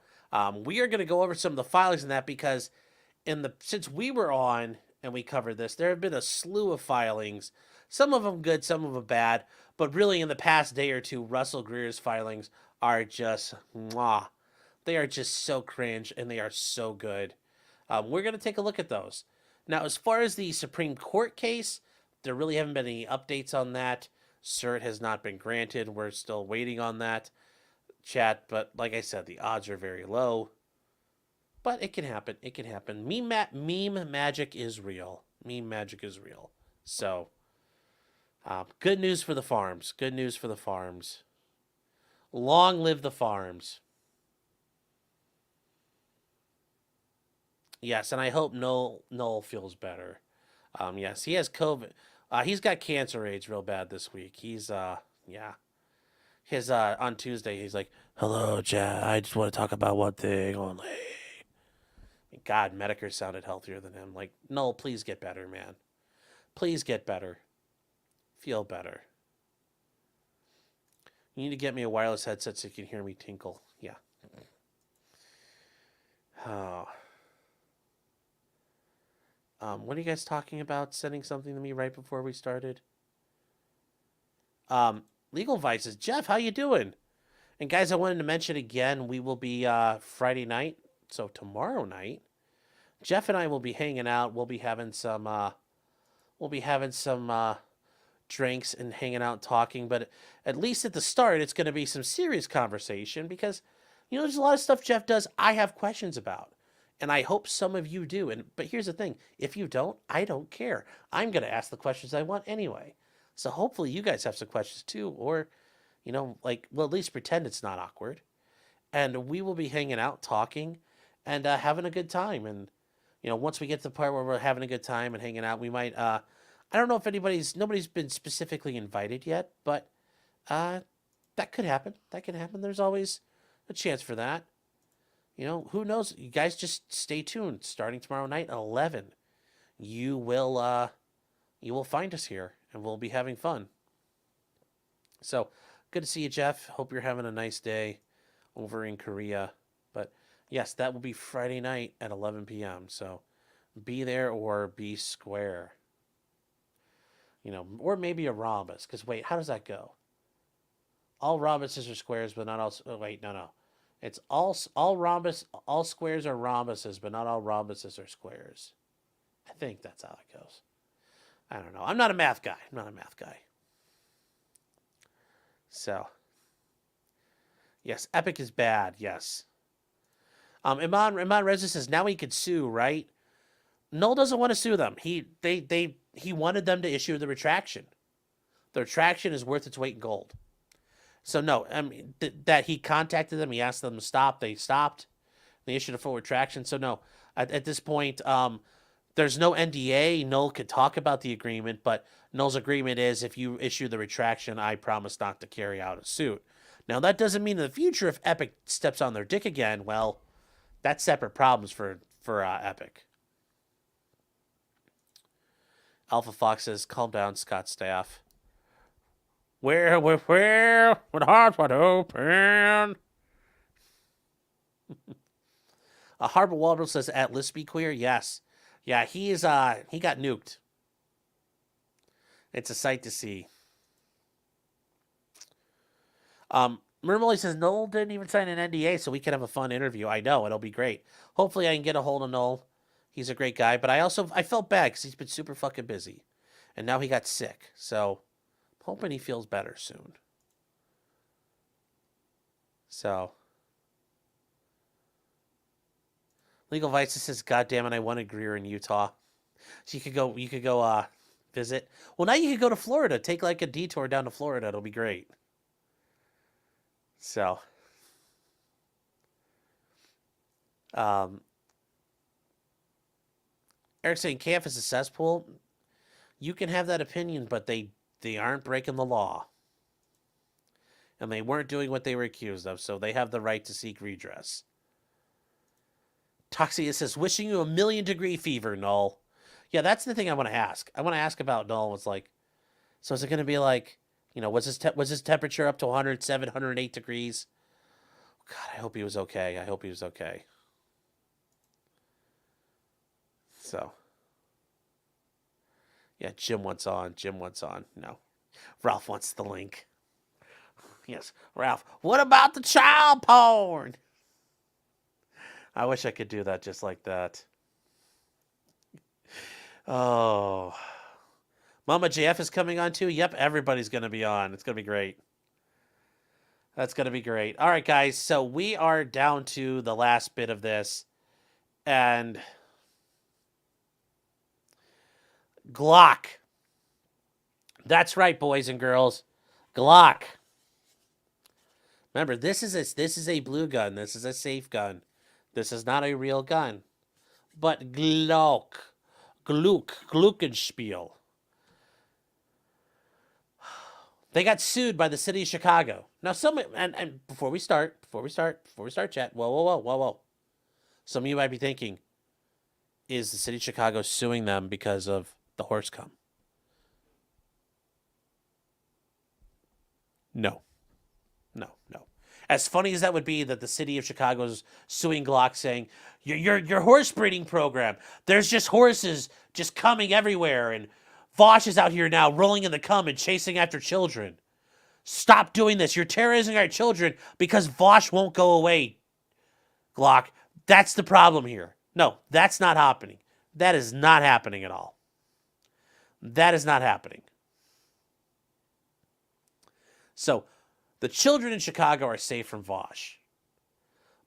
we are going to go over some of the filings in that because since we were on and we covered this, there have been a slew of filings, some of them good, some of them bad, but really in the past day or two, Russell Greer's filings are just, mwah. They are just so cringe and they are so good. We're going to take a look at those. Now, as far as the Supreme Court case, there really haven't been any updates on that. Cert has not been granted. We're still waiting on that, chat. But like I said, the odds are very low. But it can happen. It can happen. Meme magic is real. Meme magic is real. So, good news for the farms. Good news for the farms. Long live the farms. Yes, and I hope Noel feels better. Yes, he has COVID. He's got cancer AIDS real bad this week. He's yeah. His on Tuesday he's like, "Hello, Chad. I just want to talk about one thing only." God, Medicare sounded healthier than him. Like, no, please get better, man. Please get better. Feel better. You need to get me a wireless headset so you can hear me tinkle. Yeah. Oh. What are you guys talking about? Sending something to me right before we started? Legal Vices. Jeff, how you doing? And guys, I wanted to mention again, we will be Friday night, so tomorrow night. Jeff and I will be hanging out. We'll be having some drinks and hanging out, talking. But at least at the start, it's going to be some serious conversation because there's a lot of stuff Jeff does I have questions about. And I hope some of you do. But here's the thing. If you don't, I don't care. I'm going to ask the questions I want anyway. So hopefully you guys have some questions too. Or, at least pretend it's not awkward. And we will be hanging out, talking, and having a good time. And, once we get to the part where we're having a good time and hanging out, we might, I don't know if nobody's been specifically invited yet. But that could happen. That can happen. There's always a chance for that. Who knows? You guys just stay tuned. Starting tomorrow night at 11, you will find us here, and we'll be having fun. So, good to see you, Jeff. Hope you're having a nice day over in Korea. But yes, that will be Friday night at 11 p.m. So, be there or be square. Or maybe a rhombus. Because wait, how does that go? All rhombuses are squares, but not all. Oh, wait, no. It's all rhombus, all squares are rhombuses, but not all rhombuses are squares. I think that's how it goes. I don't know. I'm not a math guy. So, yes, Epic is bad. Yes. Iman Reza says now he could sue, right? Null doesn't want to sue them. He wanted them to issue the retraction. The retraction is worth its weight in gold. So no, I mean that he contacted them. He asked them to stop. They stopped. They issued a full retraction. So no, at this point, there's no NDA. Null could talk about the agreement, but Null's agreement is if you issue the retraction, I promise not to carry out a suit. Now that doesn't mean in the future if Epic steps on their dick again, well, that's separate problems for Epic. Alpha Fox says, calm down, Scott Staff. Where, with hearts wide open. Harbor Waldron says, at least be queer. Yes. Yeah, he got nuked. It's a sight to see. Murmley says, Noel didn't even sign an NDA, so we can have a fun interview. I know, it'll be great. Hopefully I can get a hold of Noel. He's a great guy, but I felt bad because he's been super fucking busy. And now he got sick, so I'm hoping he feels better soon. So. Legal Vices says, God damn it, I wanted Greer in Utah. So you could go visit. Well, now you could go to Florida. Take like a detour down to Florida. It'll be great. So. Eric saying Camp is a cesspool. You can have that opinion, but they aren't breaking the law. And they weren't doing what they were accused of, so they have the right to seek redress. Toxia says, wishing you 1,000,000-degree fever, Null. Yeah, that's the thing I want to ask. I want to ask about Null. It's like, so is it going to be like, was his temperature up to 107, 108 degrees? God, I hope he was okay. So. Yeah, Jim wants on. No. Ralph wants the link. Yes, Ralph. What about the child porn? I wish I could do that just like that. Oh. Mama JF is coming on too? Yep, everybody's going to be on. It's going to be great. That's going to be great. All right, guys. So we are down to the last bit of this. And Glock. That's right, boys and girls. Glock. Remember, this is a blue gun. This is a safe gun. This is not a real gun. But Glockenspiel. They got sued by the city of Chicago. Now, and before we start, chat. Whoa. Some of you might be thinking, is the city of Chicago suing them because of the horse cum? No. As funny as that would be, that the city of Chicago is suing Glock, saying your horse breeding program, there's just horses just coming everywhere, and Vosh is out here now rolling in the cum and chasing after children. Stop doing this. You're terrorizing our children because Vosh won't go away. Glock, that's the problem here. No, that's not happening. That is not happening at all. That is not happening. So, the children in Chicago are safe from Vosh.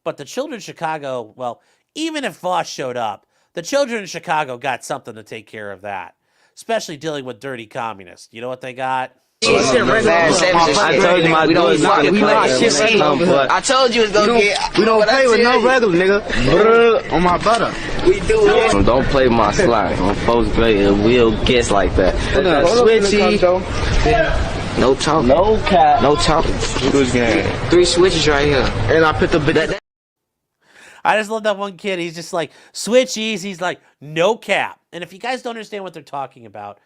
But the children in Chicago, well, even if Vosh showed up, the children in Chicago got something to take care of that. Especially dealing with dirty communists. You know what they got? I told you my dude I told you it's gonna get. We don't play with no regular nigga. On my butter. We do. Don't play my slide. On folks great, it will guess like that. Switchy. No talking. No cap. No talking. Who's game? 3 switches right here. And I put the. I just love that one kid. He's just like, switchies. He's like, no cap. And if you guys don't understand what they're talking about,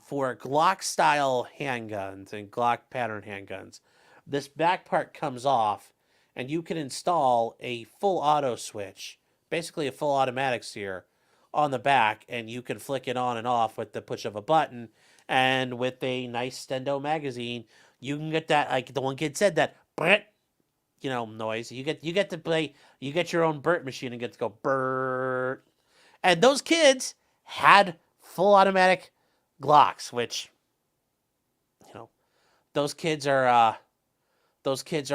for Glock-style handguns and Glock pattern handguns, this back part comes off, and you can install a full auto switch, basically a full automatic steer, on the back, and you can flick it on and off with the push of a button. And with a nice Stendo magazine, you can get that, like the one kid said, that noise. You get to play. You get your own Burt machine and get to go Burt. And those kids had full automatic Glocks, which those kids are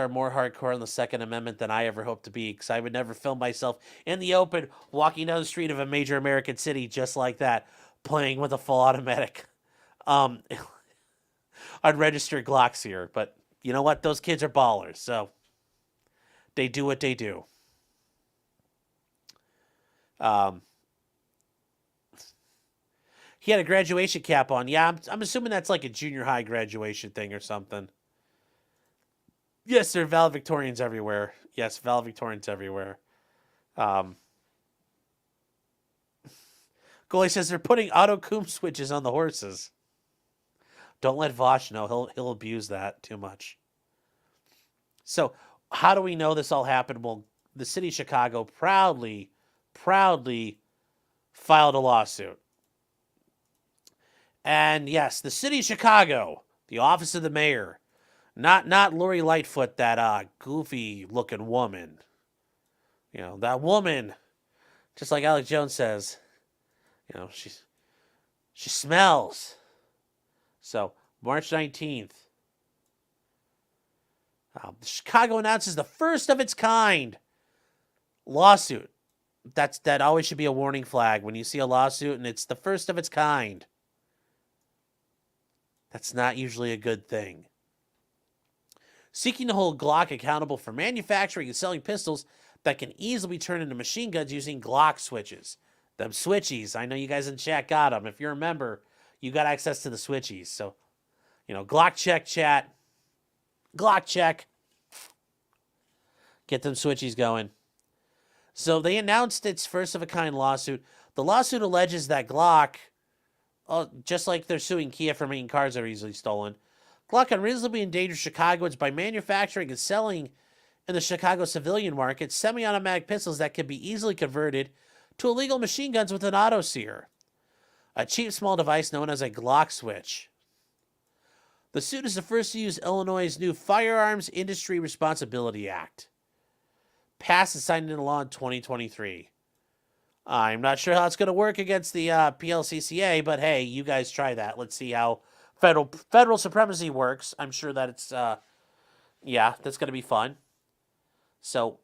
more hardcore on the Second Amendment than I ever hoped to be, because I would never film myself in the open walking down the street of a major American city just like that, playing with a full automatic unregistered Glocks here. But you know what? Those kids are ballers, so they do what they do. He had a graduation cap on. Yeah, I'm assuming that's like a junior high graduation thing or something. Yes, there are valedictorians everywhere. Yes, valedictorians everywhere. Goalie says they're putting auto coom switches on the horses. Don't let Vosh know. He'll abuse that too much. So how do we know this all happened? Well, the city of Chicago proudly filed a lawsuit. And yes, the city of Chicago, the office of the mayor, not Lori Lightfoot, that goofy looking woman. That woman, just like Alex Jones says, she smells. So March 19th, Chicago announces the first of its kind lawsuit. That always should be a warning flag when you see a lawsuit and it's the first of its kind. That's not usually a good thing. Seeking to hold Glock accountable for manufacturing and selling pistols that can easily be turned into machine guns using Glock switches. Them switchies. I know you guys in chat got them. If you're a member, you got access to the switchies. So, Glock check, chat. Glock check. Get them switchies going. So they announced its first of a kind lawsuit. The lawsuit alleges that Glock, just like they're suing Kia for making cars that are easily stolen, Glock unreasonably endangers Chicagoans by manufacturing and selling in the Chicago civilian market semi-automatic pistols that can be easily converted to illegal machine guns with an auto sear, a cheap small device known as a Glock switch. The suit is the first to use Illinois' new Firearms Industry Responsibility Act, passed and signed into law in 2023. I'm not sure how it's going to work against the PLCCA, but hey, you guys try that. Let's see how federal supremacy works. I'm sure that it's, that's going to be fun. So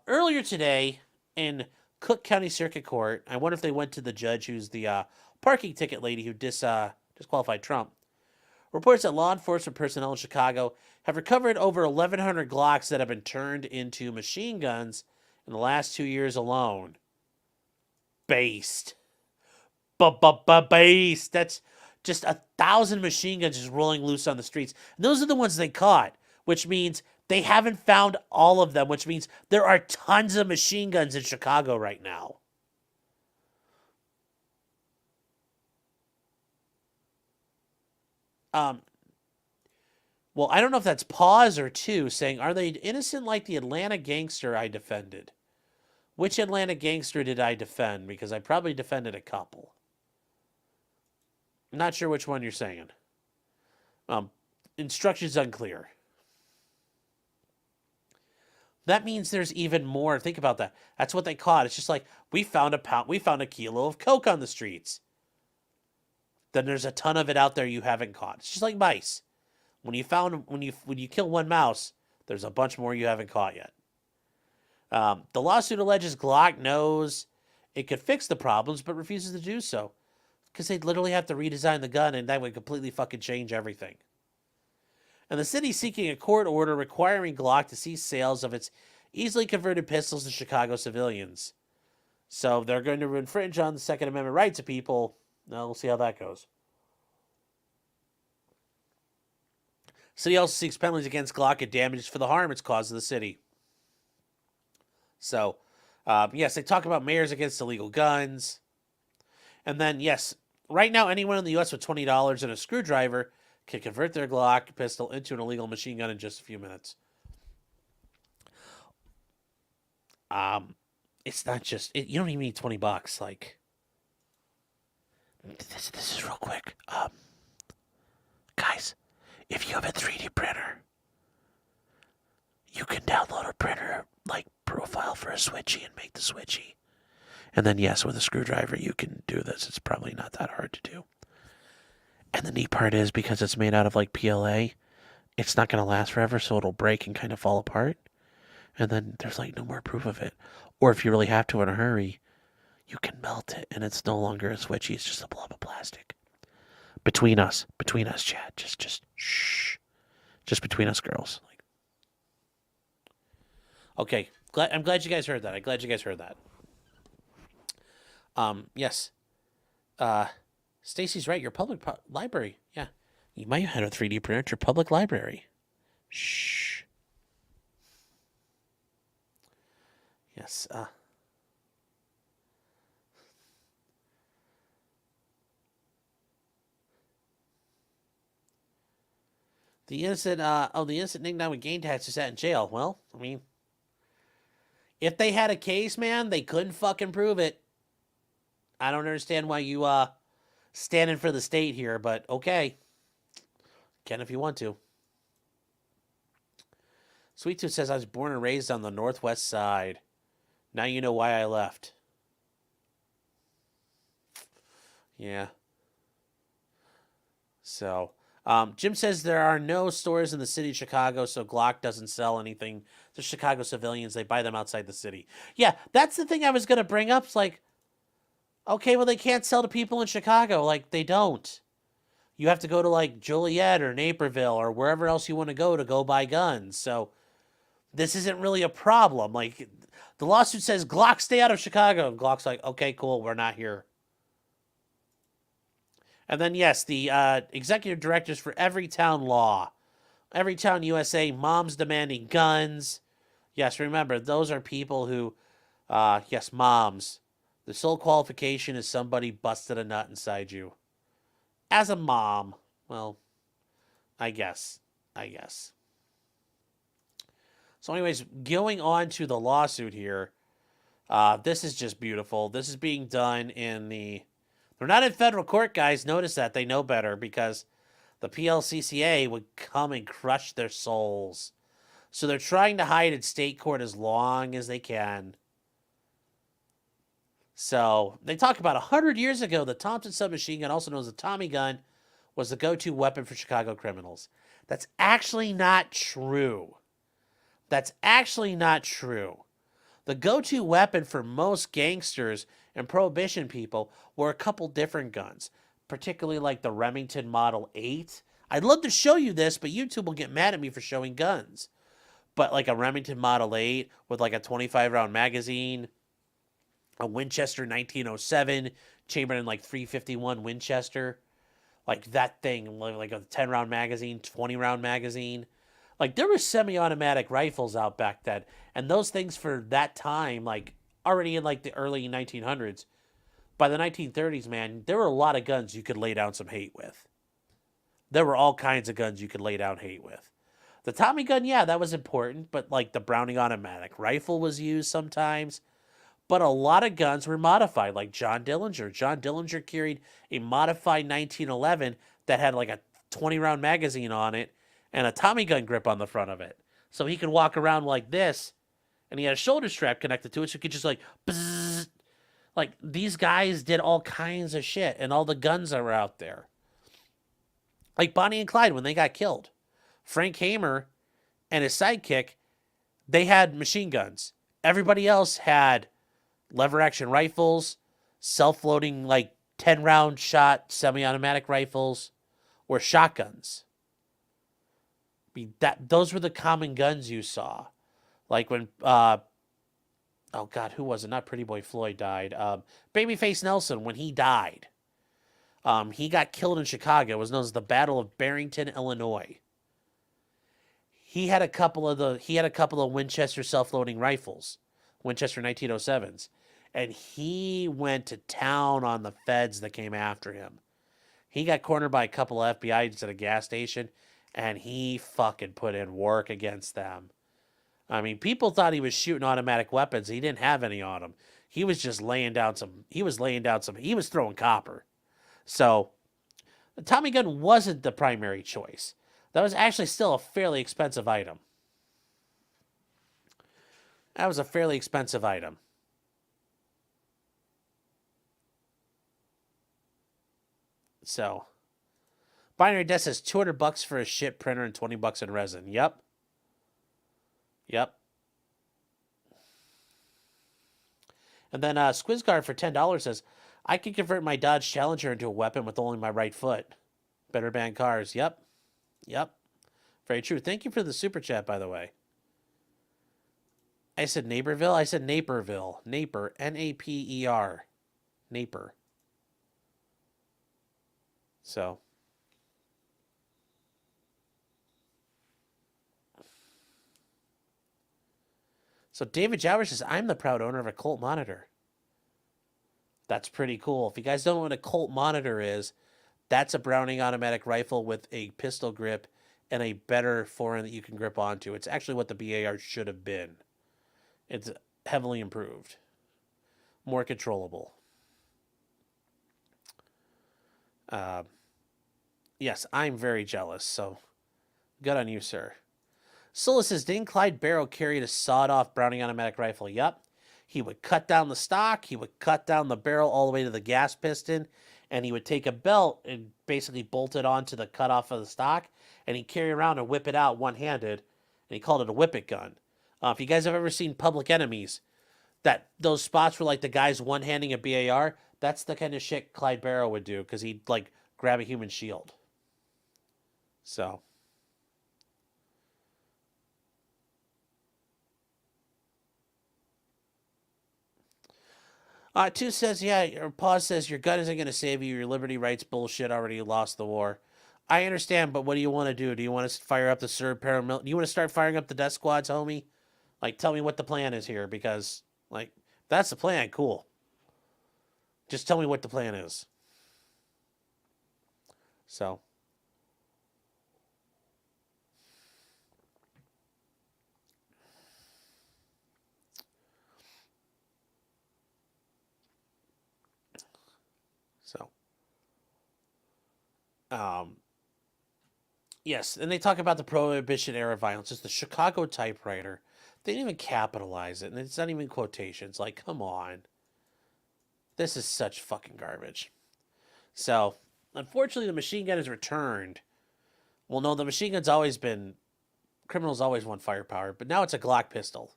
earlier today in Cook County Circuit Court, I wonder if they went to the judge who's the parking ticket lady who disqualified Trump. Reports that law enforcement personnel in Chicago have recovered over 1,100 Glocks that have been turned into machine guns in the last 2 years alone. Based. Based. That's just 1,000 machine guns just rolling loose on the streets. And those are the ones they caught, which means they haven't found all of them, which means there are tons of machine guns in Chicago right now. Well, I don't know if that's pause or two, saying, are they innocent like the Atlanta gangster I defended? Which Atlanta gangster did I defend? Because I probably defended a couple. I'm not sure which one you're saying. Instructions unclear. That means there's even more. Think about that. That's what they caught. It's just like we found a kilo of coke on the streets. Then there's a ton of it out there you haven't caught. It's just like mice. When you kill one mouse, there's a bunch more you haven't caught yet. The lawsuit alleges Glock knows it could fix the problems, but refuses to do so because they'd literally have to redesign the gun, and that would completely fucking change everything. And the city's seeking a court order requiring Glock to cease sales of its easily converted pistols to Chicago civilians. So they're going to infringe on the Second Amendment rights of people. Now we'll see how that goes. City also seeks penalties against Glock and damages for the harm it's caused to the city. So, yes, they talk about mayors against illegal guns. And then, yes, right now anyone in the U.S. with $20 and a screwdriver can convert their Glock pistol into an illegal machine gun in just a few minutes. It's not just... you don't even need $20. Like, this is real quick. Guys, if you have a 3D printer, you can download a printer like profile for a switchy and make the switchy. And then yes, with a screwdriver you can do this. It's probably not that hard to do. And the neat part is because it's made out of like PLA, it's not going to last forever, so it'll break and kind of fall apart. And then there's like no more proof of it. Or if you really have to in a hurry, you can melt it and it's no longer a switchy, it's just a blob of plastic. Between us, Chad. Just shh. Just between us girls. Okay, I'm glad you guys heard that. Yes. Stacy's right. Your public library. Yeah. You might have had a 3D printer at your public library. Shh. Yes. The innocent nickname with gain tax is sat in jail. Well, I mean, if they had a case, man, they couldn't fucking prove it. I don't understand why you standing for the state here, but okay. Can if you want to. Sweet Tooth says I was born and raised on the northwest side. Now you know why I left. Yeah. So, Jim says there are no stores in the city of Chicago, so Glock doesn't sell anything to Chicago civilians. They buy them outside the city. Yeah, that's the thing I was going to bring up. It's like, okay, well, they can't sell to people in Chicago. Like, they don't. You have to go to, like, Joliet or Naperville or wherever else you want to go buy guns. So, this isn't really a problem. Like, the lawsuit says, Glock, stay out of Chicago. And Glock's like, okay, cool, we're not here. And then, yes, the executive directors for Everytown Law. Everytown USA, moms demanding guns. Yes, remember, those are people who, yes, moms. The sole qualification is somebody busted a nut inside you. As a mom, well, I guess. So anyways, going on to the lawsuit here, this is just beautiful. This is being done in the... They're not in federal court, guys. Notice that. They know better because the PLCCA would come and crush their souls. So they're trying to hide in state court as long as they can. So they talk about 100 years ago, the Thompson submachine gun, also known as the Tommy gun, was the go-to weapon for Chicago criminals. That's actually not true. The go-to weapon for most gangsters and Prohibition people were a couple different guns, particularly like the Remington Model 8. I'd love to show you this, but YouTube will get mad at me for showing guns. But like a Remington Model 8 with like a 25-round magazine, a Winchester 1907, chambered in like 351 Winchester, like that thing, like a 10-round magazine, 20-round magazine. Like there were semi-automatic rifles out back then, and those things for that time, like already in like the early 1900s, by the 1930s, man, there were a lot of guns you could lay down some hate with. There were all kinds of guns you could lay down hate with. The Tommy gun, yeah, that was important, but like the Browning automatic rifle was used sometimes. But a lot of guns were modified, like John Dillinger. John Dillinger carried a modified 1911 that had like a 20-round magazine on it and a Tommy gun grip on the front of it. So he could walk around like this, and he had a shoulder strap connected to it, so he could just like, bzzz. Like, these guys did all kinds of shit, and all the guns that were out there. Like Bonnie and Clyde when they got killed. Frank Hamer and his sidekick, they had machine guns. Everybody else had lever-action rifles, self-loading, like, 10-round shot semi-automatic rifles, or shotguns. I mean, those were the common guns you saw. Like when, oh God, who was it? Not Pretty Boy Floyd died. Babyface Nelson, when he died, he got killed in Chicago. It was known as the Battle of Barrington, Illinois. He had a couple of Winchester self-loading rifles, Winchester 1907s, and he went to town on the feds that came after him. He got cornered by a couple of FBI agents at a gas station, and he fucking put in work against them. I mean, people thought he was shooting automatic weapons. He didn't have any on him. He was just laying down some, he was throwing copper. So, the Tommy gun wasn't the primary choice. That was actually still a fairly expensive item. That was a fairly expensive item. So, Binary Death says $200 for a shit printer and $20 in resin. Yep. And then Squizguard for $10 says, I can convert my Dodge Challenger into a weapon with only my right foot. Better ban cars. Yep. Very true. Thank you for the super chat, by the way. I said Naperville? I said Naperville. Naper. N-A-P-E-R. Naper. So. So David Jowers says, I'm the proud owner of a Colt Monitor. That's pretty cool. If you guys don't know what a Colt Monitor is, that's a Browning automatic rifle with a pistol grip and a better forend that you can grip onto. It's actually what the BAR should have been. It's heavily improved. More controllable. Yes, I'm very jealous, so good on you, sir. Scylla says, didn't Clyde Barrow carry a sawed-off Browning automatic rifle? Yep. He would cut down the stock, he would cut down the barrel all the way to the gas piston, and he would take a belt and basically bolt it onto the cutoff of the stock, and he'd carry around and whip it out one-handed, and he called it a whip-it gun. If you guys have ever seen Public Enemies, those spots where like the guy's one-handing a BAR, that's the kind of shit Clyde Barrow would do, because he'd like grab a human shield. So. Two says, or Pause says, your gun isn't going to save you. Your liberty rights bullshit already lost the war. I understand, but what do you want to do? Do you want to fire up the Serb paramilitary? Do you want to start firing up the death squads, homie? Like, tell me what the plan is here, because, like, if that's the plan, cool. Just tell me what the plan is. So. Yes, and they talk about the Prohibition era violence. It's the Chicago typewriter. They didn't even capitalize it, and it's not even quotations. Like, come on. This is such fucking garbage. So, unfortunately, the machine gun is returned. Well, no, the machine gun's always been... Criminals always want firepower, but now it's a Glock pistol.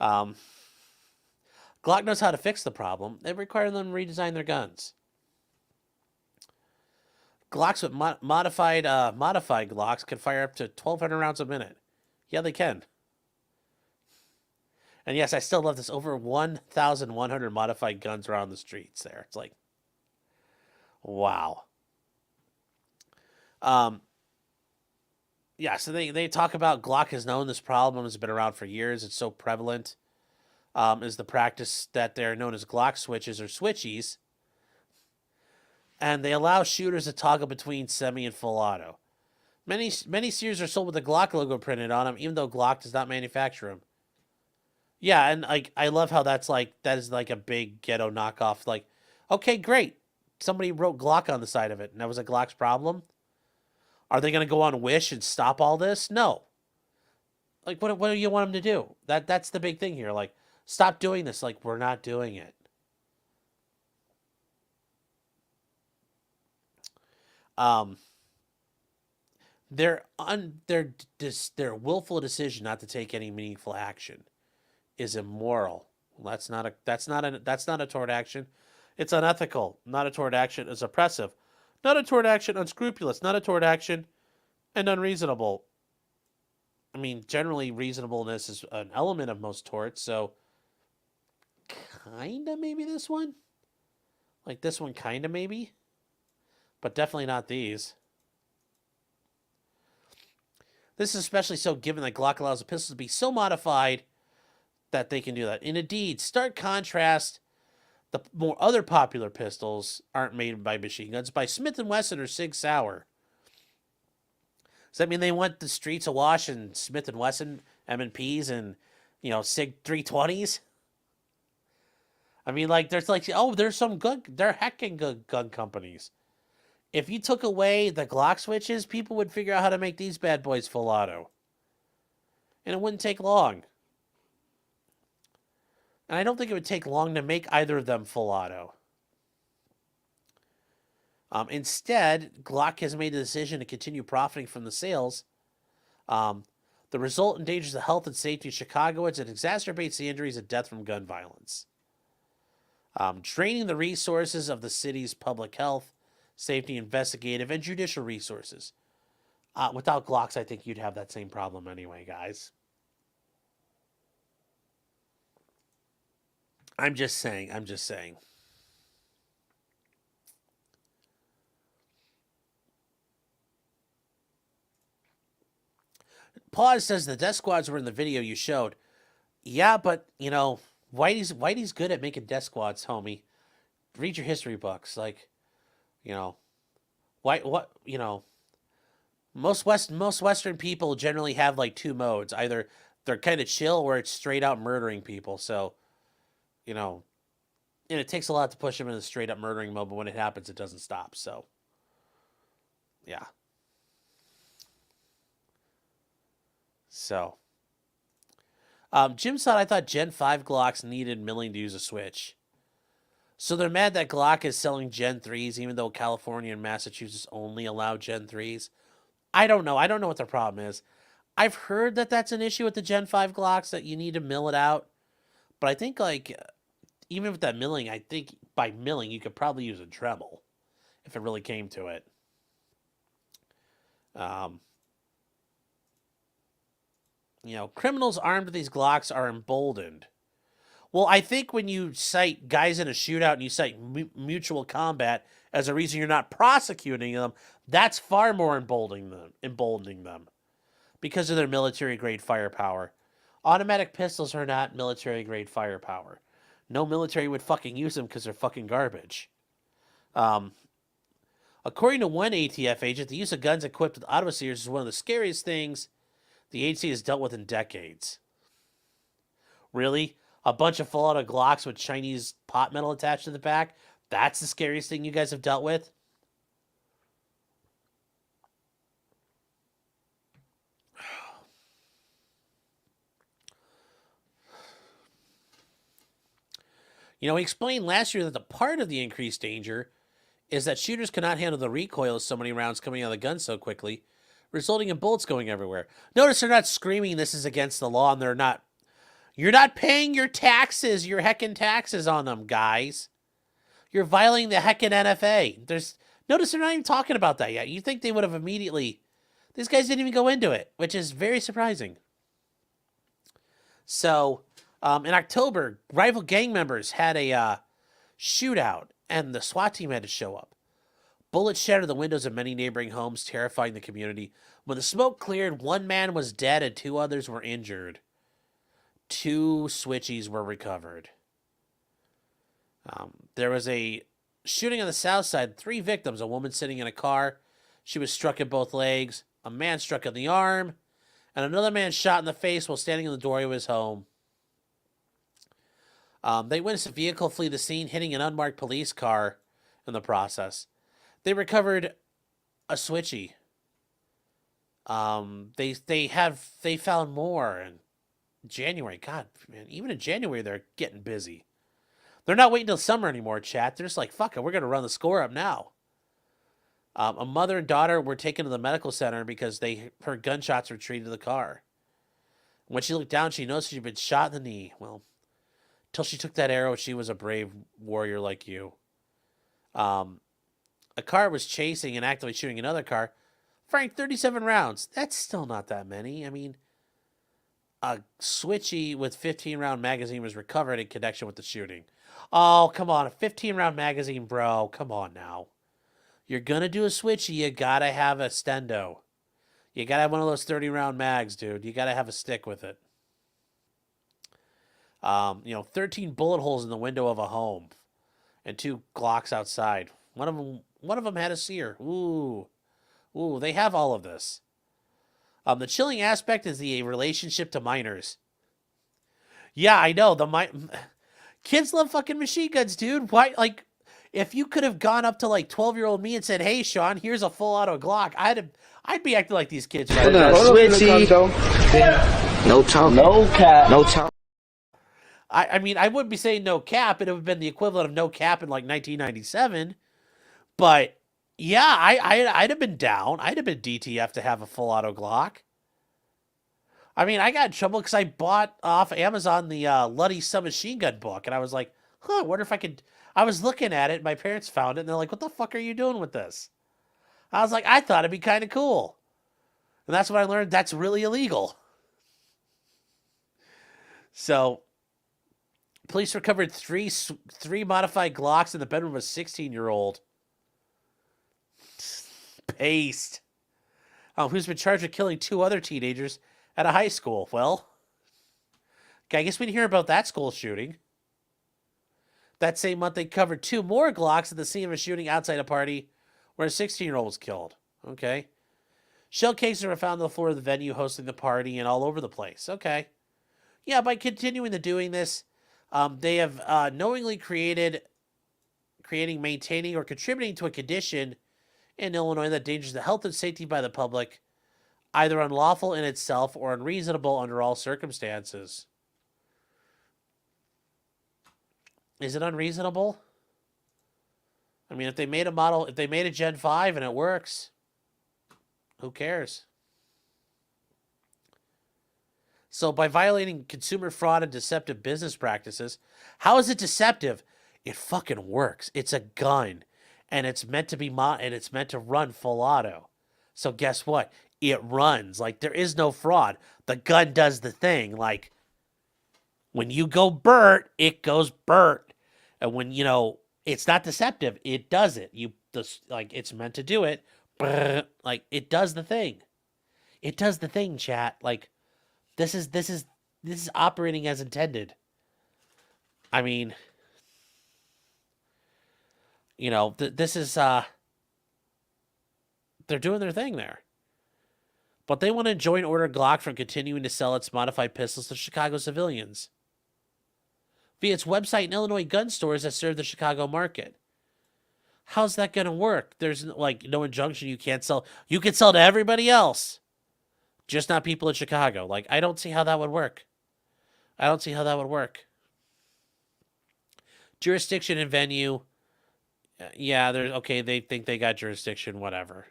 Glock knows how to fix the problem. It requires them to redesign their guns. Glocks with modified Glocks can fire up to 1,200 rounds a minute. Yeah, they can. And yes, I still love this. Over 1,100 modified guns around the streets there. It's like, wow. Yeah, so they talk about Glock has known this problem, has been around for years. It's so prevalent. Is the practice that they're known as Glock switches or switchies. And they allow shooters to toggle between semi and full auto. Many series are sold with the Glock logo printed on them, even though Glock does not manufacture them. Yeah, and I love how that is like a big ghetto knockoff. Like, okay, great. Somebody wrote Glock on the side of it, and that was a Glock's problem. Are they going to go on Wish and stop all this? No. Like, what do you want them to do? That's the big thing here. Like, stop doing this. Like, we're not doing it. Their willful decision not to take any meaningful action is immoral. That's not a toward action. It's unethical. Not a toward action. It's oppressive. Not a toward action. Unscrupulous. Not a toward action. And unreasonable. I mean, generally reasonableness is an element of most torts. So, kinda maybe this one. Like this one, kinda maybe. But definitely not these. This is especially so given that Glock allows the pistols to be so modified that they can do that. In indeed, stark contrast, the more other popular pistols aren't made by machine guns, by Smith & Wesson or Sig Sauer. Does that mean they want the streets awash in Smith & Wesson M&Ps and, Sig 320s? I mean, like, there's some good, they're hecking good gun companies. If you took away the Glock switches, people would figure out how to make these bad boys full auto. And it wouldn't take long. And I don't think it would take long to make either of them full auto. Instead, Glock has made the decision to continue profiting from the sales. The result endangers the health and safety of Chicagoans and exacerbates the injuries and death from gun violence. Draining the resources of the city's public health, safety, investigative, and judicial resources. Without Glocks, I think you'd have that same problem anyway, guys. I'm just saying. Pause says the death squads were in the video you showed. Yeah, but, you know, Whitey's good at making death squads, homie. Read your history books. Like, you know, most Western people generally have like two modes. Either they're kind of chill or it's straight out murdering people. So, you know, and it takes a lot to push them in a straight up murdering mode, but when it happens, it doesn't stop. So, yeah. So, Jim said, I thought Gen 5 Glocks needed milling to use a switch. So they're mad that Glock is selling Gen 3s, even though California and Massachusetts only allow Gen 3s. I don't know. I don't know what the problem is. I've heard that that's an issue with the Gen 5 Glocks, that you need to mill it out. But I think, like, even with that milling, I think by milling, you could probably use a Dremel if it really came to it. You know, criminals armed with these Glocks are emboldened. Well, I think when you cite guys in a shootout and you cite mutual combat as a reason you're not prosecuting them, that's far more emboldening them because of their military-grade firepower. Automatic pistols are not military-grade firepower. No military would fucking use them because they're fucking garbage. According to one ATF agent, the use of guns equipped with autoseers is one of the scariest things the agency has dealt with in decades. Really? A bunch of full-auto Glocks with Chinese pot metal attached to the back? That's the scariest thing you guys have dealt with? You know, he explained last year that the part of the increased danger is that shooters cannot handle the recoil of so many rounds coming out of the gun so quickly, resulting in bullets going everywhere. Notice they're not screaming this is against the law, and they're not. You're not paying your taxes, your heckin' taxes on them, guys. You're violating the heckin' NFA. Notice they're not even talking about that yet. You think they would have immediately. These guys didn't even go into it, which is very surprising. So, in October, rival gang members had a shootout, and the SWAT team had to show up. Bullets shattered the windows of many neighboring homes, terrifying the community. When the smoke cleared, one man was dead and two others were injured. 2 switchies were recovered. There was a shooting on the south side. 3 victims, a woman sitting in a car. She was struck in both legs. A man struck in the arm. And another man shot in the face while standing in the doorway of his home. They witnessed a vehicle flee the scene, hitting an unmarked police car in the process. They recovered a switchy. They found more in January. God, man, even in January they're getting busy. They're not waiting till summer anymore, chat. They're just like, fuck it, we're gonna run the score up now. A mother and daughter were taken to the medical center because they heard gunshots retreat to the car. When she looked down, she noticed she'd been shot in the knee. Well, till she took that arrow, she was a brave warrior like you. A car was chasing and actively shooting another car, firing 37 rounds. That's still not that many. I mean, a switchy with 15-round magazine was recovered in connection with the shooting. Oh, come on. A 15-round magazine, bro. Come on now. You're going to do a switchy, you got to have a stendo. You got to have one of those 30-round mags, dude. You got to have a stick with it. 13 bullet holes in the window of a home and 2 Glocks outside. One of them had a sear. Ooh, they have all of this. The chilling aspect is the relationship to minors. Yeah, I know. Kids love fucking machine guns, dude. Why? Like, if you could have gone up to like 12-year-old me and said, "Hey, Sean, here's a full auto Glock," I'd be acting like these kids. Right? Switchy. No talk. No cap. No talk. I mean, I wouldn't be saying no cap. It would have been the equivalent of no cap in like 1997. But yeah, I'd have been down. I'd have been DTF to have a full auto Glock. I mean, I got in trouble because I bought off Amazon the Luddy Submachine Gun book, and I was like, I wonder if I could. I was looking at it, my parents found it, and they're like, what the fuck are you doing with this? I was like, I thought it'd be kind of cool. And that's when I learned that's really illegal. So, police recovered three modified Glocks in the bedroom of a 16-year-old. Paste. Who's been charged with killing 2 other teenagers at a high school. Well, I guess we didn't hear about that school shooting. That same month, they covered 2 more Glocks at the scene of a shooting outside a party where a 16-year-old was killed. Okay. Shell cases were found on the floor of the venue hosting the party and all over the place. Okay. Yeah, by continuing to doing this, they have knowingly creating, maintaining, or contributing to a condition in Illinois that endangers the health and safety by the public, either unlawful in itself or unreasonable under all circumstances. Is it unreasonable? I mean, if they made a Gen 5 and it works, who cares? So by violating consumer fraud and deceptive business practices, how is it deceptive? It fucking works. It's a gun, and it's meant to be and it's meant to run full auto. So guess what? It runs. Like, there is no fraud. The gun does the thing. Like, when you go Bert, it goes Bert. And when, it's not deceptive, it does it. It's meant to do it. Like, it does the thing. It does the thing, chat. Like, this is operating as intended. I mean, this is they're doing their thing there. But they want to enjoin order Glock from continuing to sell its modified pistols to Chicago civilians via its website and Illinois gun stores that serve the Chicago market. How's that going to work? There's no injunction. You can't sell. You can sell to everybody else, just not people in Chicago. Like, I don't see how that would work. Jurisdiction and venue. Yeah, they think they got jurisdiction, whatever.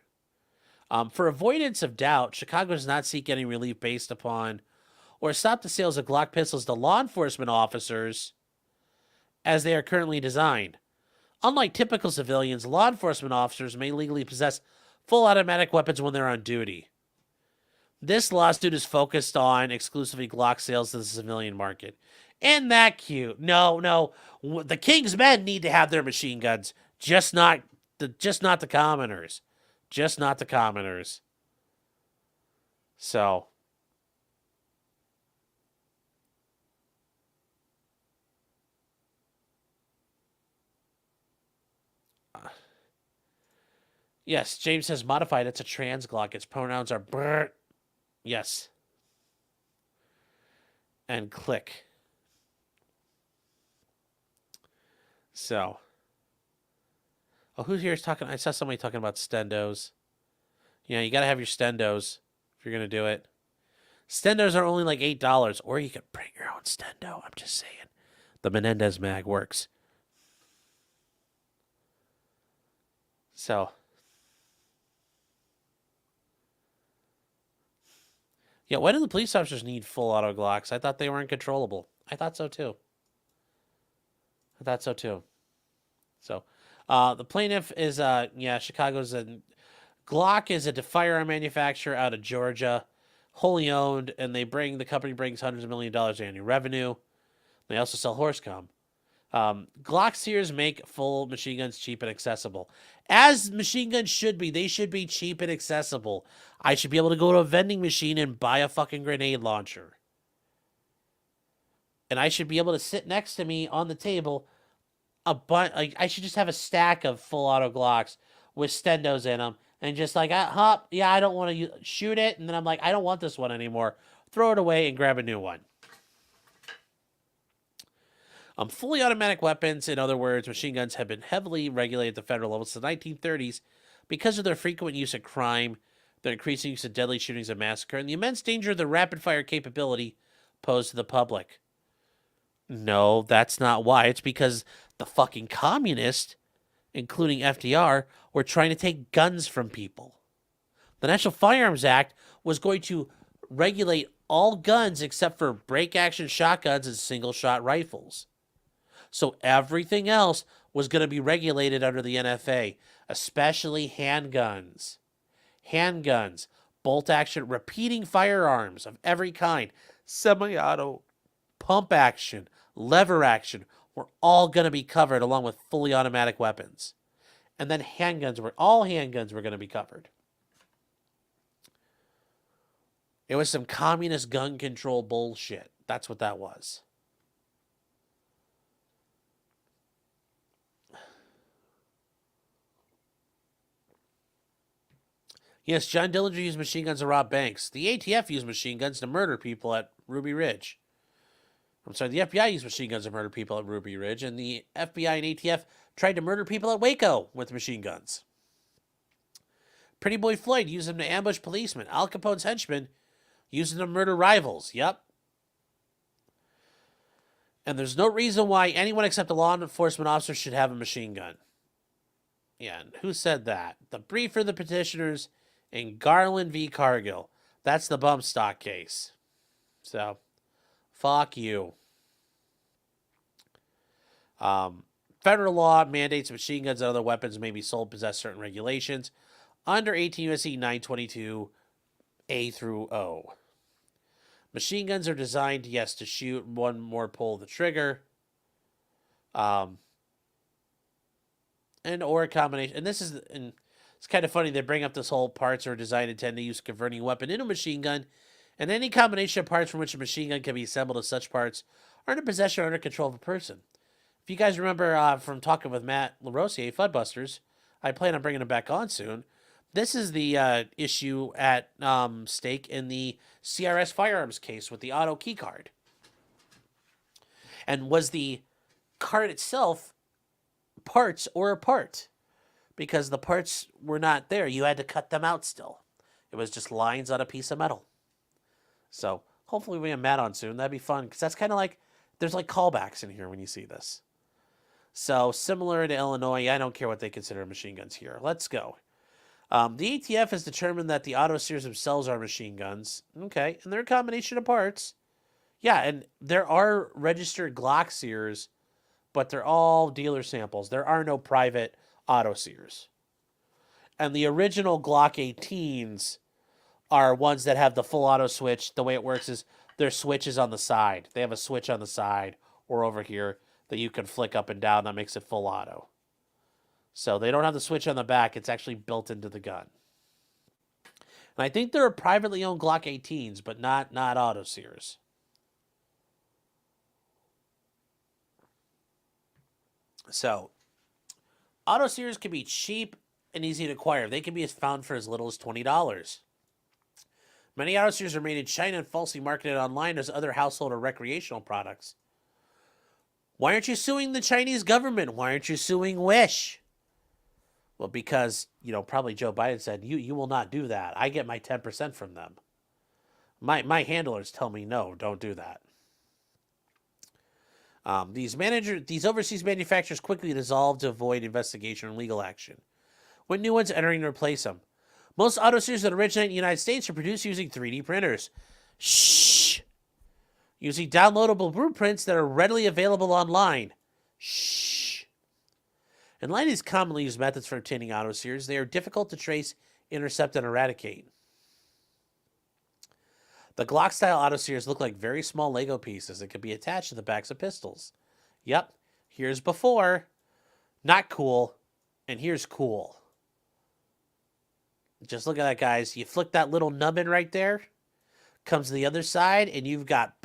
For avoidance of doubt, Chicago does not seek any relief based upon or stop the sales of Glock pistols to law enforcement officers as they are currently designed. Unlike typical civilians, law enforcement officers may legally possess full automatic weapons when they're on duty. This lawsuit is focused on exclusively Glock sales to the civilian market. Isn't that cute? No. The King's men need to have their machine guns, just not the commoners. Just not the commoners. So, yes, James says modified. It's a trans Glock. Its pronouns are brr. Yes. And click. So. Oh, who here is talking? I saw somebody talking about stendos. Yeah, you got to have your stendos if you're going to do it. Stendos are only like $8, or you can bring your own stendo. I'm just saying. The Menendez mag works. So. Yeah, why do the police officers need full auto Glocks? I thought they were uncontrollable. I thought so too. So, the plaintiff is, Chicago's Glock is a firearm manufacturer out of Georgia, wholly owned, and the company brings hundreds of millions of dollars in annual revenue. They also sell Horsecom. Glock series make full machine guns cheap and accessible. As machine guns should be. They should be cheap and accessible. I should be able to go to a vending machine and buy a fucking grenade launcher. And I should be able to sit next to me on the table I should just have a stack of full auto Glocks with stendos in them, and just I don't want to shoot it, and then I'm like, I don't want this one anymore. Throw it away and grab a new one. Fully automatic weapons, in other words, machine guns, have been heavily regulated at the federal level since the 1930s because of their frequent use of crime, their increasing use of deadly shootings and massacre, and the immense danger of the rapid-fire capability posed to the public. No, that's not why. It's because the fucking communists, including FDR, were trying to take guns from people. The National Firearms Act was going to regulate all guns except for break-action shotguns and single-shot rifles. So everything else was going to be regulated under the NFA, especially handguns. Handguns, bolt-action, repeating firearms of every kind, semi-auto, pump action, lever action, were all going to be covered along with fully automatic weapons. And then all handguns were going to be covered. It was some communist gun control bullshit. That's what that was. Yes, John Dillinger used machine guns to rob banks. The ATF used machine guns to murder people at Ruby Ridge. I'm sorry, the FBI used machine guns to murder people at Ruby Ridge, and the FBI and ATF tried to murder people at Waco with machine guns. Pretty Boy Floyd used them to ambush policemen. Al Capone's henchmen used them to murder rivals. Yep. And there's no reason why anyone except a law enforcement officer should have a machine gun. Yeah, and who said that? The briefer the petitioners in Garland v. Cargill. That's the bump stock case. So, fuck you. Federal law mandates machine guns and other weapons may be sold, possess certain regulations under 18 U.S.C. 922 A through O. Machine guns are designed, yes, to shoot one more pull of the trigger. And or a combination. And it's kind of funny. They bring up this whole parts are designed intended to use converting a weapon into a machine gun. And any combination of parts from which a machine gun can be assembled as such parts are in the possession or under control of a person. If you guys remember from talking with Matt LaRosier, Fudbusters, I plan on bringing him back on soon. This is the issue at stake in the CRS firearms case with the auto key card. And was the card itself parts or a part? Because the parts were not there. You had to cut them out still. It was just lines on a piece of metal. So hopefully we have Matt on soon. That'd be fun. Because that's kind of like, there's like callbacks in here when you see this. So similar to Illinois, I don't care what they consider machine guns here. Let's go. The ATF has determined that the auto series themselves are machine guns. Okay, and they're a combination of parts. Yeah, and there are registered Glock sears, but they're all dealer samples. There are no private auto sears. And the original Glock 18s are ones that have the full auto switch. The way it works is their switch is on the side. They have a switch on the side or over here that you can flick up and down that makes it full auto. So they don't have the switch on the back. It's actually built into the gun. And I think there are privately owned Glock 18s, but not auto sears. So, auto sears can be cheap and easy to acquire. They can be found for as little as $20. Many auto sears are made in China and falsely marketed online as other household or recreational products. Why aren't you suing the Chinese government? Why aren't you suing Wish? Well, because, probably Joe Biden said, you will not do that. I get my 10% from them. My handlers tell me, no, don't do that. These overseas manufacturers quickly dissolve to avoid investigation and legal action, with new ones entering to replace them. Most auto series that originate in the United States are produced using 3D printers. Shh! Using downloadable blueprints that are readily available online. Shh! In light of these commonly used methods for obtaining auto series, they are difficult to trace, intercept, and eradicate. The Glock-style auto series look like very small Lego pieces that can be attached to the backs of pistols. Yep, here's before. Not cool. And here's cool. Just look at that, guys. You flick that little nubbin right there. Comes to the other side, and you've got...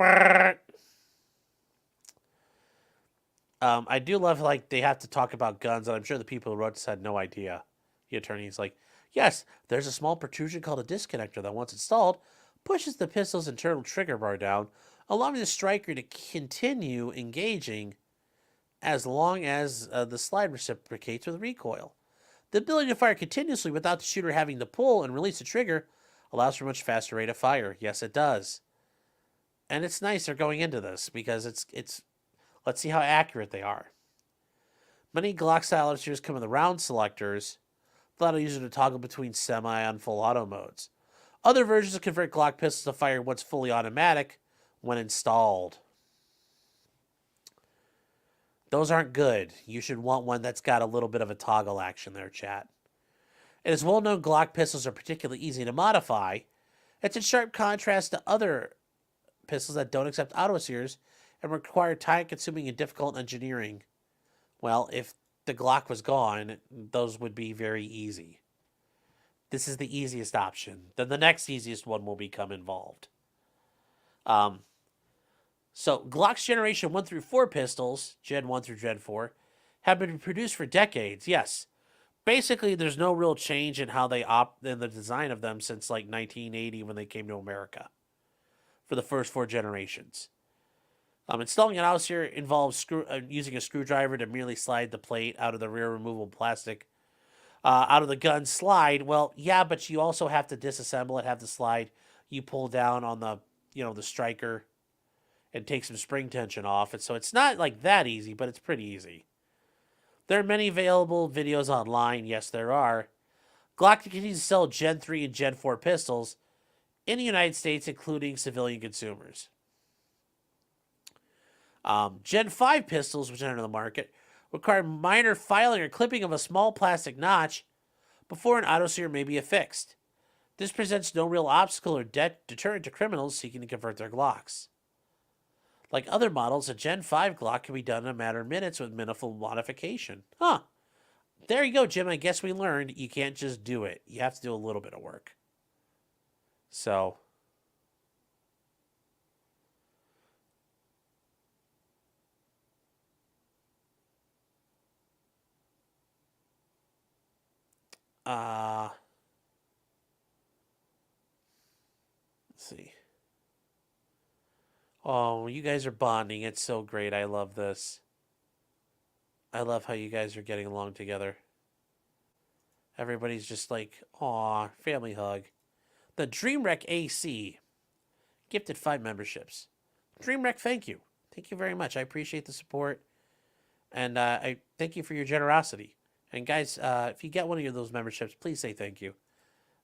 I do love, they have to talk about guns, and I'm sure the people who wrote this had no idea. The attorney's like, yes, there's a small protrusion called a disconnector that, once installed, pushes the pistol's internal trigger bar down, allowing the striker to continue engaging as long as the slide reciprocates with recoil. The ability to fire continuously without the shooter having to pull and release the trigger allows for a much faster rate of fire. Yes, it does. And it's nice they're going into this because it's Let's see how accurate they are. Many Glock style shooters come with round selectors that allow the user to toggle between semi and full auto modes. Other versions convert Glock pistols to fire once fully automatic when installed. Those aren't good. You should want one that's got a little bit of a toggle action there, chat. It is well known Glock pistols are particularly easy to modify. It's in sharp contrast to other pistols that don't accept auto-sears and require time-consuming and difficult engineering. Well, if the Glock was gone, those would be very easy. This is the easiest option. Then the next easiest one will become involved. So Glock's Generation 1 through 4 pistols, Gen 1 through Gen 4, have been produced for decades, yes. Basically, there's no real change in how they in the design of them since like 1980 when they came to America for the first 4 generations. Installing an auto-sear involves using a screwdriver to merely slide the plate out of the rear removable plastic out of the gun slide. Well, yeah, but you also have to disassemble it, have the slide. You pull down on the, the striker and take some spring tension off. And so it's not like that easy, but it's pretty easy. There are many available videos online. Yes, there are. Glock continues to sell Gen 3 and Gen 4 pistols in the United States, including civilian consumers. Gen 5 pistols, which enter the market, require minor filing or clipping of a small plastic notch before an auto-sear may be affixed. This presents no real obstacle or deterrent to criminals seeking to convert their Glocks. Like other models, a Gen 5 Glock can be done in a matter of minutes with minimal modification. Huh. There you go, Jim. I guess we learned you can't just do it. You have to do a little bit of work. So... let's see. Oh, you guys are bonding. It's so great. I love this. I love how you guys are getting along together. Everybody's just like, aw, family hug. The DreamWreck AC gifted 5 memberships. DreamWreck, thank you. Thank you very much. I appreciate the support. And I thank you for your generosity. And guys, if you get one of those memberships, please say thank you.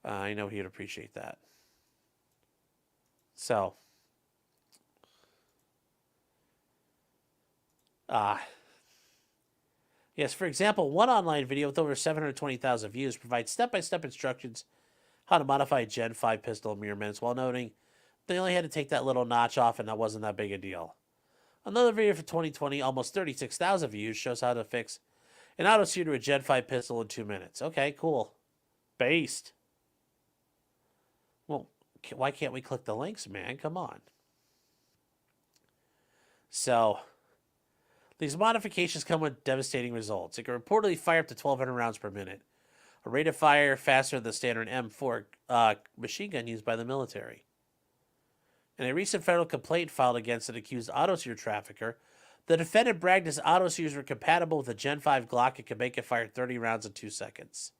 I know he'd appreciate that. So, yes, for example, one online video with over 720,000 views provides step-by-step instructions how to modify a Gen 5 pistol in mere minutes, while noting they only had to take that little notch off and that wasn't that big a deal. Another video for 2020, almost 36,000 views, shows how to fix an auto-sear to a Gen 5 pistol in 2 minutes. Okay, cool. Based. Well, why can't we click the links, man? Come on. So, these modifications come with devastating results. It can reportedly fire up to 1,200 rounds per minute, a rate of fire faster than the standard M4 machine gun used by the military. In a recent federal complaint filed against an accused auto-sear trafficker, the defendant bragged his auto-sears were compatible with a Gen 5 Glock and could make it fire 30 rounds in 2 seconds.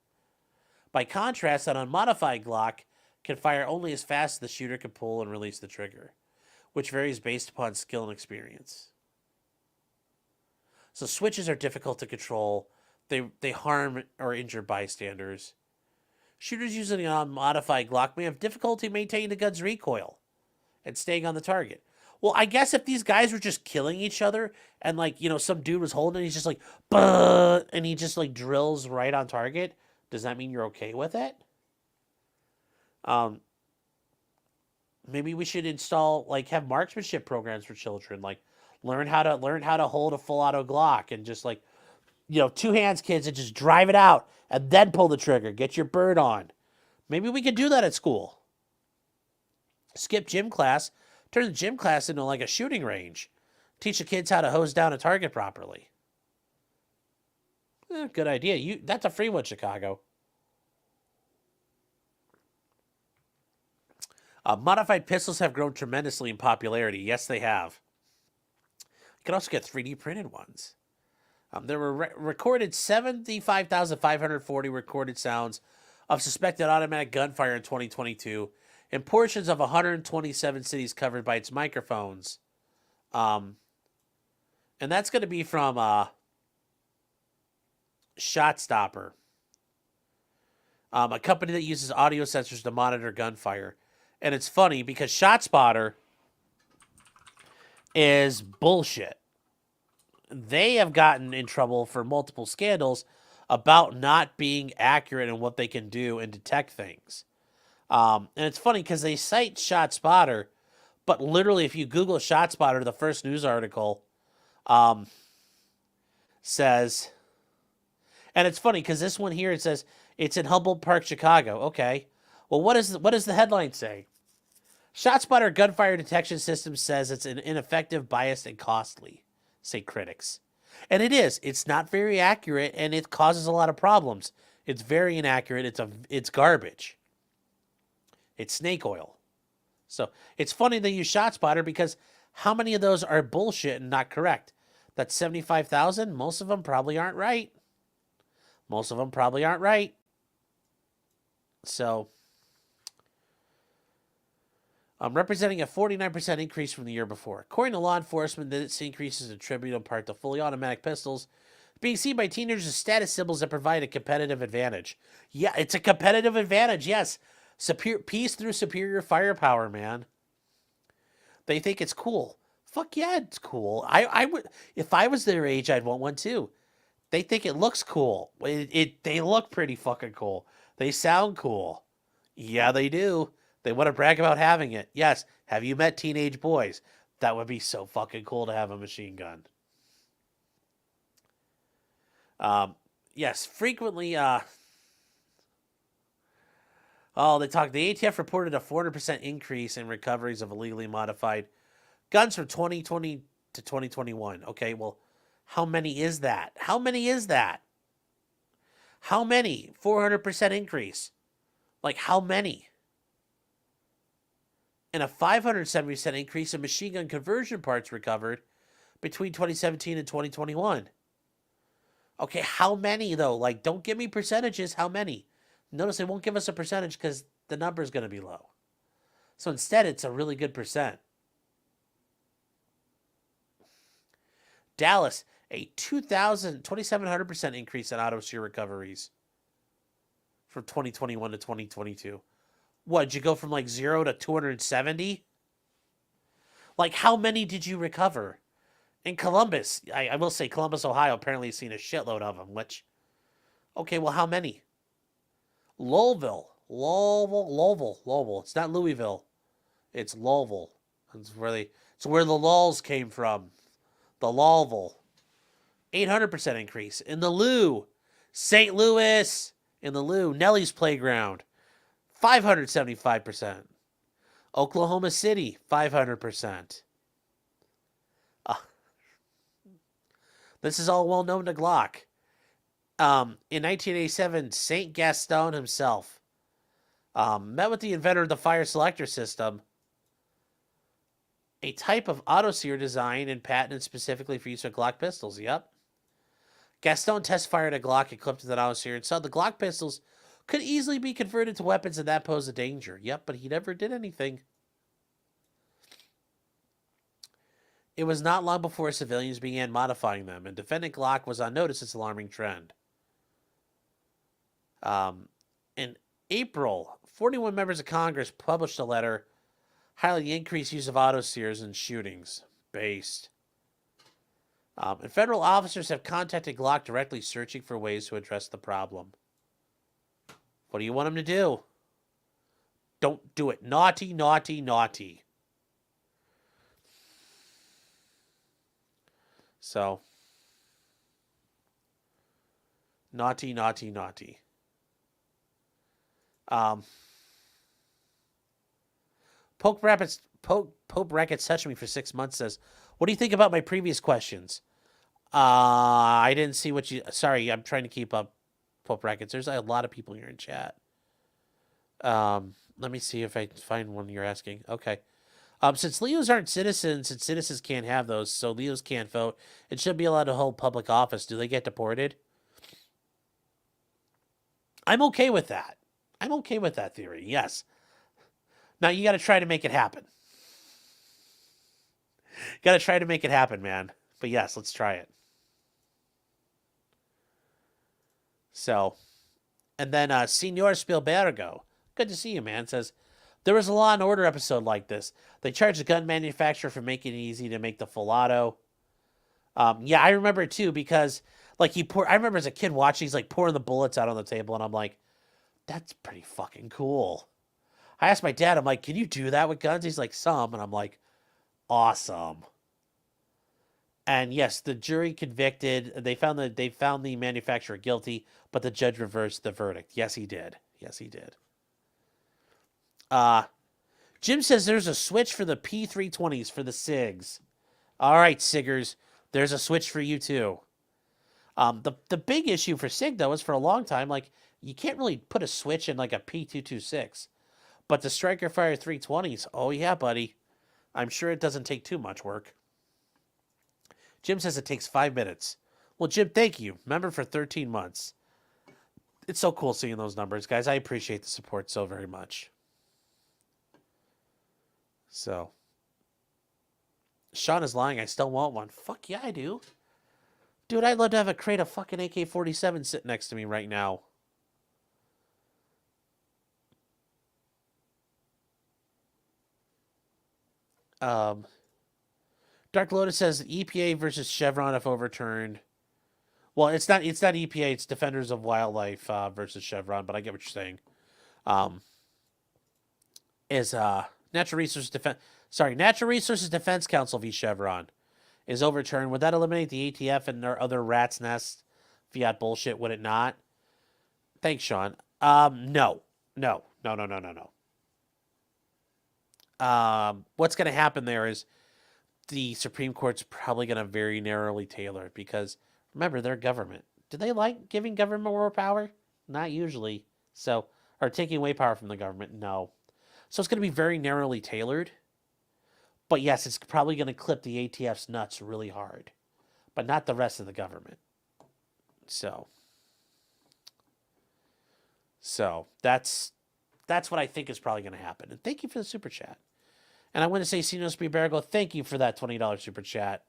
By contrast, an unmodified Glock can fire only as fast as the shooter can pull and release the trigger, which varies based upon skill and experience. So switches are difficult to control. They harm or injure bystanders. Shooters using an unmodified Glock may have difficulty maintaining the gun's recoil and staying on the target. Well, I guess if these guys were just killing each other and, like, some dude was holding it, he's just like, bah, and he just, like, drills right on target, does that mean you're okay with it? Maybe we should install, like, have marksmanship programs for children, like, learn how to hold a full auto Glock and just, like, 2 hands, kids, and just drive it out and then pull the trigger. Get your bird on. Maybe we could do that at school. Skip gym class. Turn the gym class into like a shooting range. Teach the kids how to hose down a target properly. Good idea. That's a free one, Chicago. Modified pistols have grown tremendously in popularity. Yes, they have. You can also get 3D printed ones. There were recorded 75,540 recorded sounds of suspected automatic gunfire in 2022 in portions of 127 cities covered by its microphones. And that's going to be from ShotStopper, a company that uses audio sensors to monitor gunfire. And it's funny because ShotSpotter is bullshit. They have gotten in trouble for multiple scandals about not being accurate in what they can do and detect things. And it's funny because they cite ShotSpotter, but literally if you Google ShotSpotter, the first news article says, and it's funny because this one here, it says, it's in Humboldt Park, Chicago. Okay. Well, what does the headline say? ShotSpotter gunfire detection system says it's an ineffective, biased, and costly, say critics. And it is. It's not very accurate, and it causes a lot of problems. It's very inaccurate. It's garbage. It's snake oil. So it's funny they use ShotSpotter because how many of those are bullshit and not correct? That's 75,000. Most of them probably aren't right. So representing a 49% increase from the year before. According to law enforcement, this increase is attributed in part to fully automatic pistols being seen by teenagers as status symbols that provide a competitive advantage. Yeah, it's a competitive advantage, yes. Peace through superior firepower, man. They think it's cool. Fuck yeah, it's cool. I would, if I was their age, I'd want one too. They think it looks cool. They look pretty fucking cool. They sound cool. Yeah, they do. They want to brag about having it. Yes. Have you met teenage boys? That would be so fucking cool to have a machine gun. Yes, frequently. The ATF reported a 400% increase in recoveries of illegally modified guns from 2020 to 2021. Okay, well, how many is that? How many? 400% increase. Like, how many? And a 570% increase in machine gun conversion parts recovered between 2017 and 2021. Okay, how many, though? Like, don't give me percentages. How many? Notice they won't give us a percentage because the number is going to be low. So instead, it's a really good percent. Dallas, a 2,700% increase in auto sear recoveries from 2021 to 2022. What, did you go from like 0 to 270? Like, how many did you recover? In Columbus, I will say Columbus, Ohio, apparently has seen a shitload of them, which, okay, well, how many? Louisville. It's not Louisville. It's Louisville. It's where the lulls came from. The Louisville. 800% increase. In the Lou. St. Louis. In the Lou. Nelly's Playground. 575%. Oklahoma City. 500%. This is all well known to Glock. In 1987, St. Gaston himself met with the inventor of the fire selector system, a type of auto-sear design and patented specifically for use with Glock pistols. Yep. Gaston test-fired a Glock equipped with an auto-sear and saw the Glock pistols could easily be converted to weapons and that posed a danger. Yep, but he never did anything. It was not long before civilians began modifying them, and defendant Glock was on notice its alarming trend. In April, 41 members of Congress published a letter highlighting the increased use of auto-sears in shootings. Based. And federal officers have contacted Glock directly searching for ways to address the problem. What do you want them to do? Don't do it. Naughty, naughty, naughty. So, naughty, naughty, naughty. Pope Rackets touched me for 6 months says, what do you think about my previous questions? I didn't see what you... Sorry, I'm trying to keep up, Pope Rackets. There's a lot of people here in chat. Let me see if I find one you're asking. Okay. Since Leos aren't citizens and citizens can't have those, so Leos can't vote, and should be allowed to hold public office, do they get deported? I'm okay with that. I'm okay with that theory, yes. Now, you got to try to make it happen. Got to try to make it happen, man. But yes, let's try it. So, and then Senor Spielbergo, good to see you, man, says, there was a Law and Order episode like this. They charged the gun manufacturer for making it easy to make the full auto. Yeah, I remember it too, because like I remember as a kid watching, he's like pouring the bullets out on the table, and I'm like, that's pretty fucking cool. I asked my dad, I'm like, can you do that with guns? He's like, some, and I'm like, awesome. And yes, the jury convicted. They found the manufacturer guilty, but the judge reversed the verdict. Yes, he did. Yes, he did. Jim says there's a switch for the P320s for the SIGs. All right, SIGers, there's a switch for you too. The big issue for SIG though is for a long time, like you can't really put a switch in like a P226, but the Striker Fire 320s, oh yeah, buddy, I'm sure it doesn't take too much work. Jim says it takes 5 minutes. Well, Jim, thank you. Member for 13 months. It's so cool seeing those numbers, guys. I appreciate the support so very much. So, Sean is lying. I still want one. Fuck yeah, I do. Dude, I'd love to have a crate of fucking AK-47 sitting next to me right now. Dark Lotus says EPA versus Chevron if overturned. Well, it's not EPA, it's Defenders of Wildlife versus Chevron, but I get what you're saying. Natural Resources Defense Council v. Chevron is overturned. Would that eliminate the ATF and their other rat's nest fiat bullshit? Would it not? Thanks, Sean. No. What's going to happen there is the Supreme Court's probably going to very narrowly tailor it because, remember, they're government. Do they like giving government more power? Not usually. So, or taking away power from the government? No. So it's going to be very narrowly tailored. But yes, it's probably going to clip the ATF's nuts really hard. But not the rest of the government. So that's what I think is probably going to happen. And thank you for the super chat. And I want to say, Sino Spielbergo, thank you for that $20 super chat.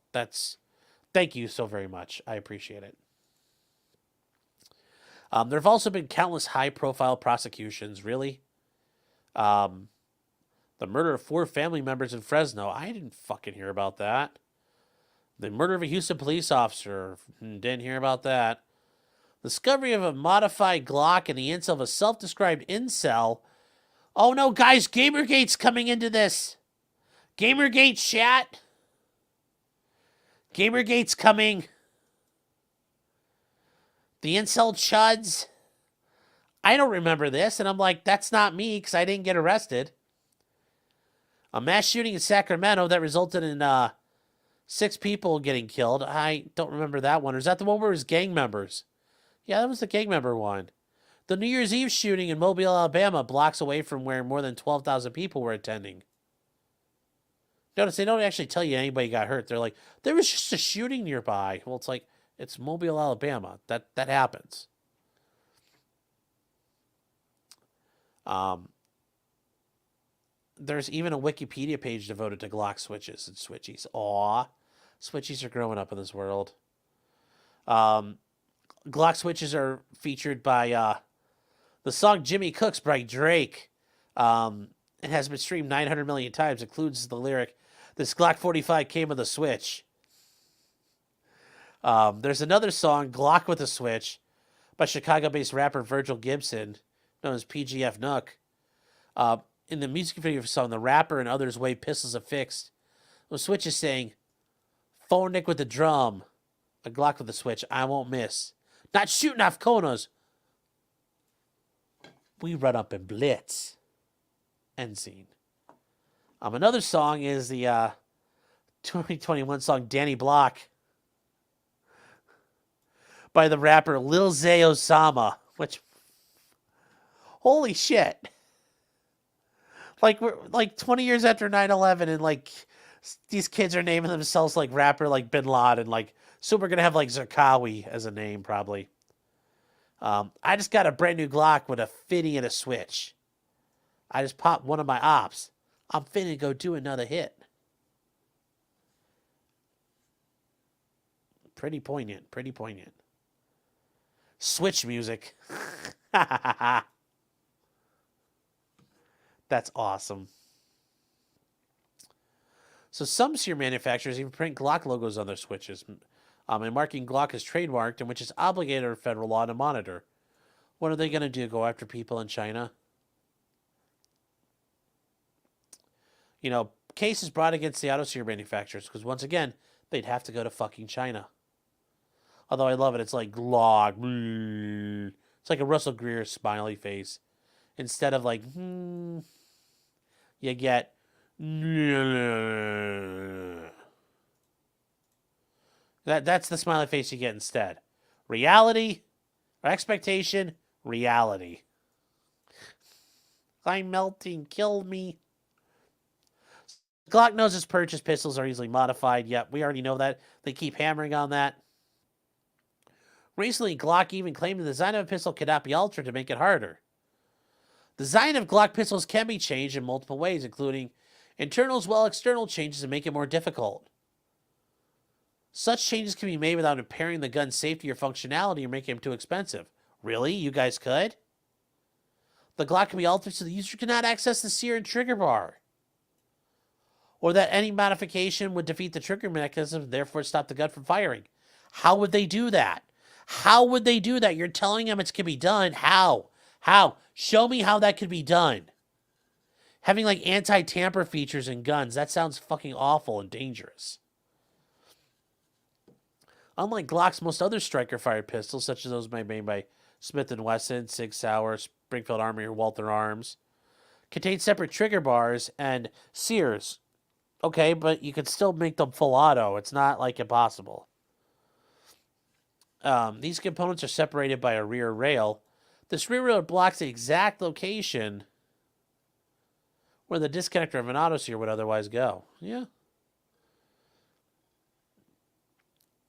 Thank you so very much. I appreciate it. There have also been countless high-profile prosecutions, really. The murder of 4 family members in Fresno. I didn't fucking hear about that. The murder of a Houston police officer. Didn't hear about that. Discovery of a modified Glock and the incel of a self-described incel. Oh no, guys, Gamergate's coming into this. Gamergate chat. Gamergate's coming. The incel chuds. I don't remember this, and I'm like, that's not me because I didn't get arrested. A mass shooting in Sacramento that resulted in 6 people getting killed. I don't remember that one. Or is that the one where it was gang members? Yeah, that was the gang member one. The New Year's Eve shooting in Mobile, Alabama, blocks away from where more than 12,000 people were attending. Notice they don't actually tell you anybody got hurt. They're like, there was just a shooting nearby. Well, it's like, it's Mobile, Alabama. That happens. There's even a Wikipedia page devoted to Glock switches and switchies. Aw, switchies are growing up in this world. Glock switches are featured by the song Jimmy Cooks by Drake. It has been streamed 900 million times. Includes the lyric, "This Glock 45 came with a switch." There's another song, Glock with a Switch, by Chicago-based rapper Virgil Gibson, known as PGF Nook. In the music video for the song, the rapper and others wave pistols affixed. The switch is saying, "Phone Nick with the drum, a Glock with a switch, I won't miss. Not shooting off corners. We run up and blitz." End scene. Another song is the 2021 song Danny Block by the rapper Lil Zay Osama, which, holy shit. Like, we're like 20 years after 9/11 and like these kids are naming themselves like rapper like Bin Laden. Like, so we're going to have like Zarqawi as a name probably. I just got a brand new Glock with a 50 and a switch. I just popped one of my ops. I'm finna go do another hit. Pretty poignant. Pretty poignant. Switch music. That's awesome. So some sear manufacturers even print Glock logos on their switches, and marking Glock as trademarked, and which is obligated under federal law to monitor. What are they going to do? Go after people in China? You know, cases brought against the auto sear manufacturers, because once again, they'd have to go to fucking China. Although I love it. It's like Glock. It's like a Russell Greer smiley face. Instead of like, you get... That's the smiley face you get instead. Reality, or expectation, reality. I'm melting, kill me. Glock knows its purchase pistols are easily modified. Yep, we already know that. They keep hammering on that. Recently, Glock even claimed the design of a pistol cannot be altered to make it harder. The design of Glock pistols can be changed in multiple ways, including internal as well as external changes to make it more difficult. Such changes can be made without impairing the gun's safety or functionality or making them too expensive. Really? You guys could? The Glock can be altered so the user cannot access the sear and trigger bar. Or that any modification would defeat the trigger mechanism and therefore stop the gun from firing. How would they do that? How would they do that? You're telling them it can be done. How? How? Show me how that could be done. Having like anti-tamper features in guns, that sounds fucking awful and dangerous. Unlike Glock's most other striker-fired pistols, such as those made by Smith & Wesson, Sig Sauer, Springfield Armory, or Walther Arms, contain separate trigger bars and sears. Okay, but you could still make them full auto. It's not like impossible. These components are separated by a rear rail. This rear rail blocks the exact location where the disconnector of an auto sear would otherwise go. Yeah.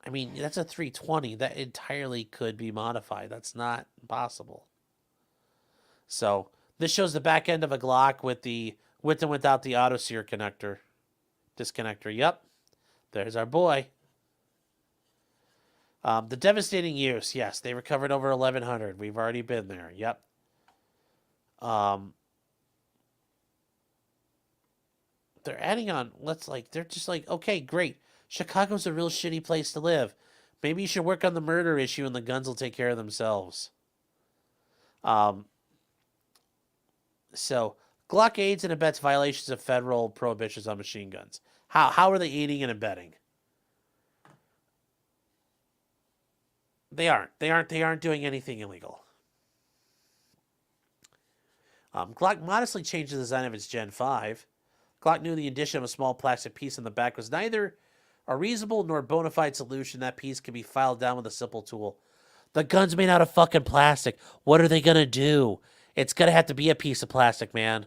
I mean, that's a 320. That entirely could be modified. That's not possible. So, this shows the back end of a Glock with and without the auto sear disconnector. Yep. There's our boy. The devastating use. Yes, they recovered over 1,100. We've already been there. Yep. They're adding on. They're just like, okay, great. Chicago's a real shitty place to live. Maybe you should work on the murder issue and the guns will take care of themselves. So, Glock aids and abets violations of federal prohibitions on machine guns. How are they aiding and abetting? They aren't. They aren't doing anything illegal. Glock modestly changed the design of its Gen 5. Glock knew the addition of a small plastic piece in the back was neither a reasonable nor bona fide solution. That piece can be filed down with a simple tool. The gun's made out of fucking plastic. What are they going to do? It's going to have to be a piece of plastic, man.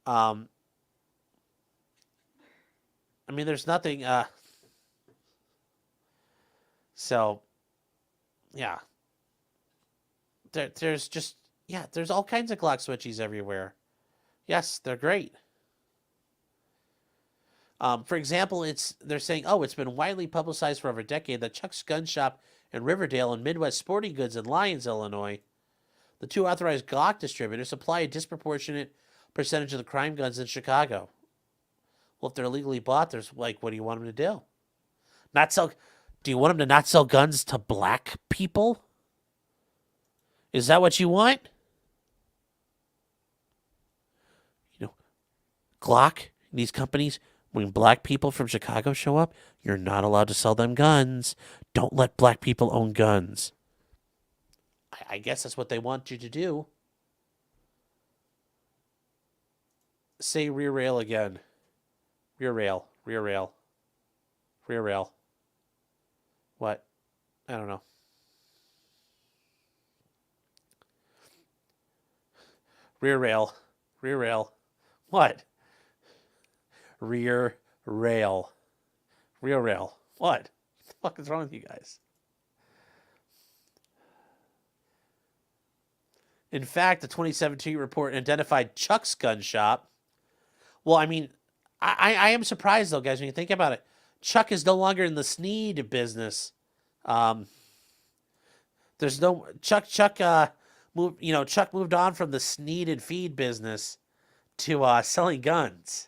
I mean, there's nothing... So, yeah. There's just... Yeah, there's all kinds of Glock switchies everywhere. Yes, they're great. For example, they're saying, it's been widely publicized for over a decade that Chuck's Gun Shop in Riverdale and Midwest Sporting Goods in Lyons, Illinois, the two authorized Glock distributors, supply a disproportionate percentage of the crime guns in Chicago. Well, if they're illegally bought, there's what do you want them to do? Not sell... Do you want them to not sell guns to black people? Is that what you want? Glock, these companies, when black people from Chicago show up, you're not allowed to sell them guns. Don't let black people own guns. I guess that's what they want you to do. Say rear rail again. Rear rail. Rear rail. Rear rail. What? I don't know. Rear rail. Rear rail. What? Rear rail. Rear rail. What? What the fuck is wrong with you guys? In fact, the 2017 report identified Chuck's Gun Shop. Well, I mean, I am surprised, though, guys, when you think about it. Chuck is no longer in the Sneed business. There's no Chuck. Chuck moved on from the Sneed and Feed business to selling guns.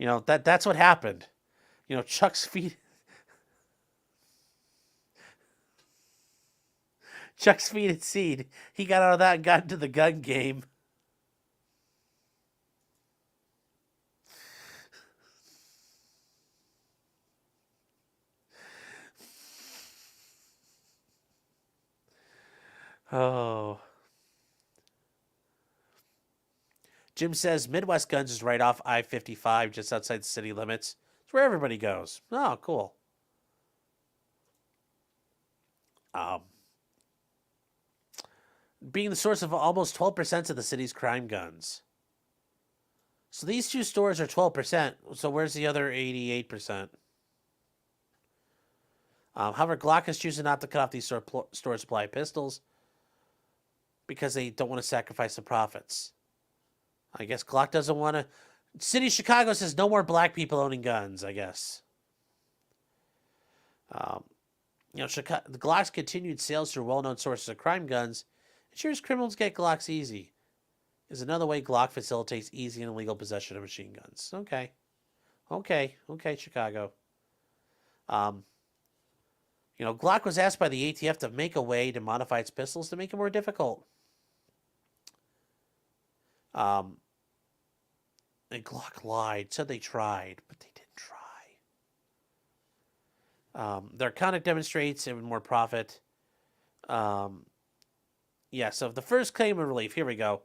That's what happened. Chuck's feed and seed. He got out of that and got into the gun game. Oh. Jim says Midwest Guns is right off I-55, just outside the city limits. It's where everybody goes. Oh, cool. Being the source of almost 12% of the city's crime guns. So these two stores are 12%. So where's the other 88%? However, Glock is choosing not to cut off these store supply pistols because they don't want to sacrifice the profits. I guess Glock doesn't want to. City of Chicago says no more black people owning guns, I guess. The Glock's continued sales through well-known sources of crime guns ensures criminals get Glocks easy. Is another way Glock facilitates easy and illegal possession of machine guns. Okay, Chicago. Glock was asked by the ATF to make a way to modify its pistols to make it more difficult. And Glock lied, said they tried, but they didn't try. Their conduct demonstrates even more profit. So the first claim of relief, here we go.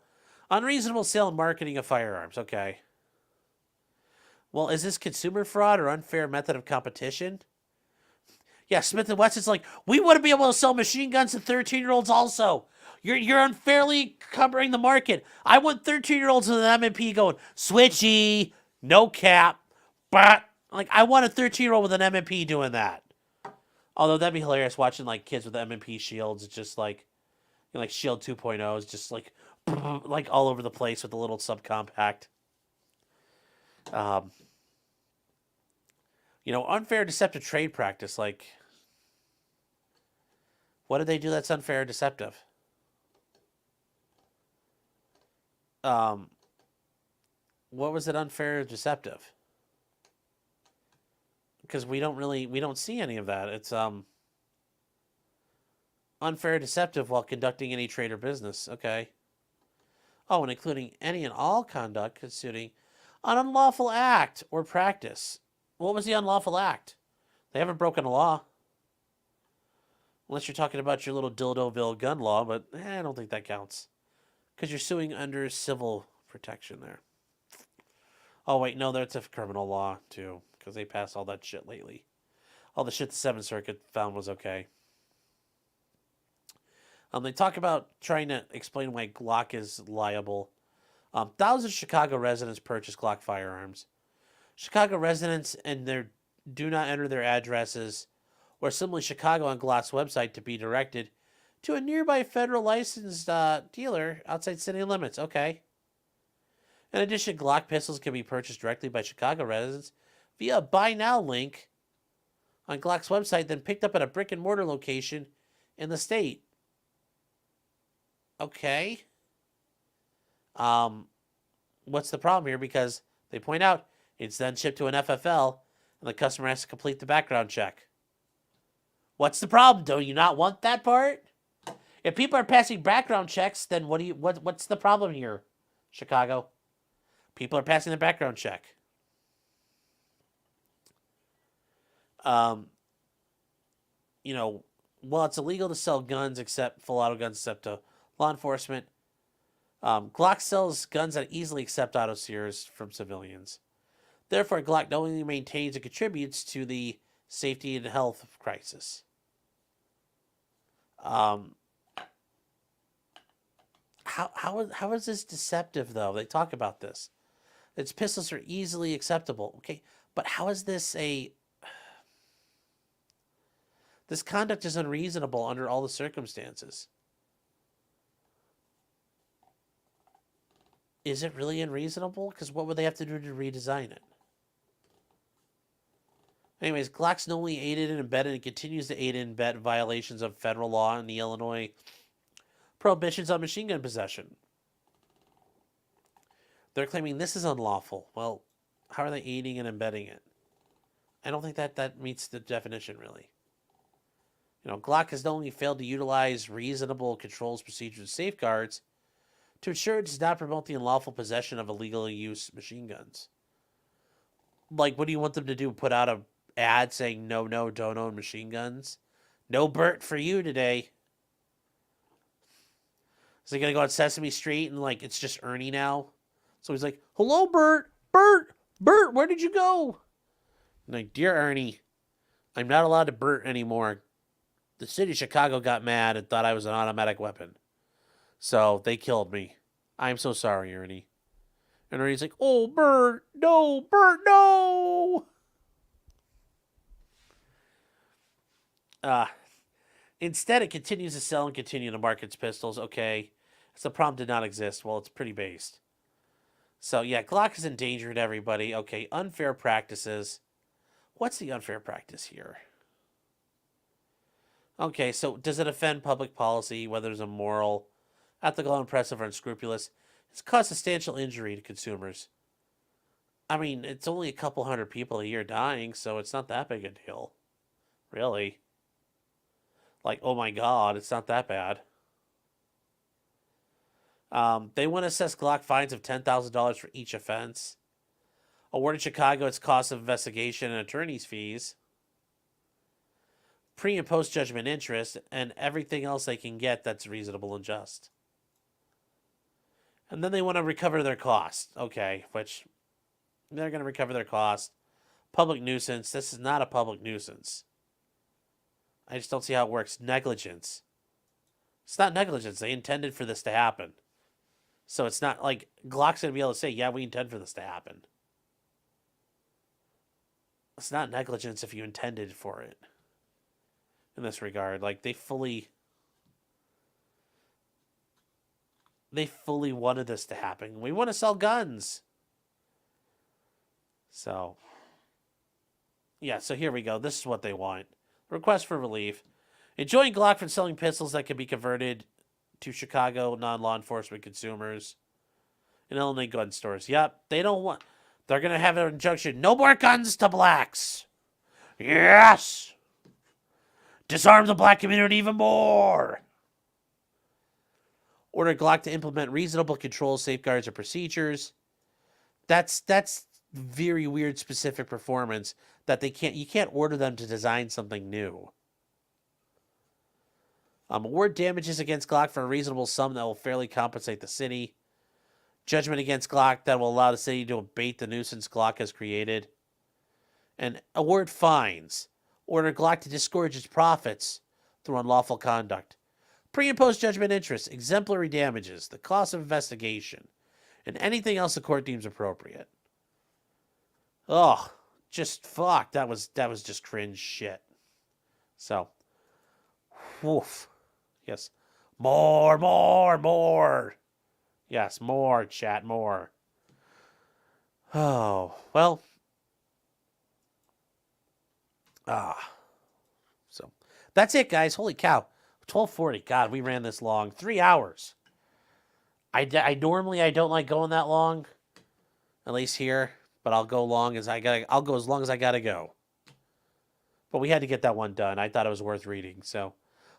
Unreasonable sale and marketing of firearms. Okay. Well, is this consumer fraud or unfair method of competition? Yeah, Smith & Wesson's like, we want to be able to sell machine guns to 13-year-olds also. You're unfairly covering the market. I want 13-year-olds with an M&P going, switchy, no cap, but I want a 13-year-old with an M&P doing that. Although that'd be hilarious watching kids with M&P shields. It's just Shield 2.0 is just all over the place with a little subcompact. Unfair deceptive trade practice. What did they do that's unfair or deceptive? What was it unfair or deceptive? Because we don't see any of that. It's unfair or deceptive while conducting any trade or business. Okay. Oh, and including any and all conduct constituting an unlawful act or practice. What was the unlawful act? They haven't broken a law. Unless you're talking about your little Dildoville gun law, but I don't think that counts. Because you're suing under civil protection there. Oh, wait, no, that's a criminal law, too. Because they passed all that shit lately. All the shit the 7th Circuit found was okay. They talk about trying to explain why Glock is liable. Thousands of Chicago residents purchase Glock firearms. Chicago residents do not enter their addresses or simply Chicago on Glock's website to be directed to a nearby federal licensed dealer outside city limits. Okay. In addition, Glock pistols can be purchased directly by Chicago residents via a Buy Now link on Glock's website, then picked up at a brick and mortar location in the state. Okay. What's the problem here? Because they point out it's then shipped to an FFL and the customer has to complete the background check. What's the problem? Do you not want that part? If people are passing background checks, then what's the problem here, Chicago? People are passing the background check. Well, it's illegal to sell guns except full auto guns except to law enforcement. Glock sells guns that easily accept auto sears from civilians. Therefore, Glock not only maintains and contributes to the safety and health crisis. How is this deceptive, though? They talk about this. Its pistols are easily acceptable. Okay, but how is this this conduct is unreasonable under all the circumstances. is it really unreasonable? Because what would they have to do to redesign it? Anyways, Glock's knowingly aided and abetted and continues to aid and abet violations of federal law and the Illinois prohibitions on machine gun possession. They're claiming this is unlawful. Well, how are they aiding and abetting it? I don't think that meets the definition, really. Glock has not only failed to utilize reasonable controls, procedures, and safeguards to ensure it does not promote the unlawful possession of illegal use machine guns. Like, what do you want them to do? Put out a ad saying, no, don't own machine guns? No Bert for you today. Is he going to go on Sesame Street and, like, it's just Ernie now? So he's like, hello, Bert, where did you go? I'm like, dear Ernie, I'm not allowed to Bert anymore. The city of Chicago got mad and thought I was an automatic weapon. So they killed me. I'm so sorry, Ernie. And Ernie's like, oh, Bert, no. Instead, it continues to sell and continue to market its pistols. Okay, so the problem did not exist. Well, it's pretty based. So, yeah, Glock has endangered everybody. Okay, unfair practices. What's the unfair practice here? Okay, so does it offend public policy, whether it's immoral, ethical, impressive, or unscrupulous? It's caused substantial injury to consumers. I mean, it's only a couple hundred people a year dying, so it's not that big a deal. Really. Like, oh my God, it's not that bad. They want to assess Glock fines of $10,000 for each offense. Awarded Chicago its cost of investigation and attorney's fees. Pre- and post-judgment interest, and everything else they can get that's reasonable and just. And then they want to recover their cost. Okay, which they're going to recover their cost. Public nuisance. This is not a public nuisance. I just don't see how it works. Negligence. It's not negligence. They intended for this to happen. So it's not like Glock's going to be able to say, yeah, we intend for this to happen. It's not negligence if you intended for it. In this regard, like they fully wanted this to happen. We want to sell guns. So, yeah, so here we go. This is what they want. Request for relief. Enjoin Glock from selling pistols that can be converted to Chicago non-law enforcement consumers in Illinois gun stores. Yep, they don't want... They're going to have an injunction. No more guns to blacks. Yes! Disarm the black community even more. Order Glock to implement reasonable controls, safeguards, or procedures. That's very weird specific performance that you can't order them to design something new. Award damages against Glock for a reasonable sum that will fairly compensate the city. Judgment against Glock that will allow the city to abate the nuisance Glock has created. And award fines. Order Glock to disgorge its profits through unlawful conduct. Pre- and post-judgment interest, exemplary damages, the cost of investigation, and anything else the court deems appropriate. Oh, just fuck. That was just cringe shit. So, woof. Yes. More. Yes, more, chat, more. Oh, well. So that's it, guys. Holy cow. 12:40. God, we ran this long. 3 hours. I normally I don't like going that long, at least here, but I'll go I'll go as long as I gotta go. But we had to get that one done. I thought it was worth reading. So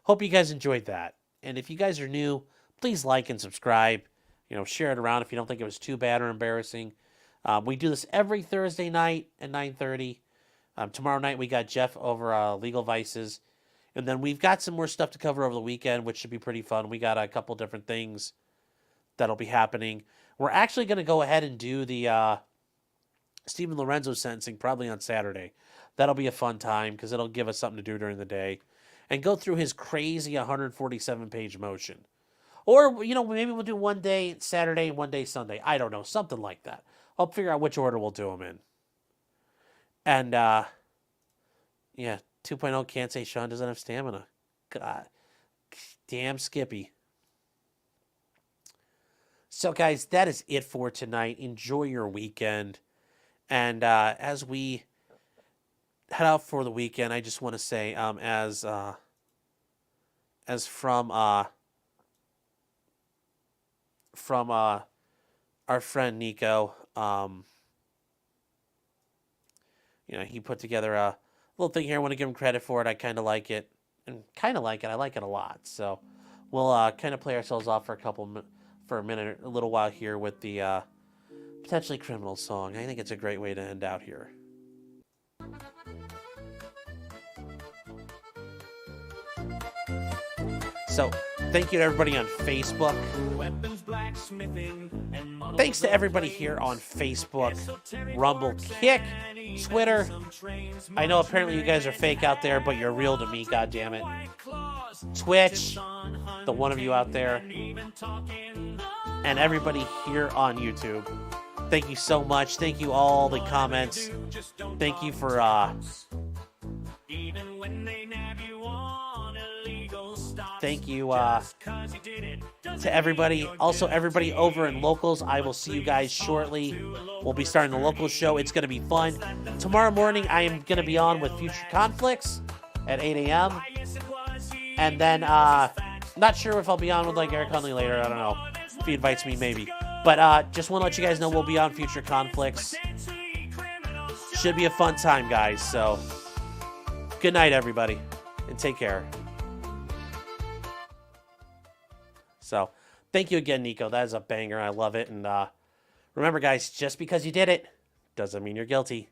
hope you guys enjoyed that. And if you guys are new, please like and subscribe. Share it around if you don't think it was too bad or embarrassing. We do this every Thursday night at 9:30. Tomorrow night we got Jeff over Legal Vices. And then we've got some more stuff to cover over the weekend, which should be pretty fun. We got a couple different things that'll be happening. We're actually going to go ahead and do the Stephen Lorenzo sentencing probably on Saturday. That'll be a fun time because it'll give us something to do during the day. And go through his crazy 147-page motion. Or, maybe we'll do one day Saturday and one day Sunday. I don't know. Something like that. I'll figure out which order we'll do them in. And, yeah, 2.0 can't say Sean doesn't have stamina. God. Damn Skippy. So, guys, that is it for tonight. Enjoy your weekend. And as we head out for the weekend, I just want to say, as from our friend Nico, he put together a little thing here. I want to give him credit for it. I kind of like it, I like it a lot. So we'll kind of play ourselves off for a minute, a little while here with the Potentially Criminal song. I think it's a great way to end out here. So, thank you to everybody on Facebook. Thanks to everybody here on Facebook, Rumble, Kick, Twitter. I know apparently you guys are fake out there, but you're real to me, goddammit. Twitch, the one of you out there, and everybody here on YouTube. Thank you so much. Thank you all the comments. Thank you for thank you to everybody. Also, everybody over in Locals, I will see you guys shortly. We'll be starting the Locals show. It's going to be fun. Tomorrow morning, I am going to be on with Future Conflicts at 8 a.m. And then, not sure if I'll be on with like Eric Hunley later. I don't know. If he invites me, maybe. But just want to let you guys know we'll be on Future Conflicts. Should be a fun time, guys. So, good night, everybody. And take care. So, thank you again, Nico. That is a banger. I love it. And remember, guys, just because you did it doesn't mean you're guilty.